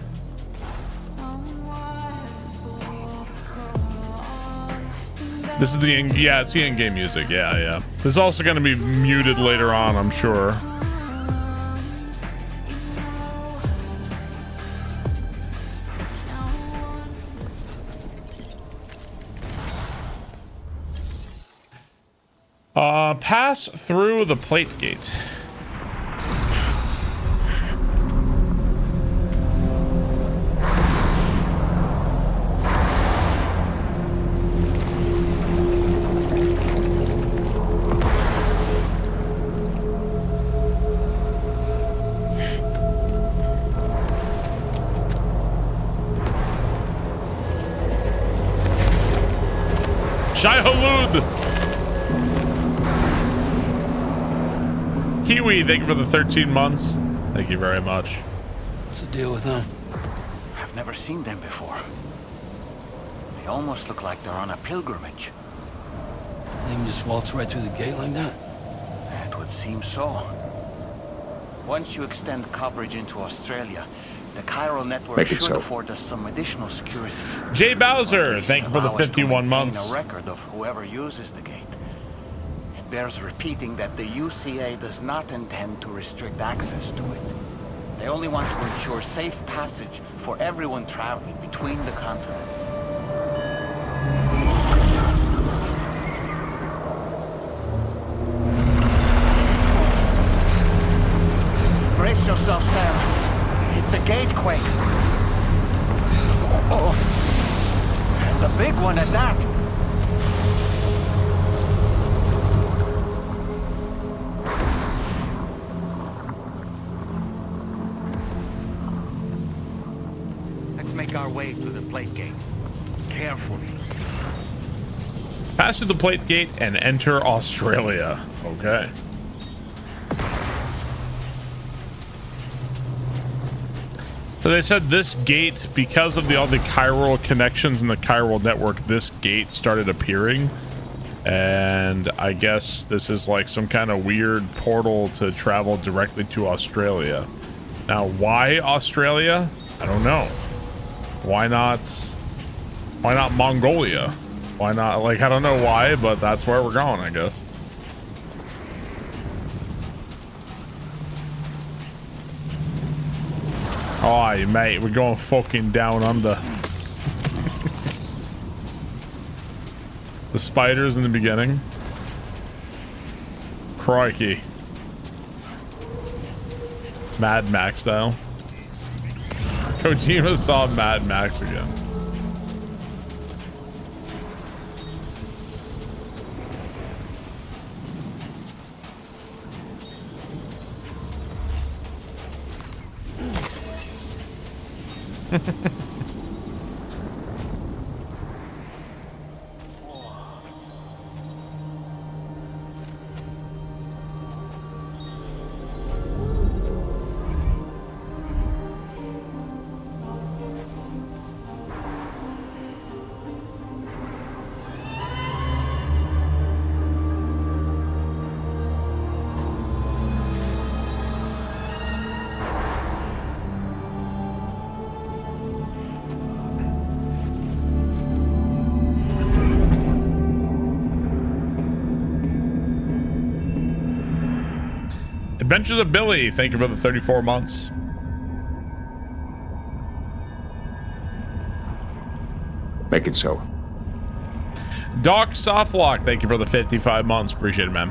This is the it's the in-game music. Yeah. This is also going to be muted later on, I'm sure. Pass through the plate gate. Shai Hulud! Kiwi, thank you for the 13 months. Thank you very much. What's the deal with them? I've never seen them before. They almost look like they're on a pilgrimage. They can just waltz right through the gate like that? It would seem so. Once you extend coverage into Australia, the chiral network should afford us some additional security. Jay Bowser, thank you for the 51 months. A record of whoever uses the gate. It bears repeating that the UCA does not intend to restrict access to it. They only want to ensure safe passage for everyone traveling between the continents. Brace yourself, Sam. It's a gatequake. Oh, and a big one at that. Let's make our way to the plate gate. Carefully. Pass through the plate gate and enter Australia. Okay. So they said this gate, because of all the chiral connections in the chiral network, this gate started appearing. And I guess this is like some kind of weird portal to travel directly to Australia. Now, why Australia? I don't know. Why not Mongolia? Why not? Like, I don't know why, but that's where we're going, I guess. Oh, mate, we're going fucking down under. The spiders in the beginning. Crikey. Mad Max style. Kojima saw Mad Max again. Adventures of Billy, thank you for the 34 months. Make it so. Doc Softlock, thank you for the 55 months. Appreciate it, man.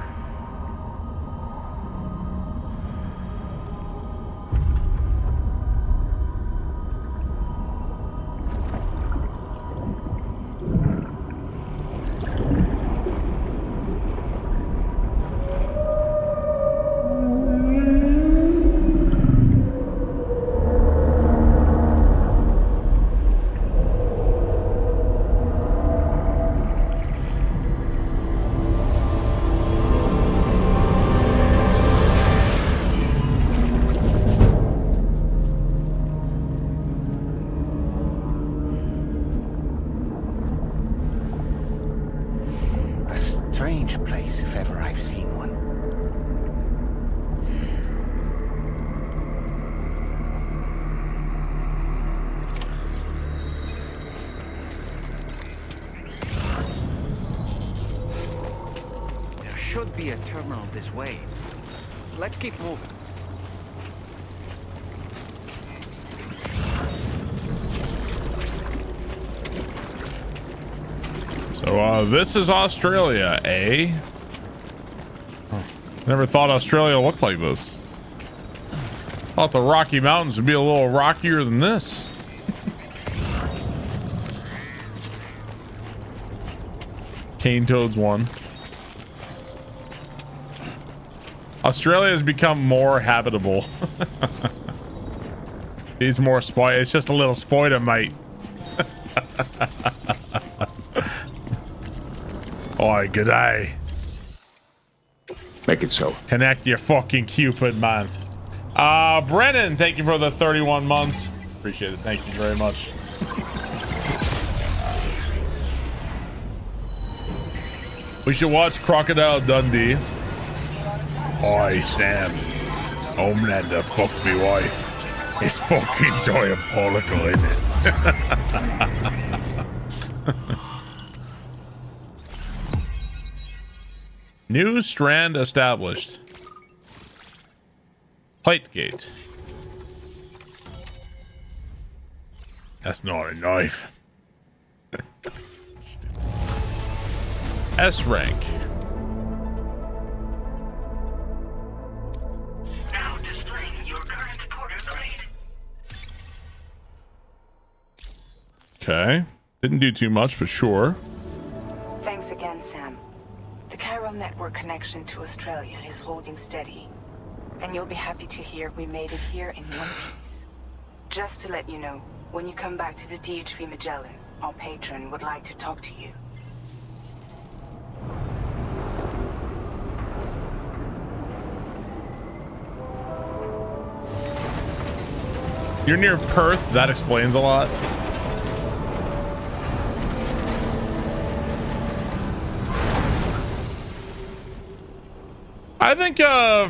Strange place, if ever I've seen one. There should be a terminal this way. Let's keep moving. So, this is Australia, eh? Oh, never thought Australia looked like this. Thought the Rocky Mountains would be a little rockier than this. Cane Toads 1. Australia has become more habitable. Needs more spoil. It's just a little spoiler, mate. Oi, g'day. Make it so. Connect your fucking Cupid, man. Brennan, thank you for the 31 months. Appreciate it. Thank you very much. We should watch Crocodile Dundee. Oi, Sam. Homelander fucked me wife. It's fucking diabolical, isn't it? New strand established. Plate gate. That's not a knife. S rank. Now displaying your current porter grade. Okay. Didn't do too much, but sure. Thanks again, Sam. The chiral network connection to Australia is holding steady. And you'll be happy to hear we made it here in one piece. Just to let you know, when you come back to the DHV Magellan, our patron would like to talk to you. You're near Perth. That explains a lot. think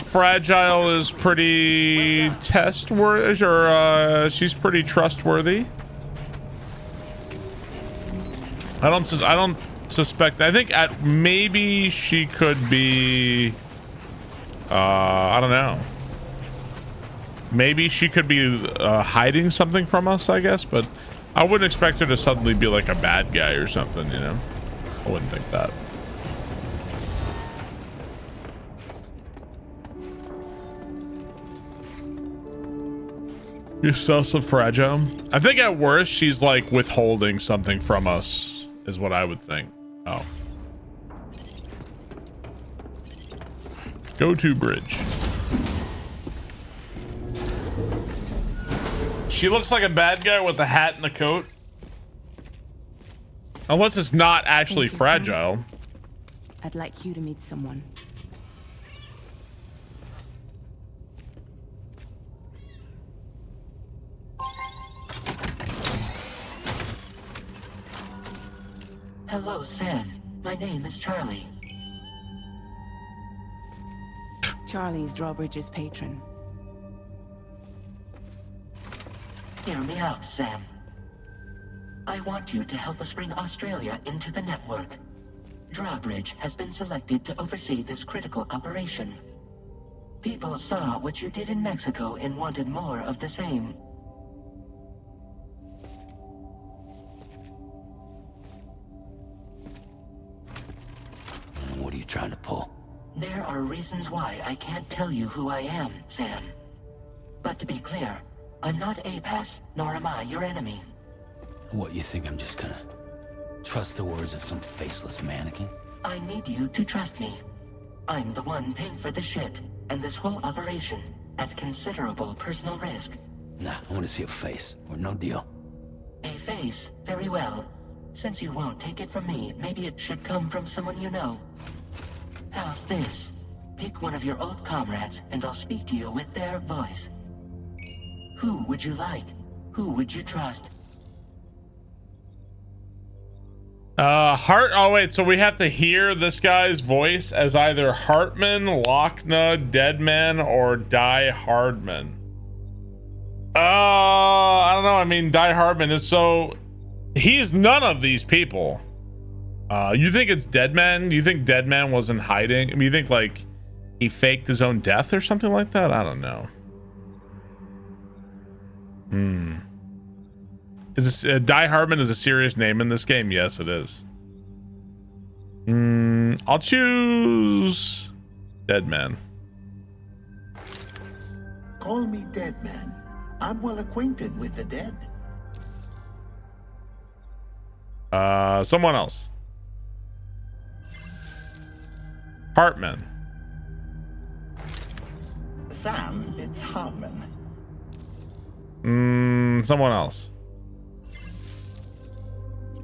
Fragile is pretty testworthy, or she's pretty trustworthy. I don't suspect. I think maybe she could be. I don't know. Maybe she could be hiding something from us, I guess, but I wouldn't expect her to suddenly be like a bad guy or something, you know? I wouldn't think that. You're so fragile. I think at worst she's like withholding something from us, is what I would think. Oh. Go to bridge. She looks like a bad guy with a hat and a coat. Unless it's not actually fragile. I'd like you to meet someone. Hello, Sam. My name is Charlie. Charlie's Drawbridge's patron. Hear me out, Sam. I want you to help us bring Australia into the network. Drawbridge has been selected to oversee this critical operation. People saw what you did in Mexico and wanted more of the same. What are you trying to pull? There are reasons why I can't tell you who I am, Sam. But to be clear, I'm not APAS, nor am I your enemy. What, you think I'm just gonna trust the words of some faceless mannequin? I need you to trust me. I'm the one paying for the ship and this whole operation at considerable personal risk. Nah, I want to see a face, or no deal. A face? Very well. Since you won't take it from me, maybe it should come from someone you know. How's this? Pick one of your old comrades, and I'll speak to you with their voice. Who would you like? Who would you trust? Oh wait, so we have to hear this guy's voice as either Hartman, Lochna, Deadman, or Die Hardman. I don't know. I mean, Die Hardman is so... He's none of these people. You think it's Deadman? You think Deadman wasn't hiding? I mean, you think like he faked his own death or something like that? I don't know. Is this Die Hardman is a serious name in this game? Yes, it is. I'll choose Deadman. Call me Deadman. I'm well acquainted with the dead. Someone else. Hartman. Sam, it's Hartman. Someone else.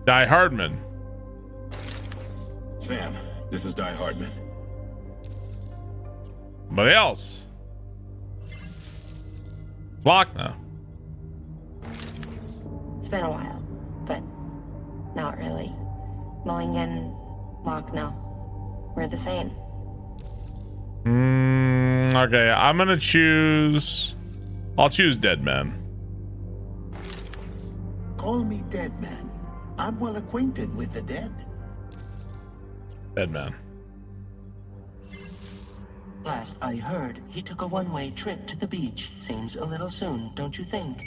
Die Hardman. Sam, this is Die Hardman. Somebody else. Lochna. It's been a while, but not really. Mulligan, Lochna, we're the same. Okay, I'm gonna choose... I'll choose Deadman. Call me Deadman. I'm well acquainted with the dead. Deadman. Last I heard, he took a one-way trip to the beach. Seems a little soon, don't you think?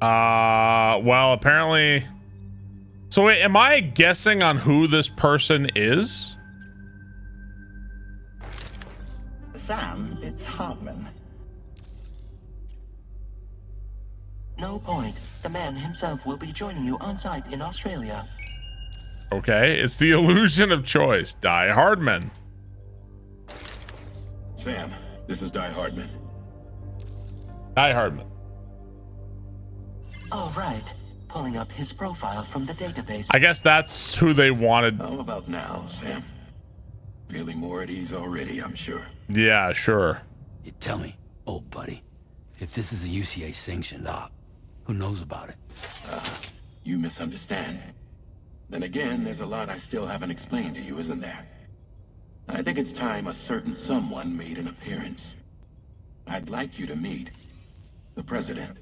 Well, apparently... So wait, am I guessing on who this person is? Sam, it's Hartman. No point. The man himself will be joining you on site in Australia. Okay, it's the illusion of choice. Die Hardman. Sam, this is Die Hardman. Die Hardman. All right. Pulling up his profile from the database. I guess that's who they wanted. How about now, Sam? Feeling more at ease already, I'm sure. Yeah, sure. You tell me, old buddy, if this is a UCA sanctioned op, who knows about it? You misunderstand. Then again, there's a lot I still haven't explained to you, isn't there? I think it's time a certain someone made an appearance. I'd like you to meet the president.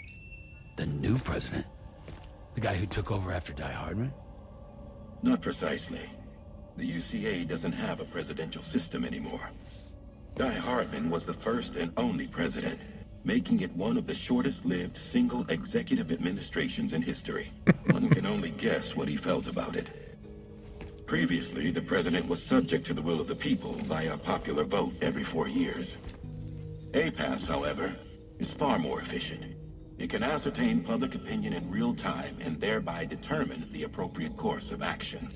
The new president? The guy who took over after Die Hardman? Not precisely. The UCA doesn't have a presidential system anymore. Die Hardman was the first and only president, making it one of the shortest-lived single executive administrations in history. One can only guess what he felt about it. Previously, the president was subject to the will of the people via a popular vote every 4 years. APAS, however, is far more efficient. It can ascertain public opinion in real time and thereby determine the appropriate course of action.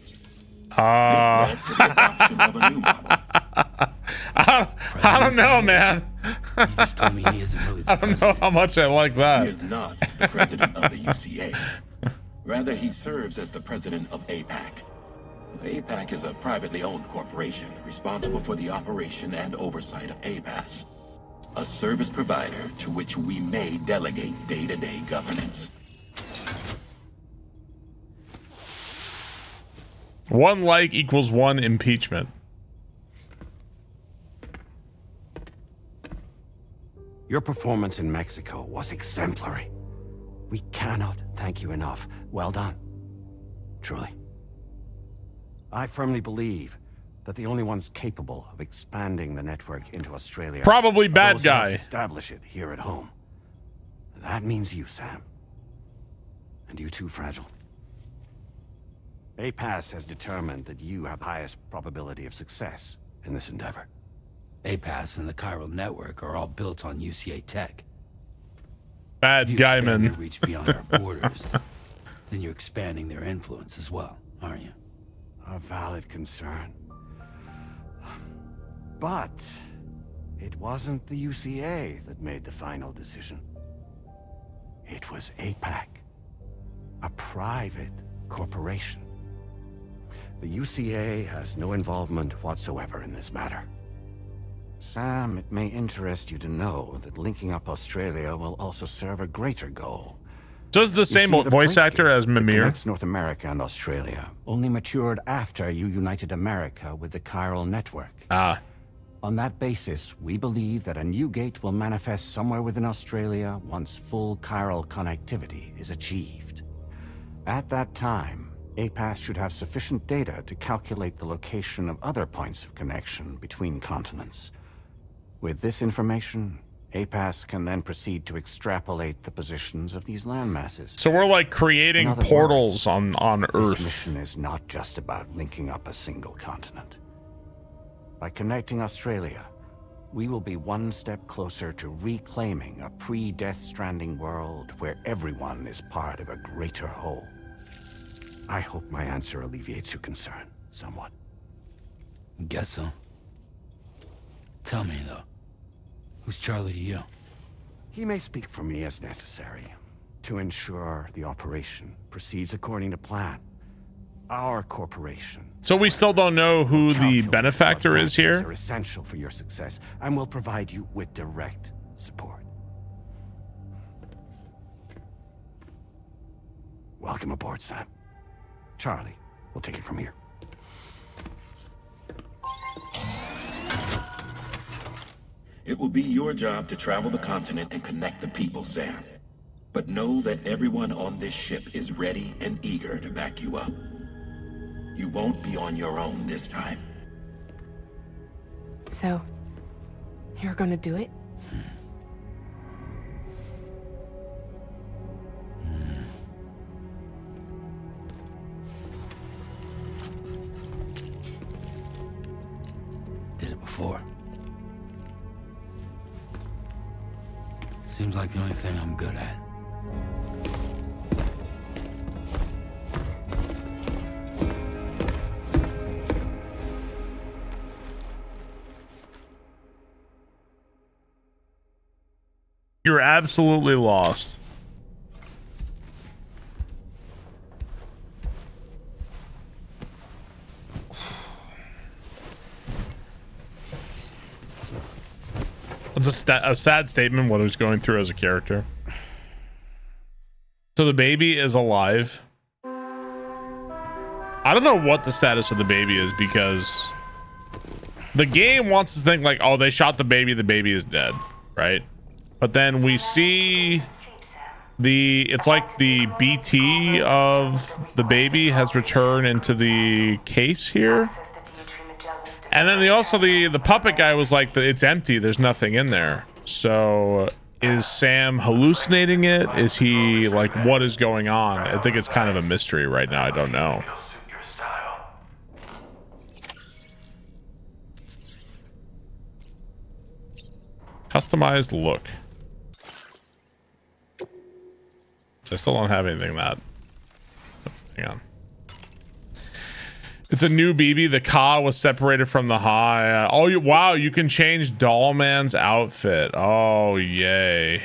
This led to the adoption of a new model. I don't know, man. You just told me he isn't really the I don't know how much I like that. He is not the president of the UCA. Rather, he serves as the president of APAC. APAC is a privately owned corporation responsible for the operation and oversight of APAS, a service provider to which we may delegate day-to-day governance. One like equals one impeachment. Your performance in Mexico was exemplary. We cannot thank you enough. Well done. Truly. I firmly believe that the only ones capable of expanding the network into Australia Probably are bad those who help guy. establish it here at home. That means you, Sam. And you too, Fragile. APAS has determined that you have the highest probability of success in this endeavor. APAS and the chiral network are all built on UCA tech. Bad If you guy, expand man. their reach beyond our borders, then you're expanding their influence as well, aren't you? A valid concern. But it wasn't the UCA that made the final decision. It was APAC, a private corporation. The UCA has no involvement whatsoever in this matter. Sam, it may interest you to know that linking up Australia will also serve a greater goal. Does the same voice actor as Mimir? Connects North America and Australia only matured after you united America with the chiral network. Ah. On that basis, we believe that a new gate will manifest somewhere within Australia once full chiral connectivity is achieved. At that time, APAS should have sufficient data to calculate the location of other points of connection between continents. With this information, APAS can then proceed to extrapolate the positions of these landmasses. So we're like creating In other portals words, on Earth. This mission is not just about linking up a single continent. By connecting Australia, we will be one step closer to reclaiming a pre-Death Stranding world where everyone is part of a greater whole. I hope my answer alleviates your concern somewhat. Guess so. Tell me, though. Who's Charlie to you? He may speak for me as necessary to ensure the operation proceeds according to plan. Our corporation. So we still don't know who the benefactor is here? Are essential for your success and will provide you with direct support. Welcome aboard, Sam. Charlie, we'll take it from here. It will be your job to travel the continent and connect the people, Sam. But know that everyone on this ship is ready and eager to back you up. You won't be on your own this time. So, you're gonna do it? Did it before. Seems like the only thing I'm good at. You're absolutely lost. It's a sad statement what he's going through as a character. So the baby is alive. I don't know what the status of the baby is because the game wants to think like, oh, they shot the baby is dead, right? But then we see it's like the BT of the baby has returned into the case here. And then the puppet guy was like, it's empty, there's nothing in there. So is Sam hallucinating it? Is he like, what is going on? I think it's kind of a mystery right now. I don't know. Customized look. I still don't have anything that. Hang on. It's a new BB. The Ka was separated from the Ha. Oh, wow, you can change Doll Man's outfit. Oh, yay.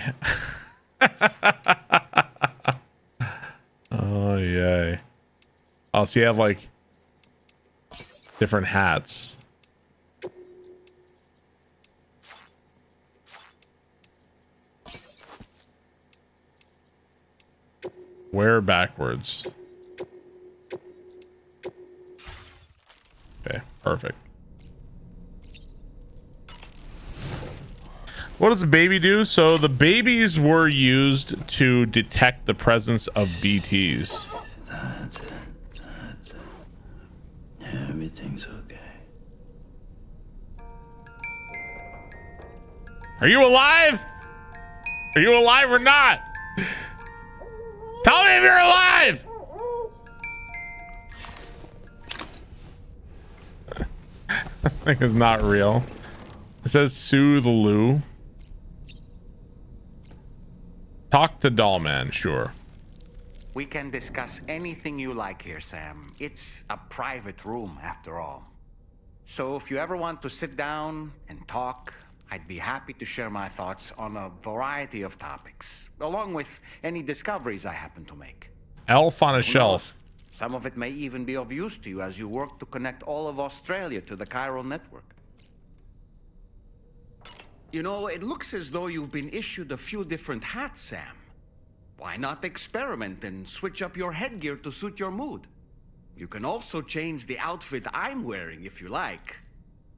Oh, yay. Oh, so you have like different hats. Wear backwards. Okay, perfect. What does the baby do? So the babies were used to detect the presence of BTs. That's it. That's it. Everything's okay. Are you alive? Are you alive or not? Tell me if you're alive! That thing is not real. It says Sue the Lou. Talk to Dollman, sure. We can discuss anything you like here, Sam. It's a private room, after all. So if you ever want to sit down and talk, I'd be happy to share my thoughts on a variety of topics, along with any discoveries I happen to make. Elf on a shelf. Some of it may even be of use to you as you work to connect all of Australia to the chiral network. You know, it looks as though you've been issued a few different hats, Sam. Why not experiment and switch up your headgear to suit your mood? You can also change the outfit I'm wearing if you like.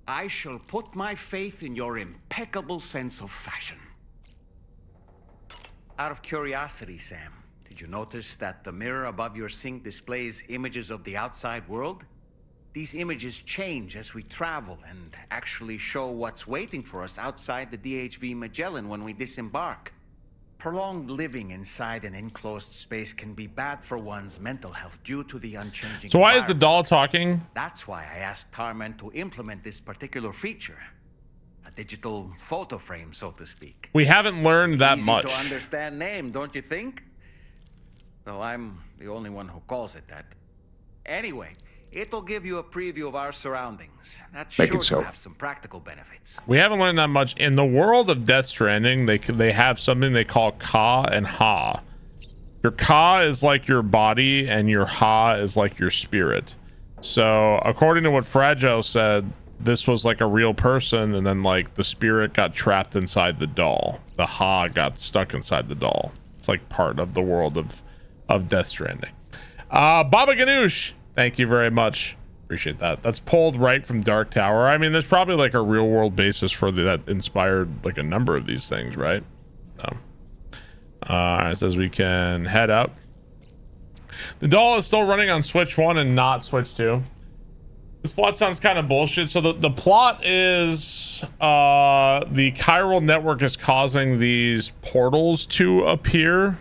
I shall put my faith in your impeccable sense of fashion. Out of curiosity, Sam, did you notice that the mirror above your sink displays images of the outside world? These images change as we travel and actually show what's waiting for us outside the DHV Magellan when we disembark. Prolonged living inside an enclosed space can be bad for one's mental health due to the unchanging So why is the doll talking? That's why I asked Tarman to implement this particular feature. A digital photo frame, so to speak. We haven't learned that Easy much. to understand name, don't you think? Though I'm the only one who calls it that. Anyway, it'll give you a preview of our surroundings. That's Make sure it so. to have some practical benefits. We haven't learned that much. In the world of Death Stranding, they have something they call Ka and Ha. Your Ka is like your body and your Ha is like your spirit. So according to what Fragile said, this was like a real person, and then like the spirit got trapped inside the doll. The Ha got stuck inside the doll. It's like part of the world of Death Stranding. Baba Ganoush, thank you very much. Appreciate that. That's pulled right from Dark Tower. I mean, there's probably like a real world basis for that inspired like a number of these things, right? So, it says we can head up. The doll is still running on Switch 1 and not Switch 2. This plot sounds kind of bullshit. So the plot is the chiral network is causing these portals to appear.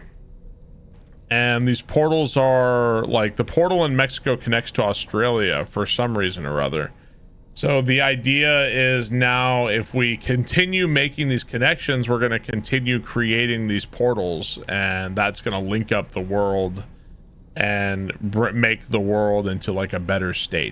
And these portals are like the portal in Mexico connects to Australia for some reason or other. So the idea is now if we continue making these connections, we're going to continue creating these portals, and that's going to link up the world and make the world into like a better state.